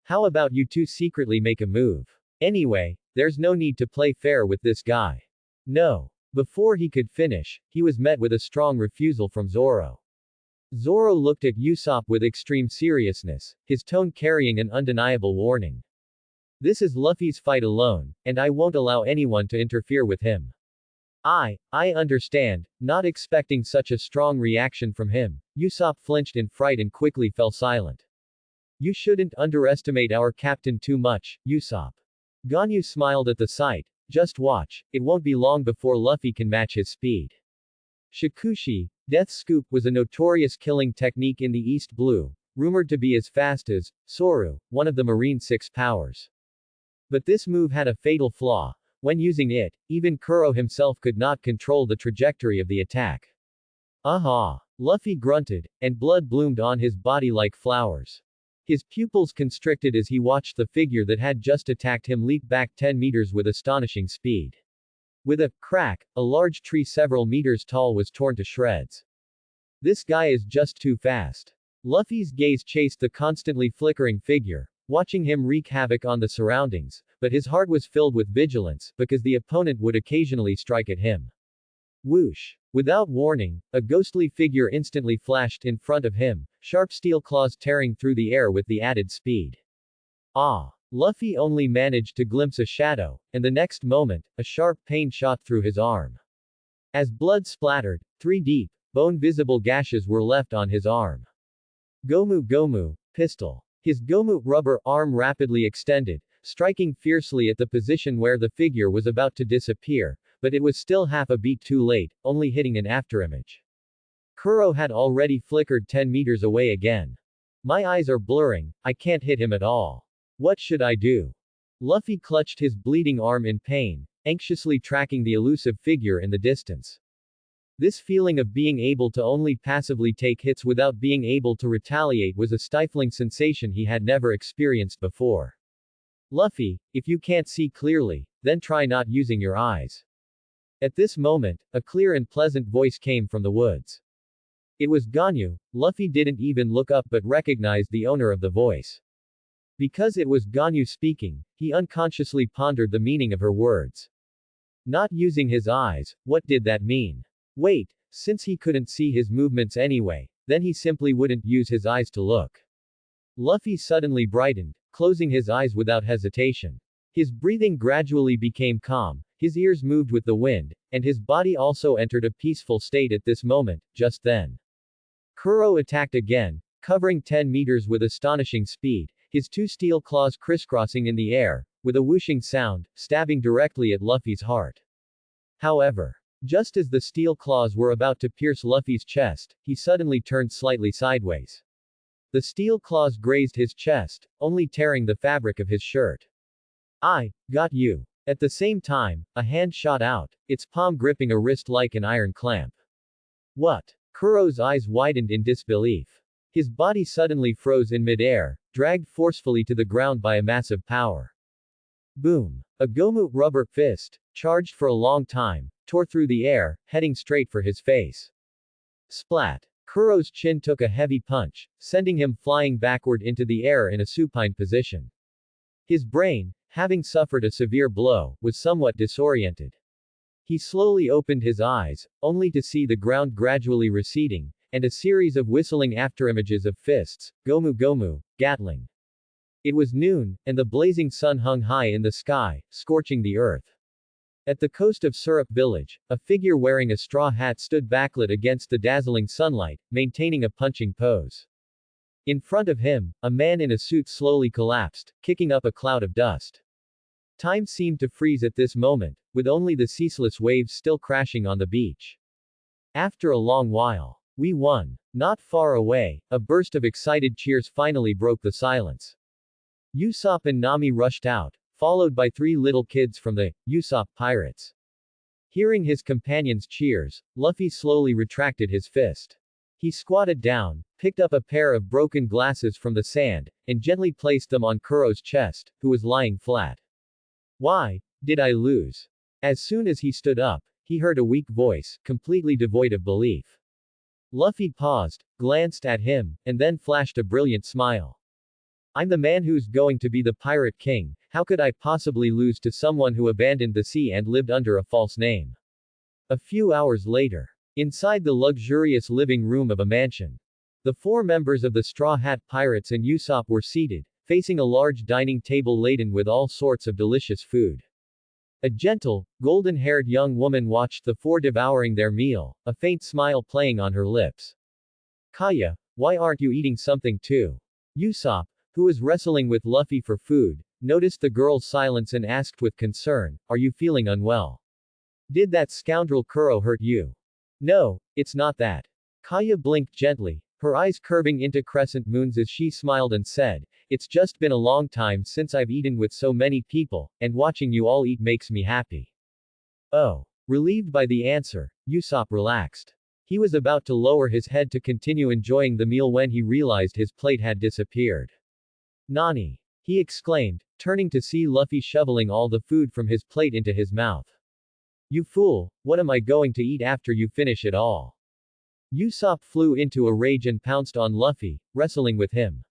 Speaker 1: How about you two secretly make a move? Anyway, there's no need to play fair with this guy. No. Before he could finish, he was met with a strong refusal from Zoro. Zoro looked at Usopp with extreme seriousness, his tone carrying an undeniable warning. This is Luffy's fight alone, and I won't allow anyone to interfere with him. I understand, not expecting such a strong reaction from him. Usopp flinched in fright and quickly fell silent. You shouldn't underestimate our captain too much, Usopp. Ganyu smiled at the sight. Just watch, it won't be long before Luffy can match his speed. Shikushi, Death Scoop was a notorious killing technique in the East Blue, rumored to be as fast as Soru, one of the Marine 6 Powers. But this move had a fatal flaw. When using it, even Kuro himself could not control the trajectory of the attack. Aha! Luffy grunted, and blood bloomed on his body like flowers. His pupils constricted as he watched the figure that had just attacked him leap back 10 meters with astonishing speed. With a crack, a large tree several meters tall was torn to shreds. This guy is just too fast. Luffy's gaze chased the constantly flickering figure, watching him wreak havoc on the surroundings, but his heart was filled with vigilance, because the opponent would occasionally strike at him. Whoosh! Without warning, a ghostly figure instantly flashed in front of him, sharp steel claws tearing through the air with the added speed. Ah! Luffy only managed to glimpse a shadow, and the next moment, a sharp pain shot through his arm. As blood splattered, 3 deep, bone-visible gashes were left on his arm. Gomu Gomu, pistol. His Gomu rubber arm rapidly extended, striking fiercely at the position where the figure was about to disappear, but it was still half a beat too late, only hitting an afterimage. Kuro had already flickered 10 meters away again. My eyes are blurring, I can't hit him at all. What should I do? Luffy clutched his bleeding arm in pain, anxiously tracking the elusive figure in the distance. This feeling of being able to only passively take hits without being able to retaliate was a stifling sensation he had never experienced before. Luffy, if you can't see clearly, then try not using your eyes. At this moment, a clear and pleasant voice came from the woods. It was Ganyu. Luffy didn't even look up but recognized the owner of the voice. Because it was Ganyu speaking, he unconsciously pondered the meaning of her words. Not using his eyes, what did that mean? Wait, since he couldn't see his movements anyway, then he simply wouldn't use his eyes to look. Luffy suddenly brightened, closing his eyes without hesitation. His breathing gradually became calm, his ears moved with the wind, and his body also entered a peaceful state at this moment. Just then, Kuro attacked again, covering 10 meters with astonishing speed, his 2 steel claws crisscrossing in the air, with a whooshing sound, stabbing directly at Luffy's heart. However, just as the steel claws were about to pierce Luffy's chest, he suddenly turned slightly sideways. The steel claws grazed his chest, only tearing the fabric of his shirt. I got you. At the same time, a hand shot out, its palm gripping a wrist like an iron clamp. What? Kuro's eyes widened in disbelief. His body suddenly froze in midair, dragged forcefully to the ground by a massive power. Boom! A Gomu rubber fist, charged for a long time, tore through the air, heading straight for his face. Splat! Kuro's chin took a heavy punch, sending him flying backward into the air in a supine position. His brain, having suffered a severe blow, was somewhat disoriented. He slowly opened his eyes, only to see the ground gradually receding, and a series of whistling afterimages of fists, Gomu Gomu, Gatling. It was noon, and the blazing sun hung high in the sky, scorching the earth. At the coast of Syrup Village, a figure wearing a straw hat stood backlit against the dazzling sunlight, maintaining a punching pose. In front of him, a man in a suit slowly collapsed, kicking up a cloud of dust. Time seemed to freeze at this moment, with only the ceaseless waves still crashing on the beach. After a long while, we won. Not far away, a burst of excited cheers finally broke the silence. Usopp and Nami rushed out, followed by 3 little kids from the Usopp Pirates. Hearing his companions' cheers, Luffy slowly retracted his fist. He squatted down, picked up a pair of broken glasses from the sand, and gently placed them on Kuro's chest, who was lying flat. Why did I lose? As soon as he stood up, he heard a weak voice, completely devoid of belief. Luffy paused, glanced at him, and then flashed a brilliant smile. I'm the man who's going to be the Pirate King. How could I possibly lose to someone who abandoned the sea and lived under a false name? A few hours later, inside the luxurious living room of a mansion, the 4 members of the Straw Hat Pirates and Usopp were seated, facing a large dining table laden with all sorts of delicious food. A gentle, golden-haired young woman watched the 4 devouring their meal, a faint smile playing on her lips. Kaya, why aren't you eating something too? Usopp, who was wrestling with Luffy for food, noticed the girl's silence and asked with concern, are you feeling unwell? Did that scoundrel Kuro hurt you? No, it's not that. Kaya blinked gently, her eyes curving into crescent moons as she smiled and said, It's just been a long time since I've eaten with so many people, and watching you all eat makes me happy. Oh. Relieved by the answer, Usopp relaxed. He was about to lower his head to continue enjoying the meal when he realized his plate had disappeared. Nani! He exclaimed, turning to see Luffy shoveling all the food from his plate into his mouth. You fool, what am I going to eat after you finish it all? Usopp flew into a rage and pounced on Luffy, wrestling with him.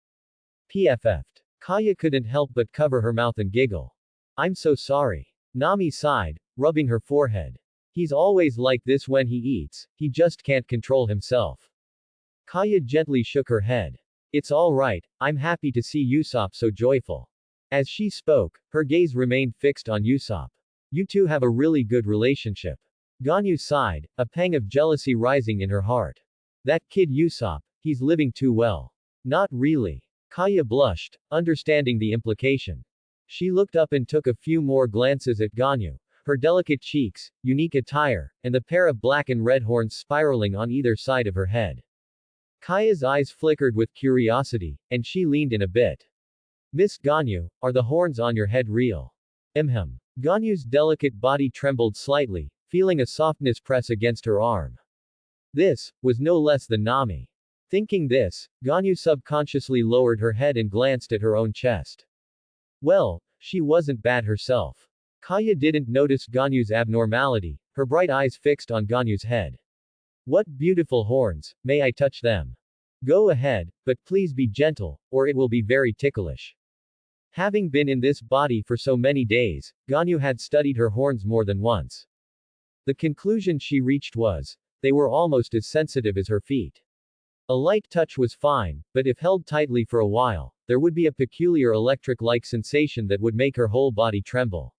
Speaker 1: PFF'd. Kaya couldn't help but cover her mouth and giggle. I'm so sorry. Nami sighed, rubbing her forehead. He's always like this when he eats, he just can't control himself. Kaya gently shook her head. It's all right, I'm happy to see Usopp so joyful. As she spoke, her gaze remained fixed on Usopp. You two have a really good relationship. Ganyu sighed, a pang of jealousy rising in her heart. That kid Usopp, he's living too well. Not really. Kaya blushed, understanding the implication. She looked up and took a few more glances at Ganyu. Her delicate cheeks, unique attire, and the pair of black and red horns spiraling on either side of her head. Kaya's eyes flickered with curiosity, and she leaned in a bit. Miss Ganyu, are the horns on your head real? Ganyu's delicate body trembled slightly, feeling a softness press against her arm. This was no less than Nami. Thinking this, Ganyu subconsciously lowered her head and glanced at her own chest. Well, she wasn't bad herself. Kaya didn't notice Ganyu's abnormality, her bright eyes fixed on Ganyu's head. What beautiful horns, may I touch them? Go ahead, but please be gentle, or it will be very ticklish. Having been in this body for so many days, Ganyu had studied her horns more than once. The conclusion she reached was, they were almost as sensitive as her feet. A light touch was fine, but if held tightly for a while, there would be a peculiar electric-like sensation that would make her whole body tremble.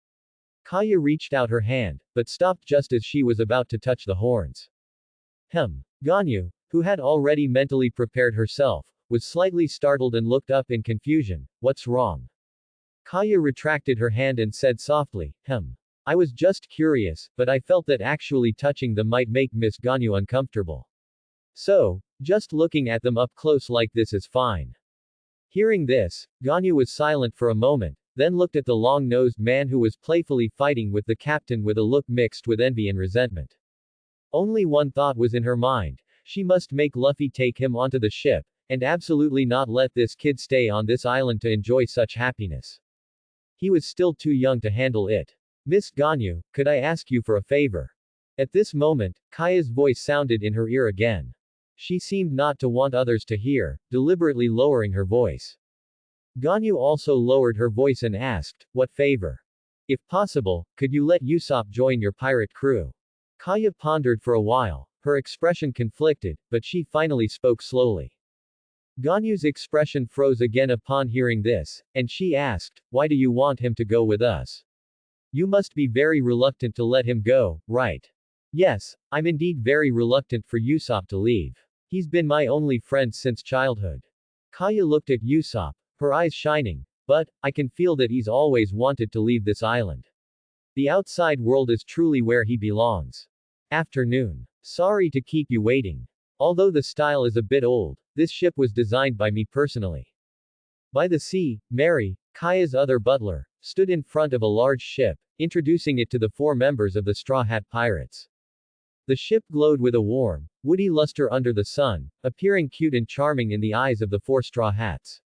Speaker 1: Kaya reached out her hand, but stopped just as she was about to touch the horns. Ganyu, who had already mentally prepared herself, was slightly startled and looked up in confusion. What's wrong? Kaya retracted her hand and said softly, I was just curious, but I felt that actually touching them might make Miss Ganyu uncomfortable. So, just looking at them up close like this is fine. Hearing this, Ganyu was silent for a moment, then looked at the long-nosed man who was playfully fighting with the captain with a look mixed with envy and resentment. Only one thought was in her mind. She must make Luffy take him onto the ship, and absolutely not let this kid stay on this island to enjoy such happiness. He was still too young to handle it. Miss Ganyu, could I ask you for a favor? At this moment, Kaya's voice sounded in her ear again. She seemed not to want others to hear, deliberately lowering her voice. Ganyu also lowered her voice and asked, what favor? If possible, could you let Usopp join your pirate crew? Kaya pondered for a while, her expression conflicted, but she finally spoke slowly. Ganyu's expression froze again upon hearing this, and she asked, why do you want him to go with us? You must be very reluctant to let him go, right? Yes, I'm indeed very reluctant for Usopp to leave. He's been my only friend since childhood. Kaya looked at Usopp, her eyes shining, but, I can feel that he's always wanted to leave this island. The outside world is truly where he belongs. Afternoon. Sorry to keep you waiting. Although the style is a bit old, this ship was designed by me personally. By the sea, Mary, Kaya's other butler, stood in front of a large ship, introducing it to the 4 members of the Straw Hat Pirates. The ship glowed with a warm, woody luster under the sun, appearing cute and charming in the eyes of the 4 Straw Hats.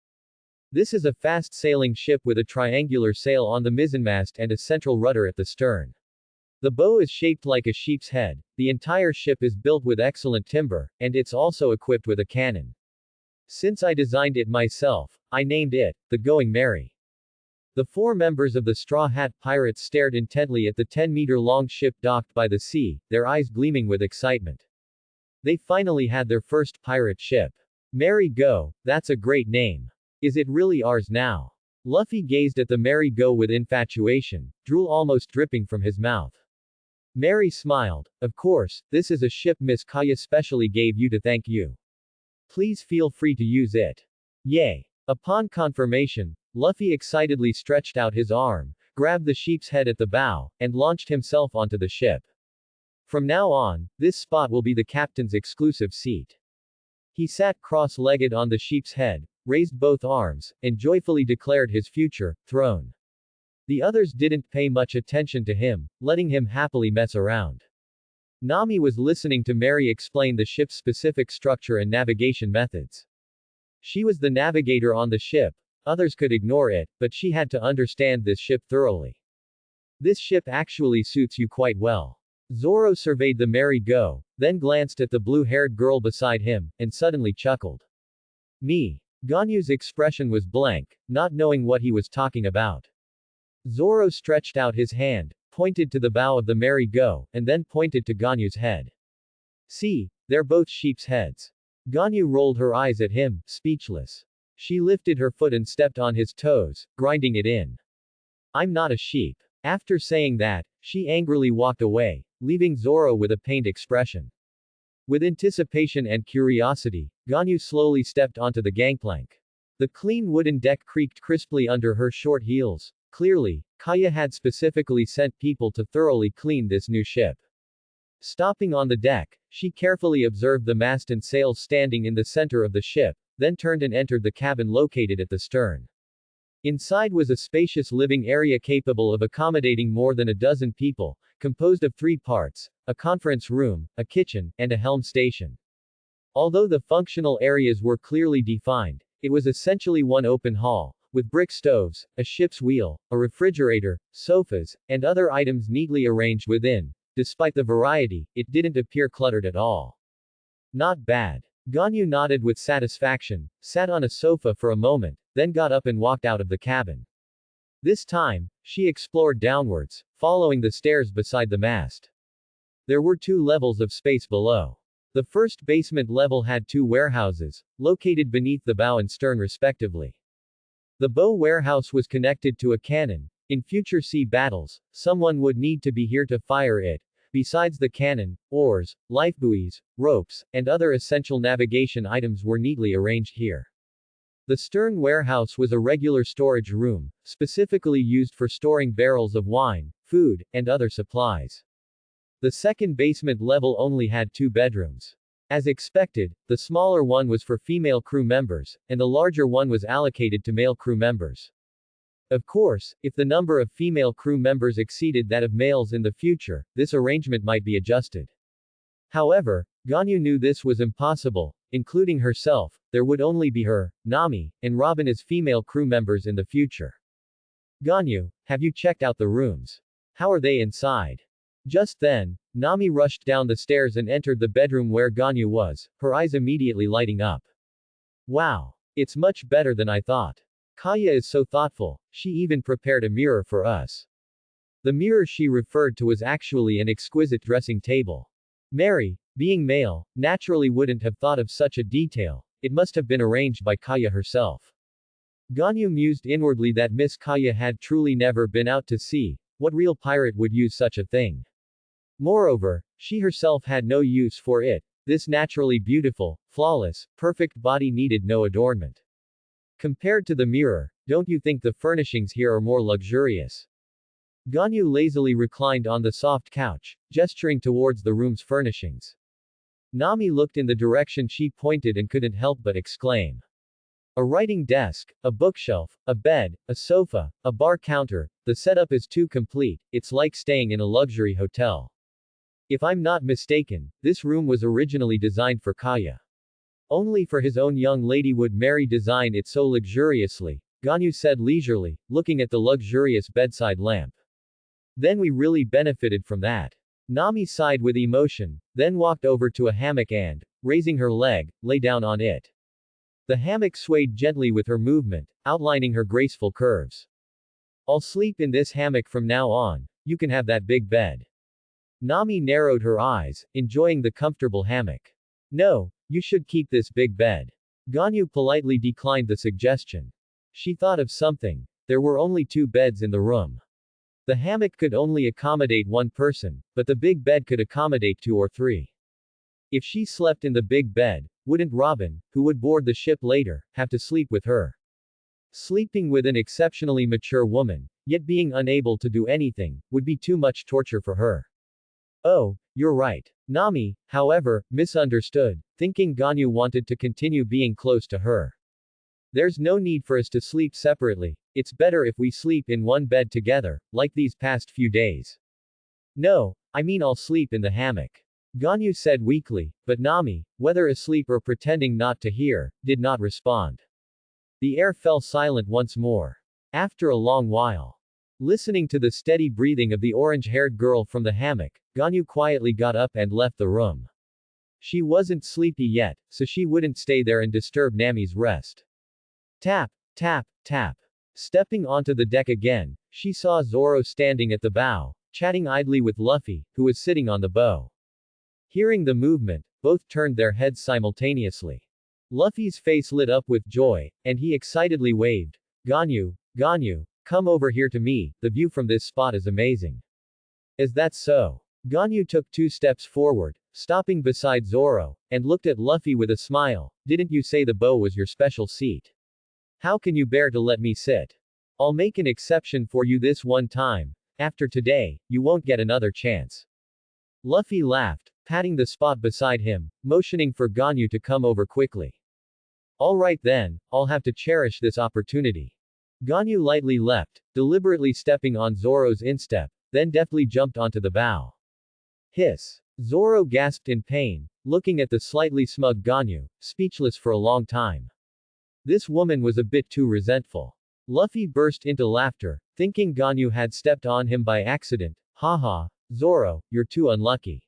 Speaker 1: This is a fast-sailing ship with a triangular sail on the mizzenmast and a central rudder at the stern. The bow is shaped like a sheep's head, the entire ship is built with excellent timber, and it's also equipped with a cannon. Since I designed it myself, I named it, the Going Merry. The 4 members of the Straw Hat Pirates stared intently at the 10-meter-long ship docked by the sea, their eyes gleaming with excitement. They finally had their first pirate ship. Merry Go, that's a great name. Is it really ours now? Luffy gazed at the Merry Go with infatuation, drool almost dripping from his mouth. Mary smiled. Of course, this is a ship Miss Kaya specially gave you to thank you. Please feel free to use it. Yay! Upon confirmation, Luffy excitedly stretched out his arm, grabbed the sheep's head at the bow, and launched himself onto the ship. From now on, this spot will be the captain's exclusive seat. He sat cross-legged on the sheep's head, raised both arms, and joyfully declared his future throne. The others didn't pay much attention to him, letting him happily mess around. Nami was listening to Mary explain the ship's specific structure and navigation methods. She was the navigator on the ship. Others could ignore it, but she had to understand this ship thoroughly. This ship actually suits you quite well. Zoro surveyed the merry-go, then glanced at the blue-haired girl beside him, and suddenly chuckled. Me. Ganyu's expression was blank, not knowing what he was talking about. Zoro stretched out his hand, pointed to the bow of the merry-go, and then pointed to Ganyu's head. See, they're both sheep's heads. Ganyu rolled her eyes at him, speechless. She lifted her foot and stepped on his toes, grinding it in. I'm not a sheep. After saying that, she angrily walked away, leaving Zoro with a pained expression. With anticipation and curiosity, Ganyu slowly stepped onto the gangplank. The clean wooden deck creaked crisply under her short heels. Clearly, Kaya had specifically sent people to thoroughly clean this new ship. Stopping on the deck, she carefully observed the mast and sails standing in the center of the ship, then turned and entered the cabin located at the stern. Inside was a spacious living area capable of accommodating more than a dozen people, composed of 3 parts, a conference room, a kitchen, and a helm station. Although the functional areas were clearly defined, it was essentially one open hall, with brick stoves, a ship's wheel, a refrigerator, sofas, and other items neatly arranged within. Despite the variety, it didn't appear cluttered at all. Not bad. Ganyu nodded with satisfaction, sat on a sofa for a moment, then got up and walked out of the cabin. This time, she explored downwards, following the stairs beside the mast. There were 2 levels of space below. The first basement level had 2 warehouses, located beneath the bow and stern respectively. The bow warehouse was connected to a cannon. In future sea battles, someone would need to be here to fire it. Besides the cannon, oars, lifebuoys, ropes, and other essential navigation items were neatly arranged here. The stern warehouse was a regular storage room, specifically used for storing barrels of wine, food, and other supplies. The second basement level only had 2 bedrooms. As expected, the smaller one was for female crew members, and the larger one was allocated to male crew members. Of course, if the number of female crew members exceeded that of males in the future, this arrangement might be adjusted. However, Ganyu knew this was impossible. Including herself, there would only be her, Nami, and Robin as female crew members in the future. Ganyu, have you checked out the rooms? How are they inside? Just then, Nami rushed down the stairs and entered the bedroom where Ganyu was, her eyes immediately lighting up. Wow! It's much better than I thought. Kaya is so thoughtful, she even prepared a mirror for us. The mirror she referred to was actually an exquisite dressing table. Mary, being male, naturally wouldn't have thought of such a detail. It must have been arranged by Kaya herself. Ganyu mused inwardly that Miss Kaya had truly never been out to sea. What real pirate would use such a thing? Moreover, she herself had no use for it. This naturally beautiful, flawless, perfect body needed no adornment. Compared to the mirror, don't you think the furnishings here are more luxurious? Ganyu lazily reclined on the soft couch, gesturing towards the room's furnishings. Nami looked in the direction she pointed and couldn't help but exclaim. A writing desk, a bookshelf, a bed, a sofa, a bar counter, the setup is too complete. It's like staying in a luxury hotel. If I'm not mistaken, this room was originally designed for Kaya. Only for his own young lady would Mary design it so luxuriously, Ganyu said leisurely, looking at the luxurious bedside lamp. Then we really benefited from that. Nami sighed with emotion, then walked over to a hammock and, raising her leg, lay down on it. The hammock swayed gently with her movement, outlining her graceful curves. I'll sleep in this hammock from now on, you can have that big bed. Nami narrowed her eyes, enjoying the comfortable hammock. No, you should keep this big bed. Ganyu politely declined the suggestion. She thought of something. There were only 2 beds in the room. The hammock could only accommodate 1 person, but the big bed could accommodate 2 or 3. If she slept in the big bed, wouldn't Robin, who would board the ship later, have to sleep with her? Sleeping with an exceptionally mature woman, yet being unable to do anything, would be too much torture for her. Oh, you're right. Nami, however, misunderstood, thinking Ganyu wanted to continue being close to her. There's no need for us to sleep separately. It's better if we sleep in one bed together, like these past few days. No, I mean I'll sleep in the hammock. Ganyu said weakly, but Nami, whether asleep or pretending not to hear, did not respond. The air fell silent once more. After a long while, listening to the steady breathing of the orange-haired girl from the hammock, Ganyu quietly got up and left the room. She wasn't sleepy yet, so she wouldn't stay there and disturb Nami's rest. Tap, tap, tap. Stepping onto the deck again, she saw Zoro standing at the bow, chatting idly with Luffy, who was sitting on the bow. Hearing the movement, both turned their heads simultaneously. Luffy's face lit up with joy, and he excitedly waved. Ganyu, Ganyu, come over here to me, the view from this spot is amazing. Is that so? Ganyu took 2 steps forward, stopping beside Zoro, and looked at Luffy with a smile. Didn't you say the bow was your special seat? How can you bear to let me sit? I'll make an exception for you this one time. After today, you won't get another chance. Luffy laughed, patting the spot beside him, motioning for Ganyu to come over quickly. Alright then, I'll have to cherish this opportunity. Ganyu lightly leapt, deliberately stepping on Zoro's instep, then deftly jumped onto the bow. Hiss. Zoro gasped in pain, looking at the slightly smug Ganyu, speechless for a long time. This woman was a bit too resentful. Luffy burst into laughter, thinking Ganyu had stepped on him by accident. Haha, Zoro, you're too unlucky.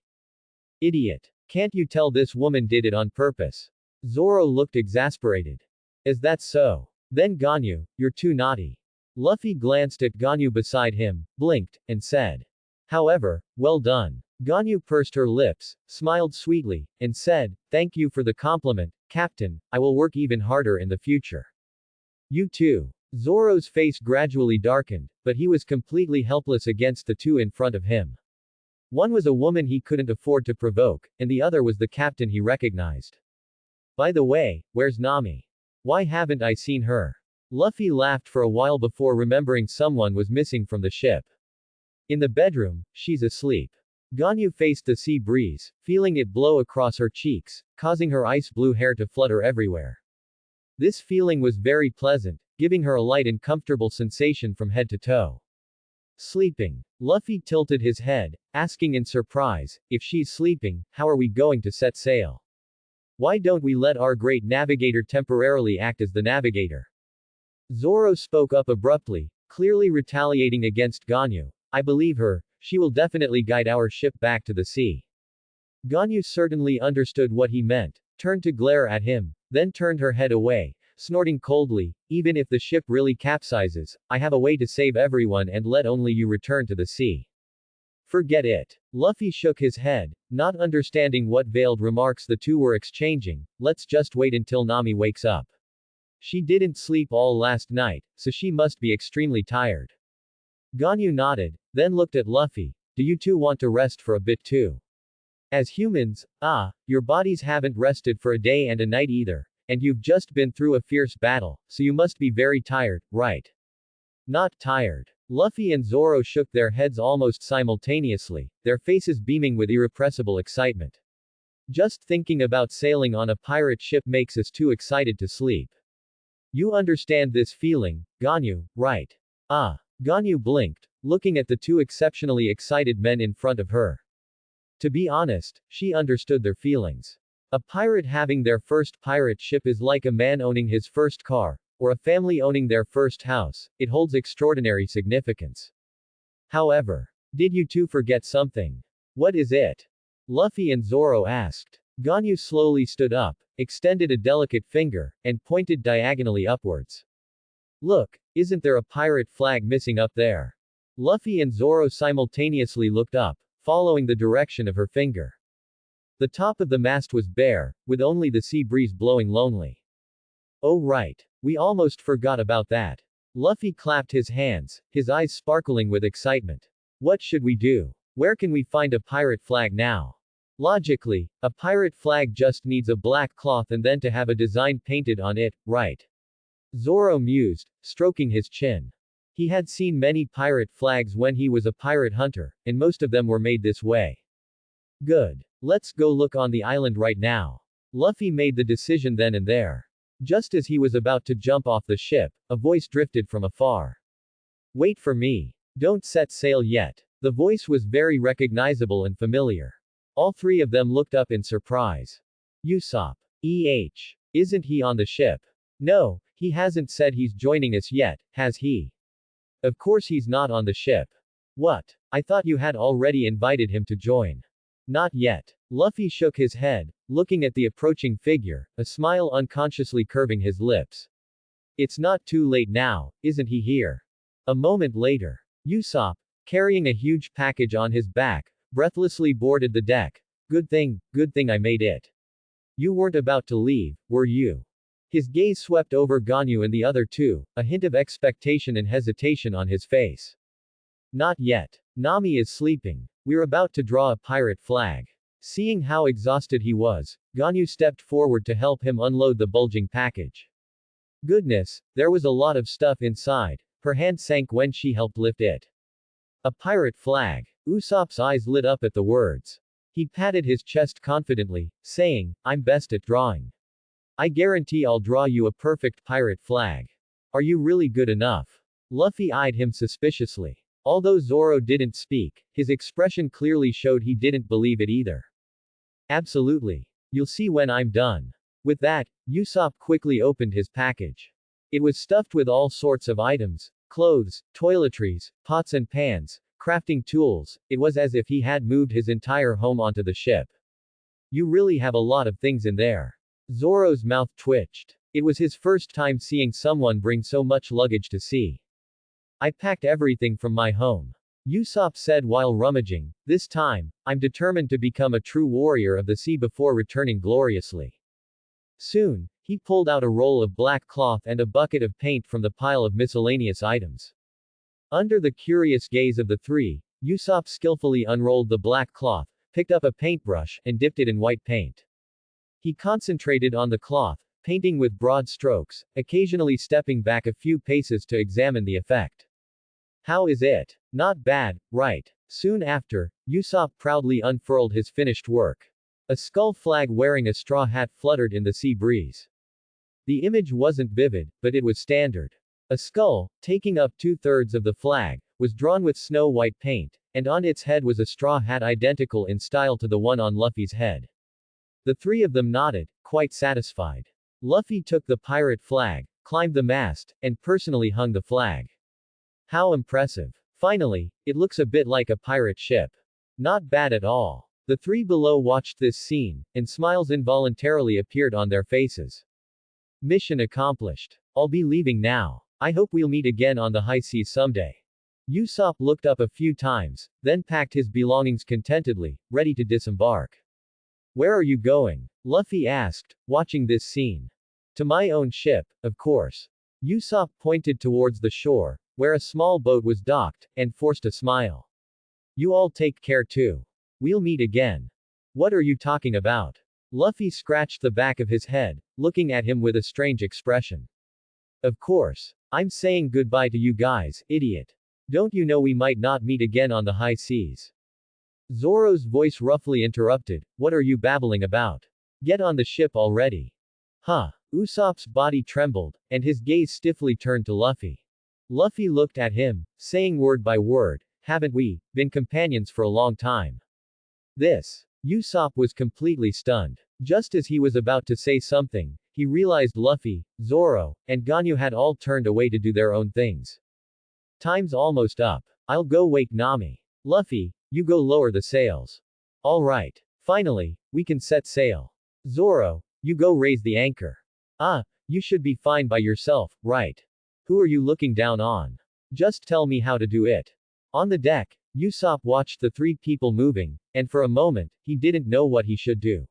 Speaker 1: Idiot. Can't you tell this woman did it on purpose? Zoro looked exasperated. Is that so? Then Ganyu, you're too naughty. Luffy glanced at Ganyu beside him, blinked, and said. However, well done. Ganyu pursed her lips, smiled sweetly, and said, thank you for the compliment, Captain, I will work even harder in the future. You too. Zoro's face gradually darkened, but he was completely helpless against the 2 in front of him. One was a woman he couldn't afford to provoke, and the other was the captain he recognized. By the way, where's Nami? Why haven't I seen her? Luffy laughed for a while before remembering someone was missing from the ship. In the bedroom, she's asleep. Ganyu faced the sea breeze, feeling it blow across her cheeks, causing her ice blue hair to flutter everywhere. This feeling was very pleasant, giving her a light and comfortable sensation from head to toe. Sleeping. Luffy tilted his head, asking in surprise, if she's sleeping, how are we going to set sail? Why don't we let our great navigator temporarily act as the navigator? Zoro spoke up abruptly, clearly retaliating against Ganyu. I believe her, she will definitely guide our ship back to the sea. Ganyu certainly understood what he meant, turned to glare at him, then turned her head away, snorting coldly, even if the ship really capsizes, I have a way to save everyone and let only you return to the sea. Forget it. Luffy shook his head, not understanding what veiled remarks the 2 were exchanging. Let's just wait until Nami wakes up. She didn't sleep all last night, so she must be extremely tired. Ganyu nodded, then looked at Luffy. Do you 2 want to rest for a bit too? As humans, your bodies haven't rested for a day and a night either, and you've just been through a fierce battle, so you must be very tired, right? Not tired. Luffy and Zoro shook their heads almost simultaneously, their faces beaming with irrepressible excitement. Just thinking about sailing on a pirate ship makes us too excited to sleep. You understand this feeling, Ganyu, right? Ganyu blinked, looking at the 2 exceptionally excited men in front of her. To be honest, she understood their feelings. A pirate having their first pirate ship is like a man owning his first car, or a family owning their first house. It holds extraordinary significance. However, did you 2 forget something? What is it? Luffy and Zoro asked. Ganyu slowly stood up, extended a delicate finger, and pointed diagonally upwards. Look, isn't there a pirate flag missing up there? Luffy and Zoro simultaneously looked up, following the direction of her finger. The top of the mast was bare, with only the sea breeze blowing lonely. Oh right. We almost forgot about that. Luffy clapped his hands, his eyes sparkling with excitement. What should we do? Where can we find a pirate flag now? Logically, a pirate flag just needs a black cloth and then to have a design painted on it, right? Zoro mused, stroking his chin. He had seen many pirate flags when he was a pirate hunter, and most of them were made this way. Good. Let's go look on the island right now. Luffy made the decision then and there. Just as he was about to jump off the ship, a voice drifted from afar. Wait for me. Don't set sail yet. The voice was very recognizable and familiar. All three of them looked up in surprise. Usopp. Isn't he on the ship? No, he hasn't said he's joining us yet, has he? Of course he's not on the ship. What? I thought you had already invited him to join. Not yet. Luffy shook his head, looking at the approaching figure, a smile unconsciously curving his lips. It's not too late now, isn't he here? A moment later, Usopp, carrying a huge package on his back, breathlessly boarded the deck. Good thing I made it. You weren't about to leave, were you? His gaze swept over Ganyu and the other two, a hint of expectation and hesitation on his face. Not yet. Nami is sleeping. We're about to draw a pirate flag. Seeing how exhausted he was, Ganyu stepped forward to help him unload the bulging package. Goodness, there was a lot of stuff inside. Her hand sank when she helped lift it. A pirate flag. Usopp's eyes lit up at the words. He patted his chest confidently, saying, I'm best at drawing. I guarantee I'll draw you a perfect pirate flag. Are you really good enough? Luffy eyed him suspiciously. Although Zoro didn't speak, his expression clearly showed he didn't believe it either. Absolutely. You'll see when I'm done. With that, Usopp quickly opened his package. It was stuffed with all sorts of items, clothes, toiletries, pots and pans, crafting tools. It was as if he had moved his entire home onto the ship. You really have a lot of things in there. Zoro's mouth twitched. It was his first time seeing someone bring so much luggage to sea. I packed everything from my home. Usopp said while rummaging. This time, I'm determined to become a true warrior of the sea before returning gloriously. Soon, he pulled out a roll of black cloth and a bucket of paint from the pile of miscellaneous items. Under the curious gaze of the three, Usopp skillfully unrolled the black cloth, picked up a paintbrush, and dipped it in white paint. He concentrated on the cloth, painting with broad strokes, occasionally stepping back a few paces to examine the effect. How is it? Not bad, right? Soon after, Usopp proudly unfurled his finished work. A skull flag wearing a straw hat fluttered in the sea breeze. The image wasn't vivid, but it was standard. A skull, taking up 2/3 of the flag, was drawn with snow-white paint, and on its head was a straw hat identical in style to the one on Luffy's head. The three of them nodded, quite satisfied. Luffy took the pirate flag, climbed the mast, and personally hung the flag. How impressive. Finally, it looks a bit like a pirate ship. Not bad at all. The three below watched this scene, and smiles involuntarily appeared on their faces. Mission accomplished. I'll be leaving now. I hope we'll meet again on the high seas someday. Usopp looked up a few times, then packed his belongings contentedly, ready to disembark. Where are you going? Luffy asked, watching this scene. To my own ship, of course. Usopp pointed towards the shore, where a small boat was docked, and forced a smile. You all take care too. We'll meet again. What are you talking about? Luffy scratched the back of his head, looking at him with a strange expression. Of course. I'm saying goodbye to you guys, idiot. Don't you know we might not meet again on the high seas? Zoro's voice roughly interrupted. What are you babbling about? Get on the ship already. Huh. Usopp's body trembled, and his gaze stiffly turned to Luffy. Luffy looked at him, saying word by word, haven't we been companions for a long time? This. Usopp was completely stunned. Just as he was about to say something, he realized Luffy, Zoro, and Ganyu had all turned away to do their own things. Time's almost up. I'll go wake Nami. Luffy, you go lower the sails. Alright. Finally, we can set sail. Zoro, you go raise the anchor. You should be fine by yourself, right? Who are you looking down on? Just tell me how to do it. On the deck, Usopp watched the three people moving, and for a moment, he didn't know what he should do.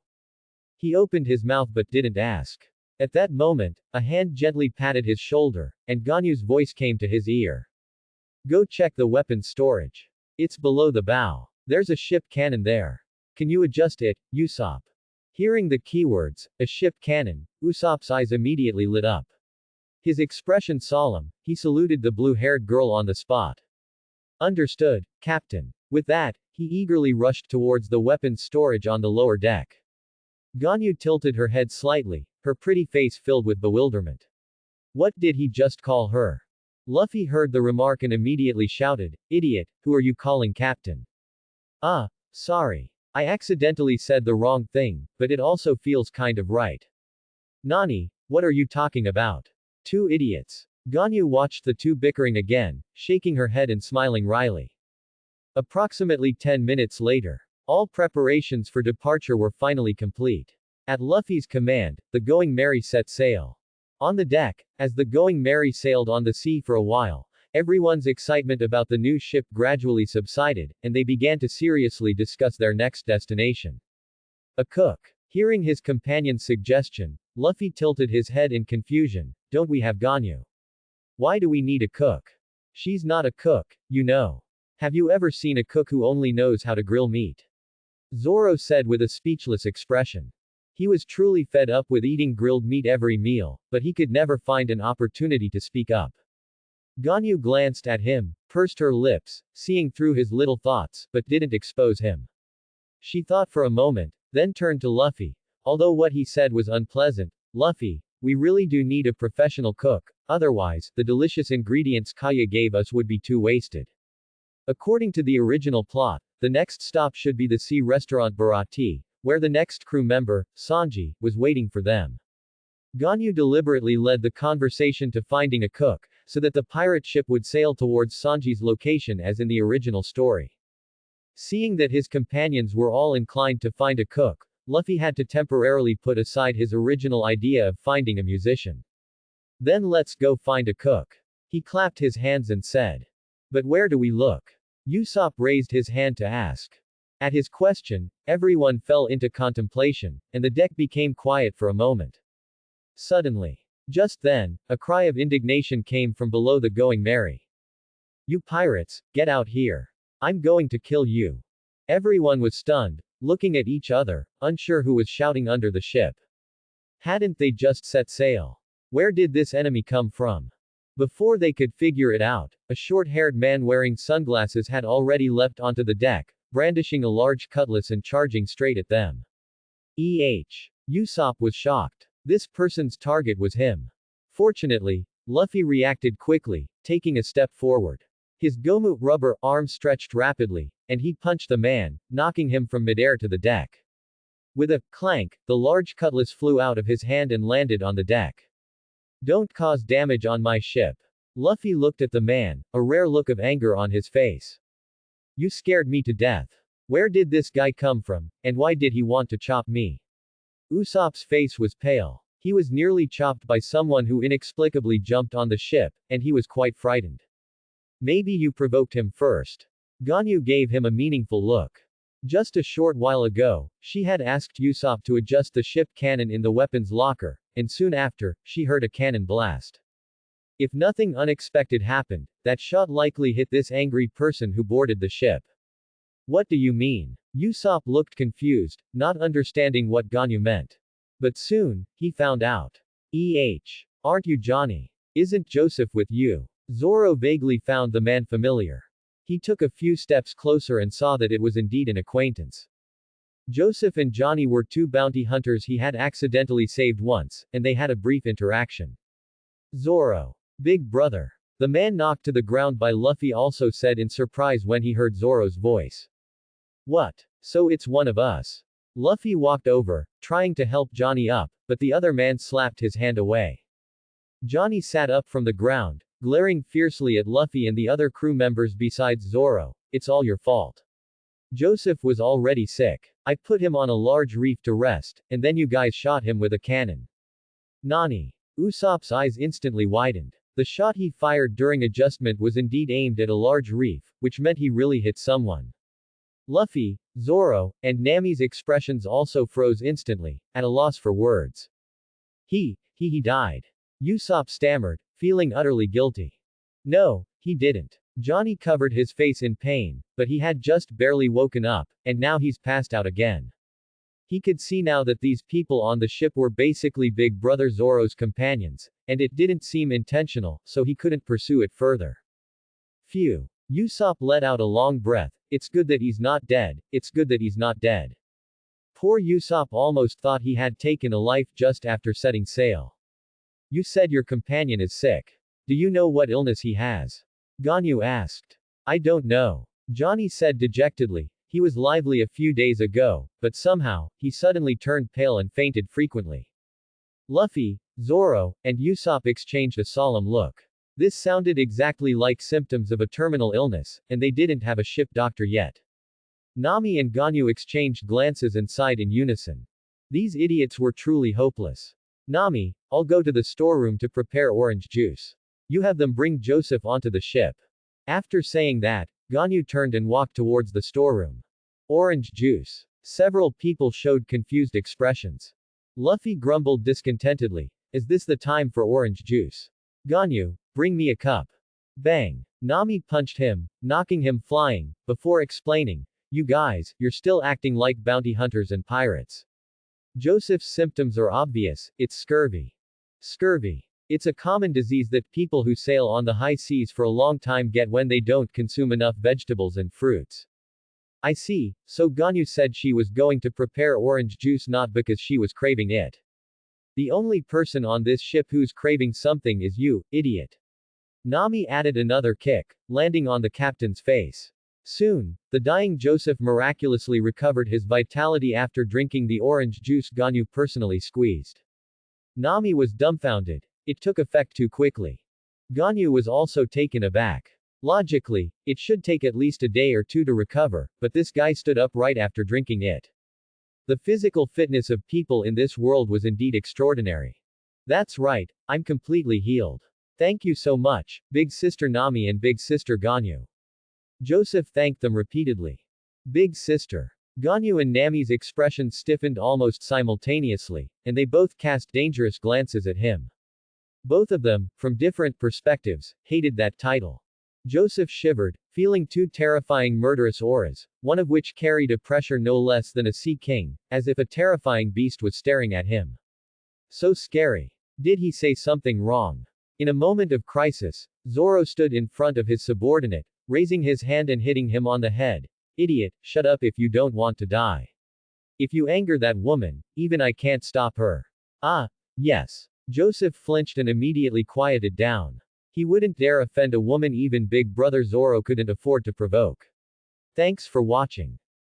Speaker 1: He opened his mouth but didn't ask. At that moment, a hand gently patted his shoulder, and Ganyu's voice came to his ear. Go check the weapons storage. It's below the bow. There's a ship cannon there. Can you adjust it, Usopp? Hearing the keywords, a ship cannon, Usopp's eyes immediately lit up. His expression solemn, he saluted the blue-haired girl on the spot. Understood, Captain. With that, he eagerly rushed towards the weapons storage on the lower deck. Ganyu tilted her head slightly, her pretty face filled with bewilderment. What did he just call her? Luffy heard the remark and immediately shouted, "Idiot, who are you calling captain?" Ah, sorry. I accidentally said the wrong thing, but it also feels kind of right. Nani, what are you talking about? Two idiots. Ganyu watched the two bickering again, shaking her head and smiling wryly. Approximately 10 minutes later, all preparations for departure were finally complete. At Luffy's command, the Going Merry set sail. On the deck, as the Going Merry sailed on the sea for a while, everyone's excitement about the new ship gradually subsided, and they began to seriously discuss their next destination. A cook. Hearing his companion's suggestion, Luffy tilted his head in confusion. Don't we have Ganyu? Why do we need a cook? She's not a cook, you know. Have you ever seen a cook who only knows how to grill meat? Zoro said with a speechless expression. He was truly fed up with eating grilled meat every meal, but he could never find an opportunity to speak up. Ganyu glanced at him, pursed her lips, seeing through his little thoughts, but didn't expose him. She thought for a moment, then turned to Luffy. Although what he said was unpleasant, Luffy, we really do need a professional cook, otherwise, the delicious ingredients Kaya gave us would be too wasted. According to the original plot, the next stop should be the sea restaurant Barati, where the next crew member, Sanji, was waiting for them. Ganyu deliberately led the conversation to finding a cook, so that the pirate ship would sail towards Sanji's location as in the original story. Seeing that his companions were all inclined to find a cook, Luffy had to temporarily put aside his original idea of finding a musician. Then let's go find a cook. He clapped his hands and said. But where do we look? Usopp raised his hand to ask. At his question, everyone fell into contemplation, and the deck became quiet for a moment. Suddenly. Just then, a cry of indignation came from below the Going Merry. You pirates, get out here. I'm going to kill you. Everyone was stunned, looking at each other, unsure who was shouting under the ship. Hadn't they just set sail? Where did this enemy come from? Before they could figure it out, a short-haired man wearing sunglasses had already leapt onto the deck, brandishing a large cutlass and charging straight at them. Usopp was shocked. This person's target was him. Fortunately, Luffy reacted quickly, taking a step forward. His Gomu rubber arm stretched rapidly, and he punched the man, knocking him from midair to the deck. With a clank, the large cutlass flew out of his hand and landed on the deck. Don't cause damage on my ship. Luffy looked at the man, a rare look of anger on his face. You scared me to death. Where did this guy come from, and why did he want to chop me? Usopp's face was pale. He was nearly chopped by someone who inexplicably jumped on the ship, and he was quite frightened. Maybe you provoked him first. Ganyu gave him a meaningful look. Just a short while ago, she had asked Usopp to adjust the ship cannon in the weapons locker, and soon after, she heard a cannon blast. If nothing unexpected happened, that shot likely hit this angry person who boarded the ship. What do you mean? Usopp looked confused, not understanding what Ganyu meant. But soon, he found out. Aren't you Johnny? Isn't Joseph with you? Zoro vaguely found the man familiar. He took a few steps closer and saw that it was indeed an acquaintance. Joseph and Johnny were two bounty hunters he had accidentally saved once, and they had a brief interaction. Zoro. Big brother. The man knocked to the ground by Luffy also said in surprise when he heard Zoro's voice. What? So it's one of us. Luffy walked over, trying to help Johnny up, but the other man slapped his hand away. Johnny sat up from the ground, glaring fiercely at Luffy and the other crew members besides Zoro. It's all your fault. Joseph was already sick. I put him on a large reef to rest, and then you guys shot him with a cannon. Nani? Usopp's eyes instantly widened. The shot he fired during adjustment was indeed aimed at a large reef, which meant he really hit someone. Luffy, Zoro, and Nami's expressions also froze instantly, at a loss for words. He died. Usopp stammered, feeling utterly guilty. No, he didn't. Johnny covered his face in pain, but he had just barely woken up, and now he's passed out again. He could see now that these people on the ship were basically Big Brother Zoro's companions, and it didn't seem intentional, so he couldn't pursue it further. Phew. Usopp let out a long breath. It's good that he's not dead, it's good that he's not dead. Poor Usopp almost thought he had taken a life just after setting sail. You said your companion is sick. Do you know what illness he has? Ganyu asked. I don't know. Johnny said dejectedly. He was lively a few days ago, but somehow, he suddenly turned pale and fainted frequently. Luffy, Zoro, and Usopp exchanged a solemn look. This sounded exactly like symptoms of a terminal illness, and they didn't have a ship doctor yet. Nami and Ganyu exchanged glances and sighed in unison. These idiots were truly hopeless. Nami, I'll go to the storeroom to prepare orange juice. You have them bring Joseph onto the ship. After saying that, Ganyu turned and walked towards the storeroom. Orange juice. Several people showed confused expressions. Luffy grumbled discontentedly. Is this the time for orange juice? Ganyu, bring me a cup. Bang. Nami punched him, knocking him flying, before explaining. You guys, you're still acting like bounty hunters and pirates. Joseph's symptoms are obvious, it's scurvy. Scurvy. It's a common disease that people who sail on the high seas for a long time get when they don't consume enough vegetables and fruits. I see, so Ganyu said she was going to prepare orange juice not because she was craving it. The only person on this ship who's craving something is you, idiot. Nami added another kick, landing on the captain's face. Soon, the dying Joseph miraculously recovered his vitality after drinking the orange juice Ganyu personally squeezed. Nami was dumbfounded. It took effect too quickly. Ganyu was also taken aback. Logically, it should take at least a day or two to recover, but this guy stood up right after drinking it. The physical fitness of people in this world was indeed extraordinary. That's right, I'm completely healed. Thank you so much, Big Sister Nami and Big Sister Ganyu. Joseph thanked them repeatedly. Big Sister. Ganyu and Nami's expressions stiffened almost simultaneously, and they both cast dangerous glances at him. Both of them, from different perspectives, hated that title. Joseph shivered, feeling two terrifying murderous auras, one of which carried a pressure no less than a sea king, as if a terrifying beast was staring at him. So scary. Did he say something wrong? In a moment of crisis, Zoro stood in front of his subordinate, raising his hand and hitting him on the head. Idiot, shut up if you don't want to die. If you anger that woman, even I can't stop her. Ah, yes. Joseph flinched and immediately quieted down. He wouldn't dare offend a woman even Big Brother Zoro couldn't afford to provoke. Thanks for watching.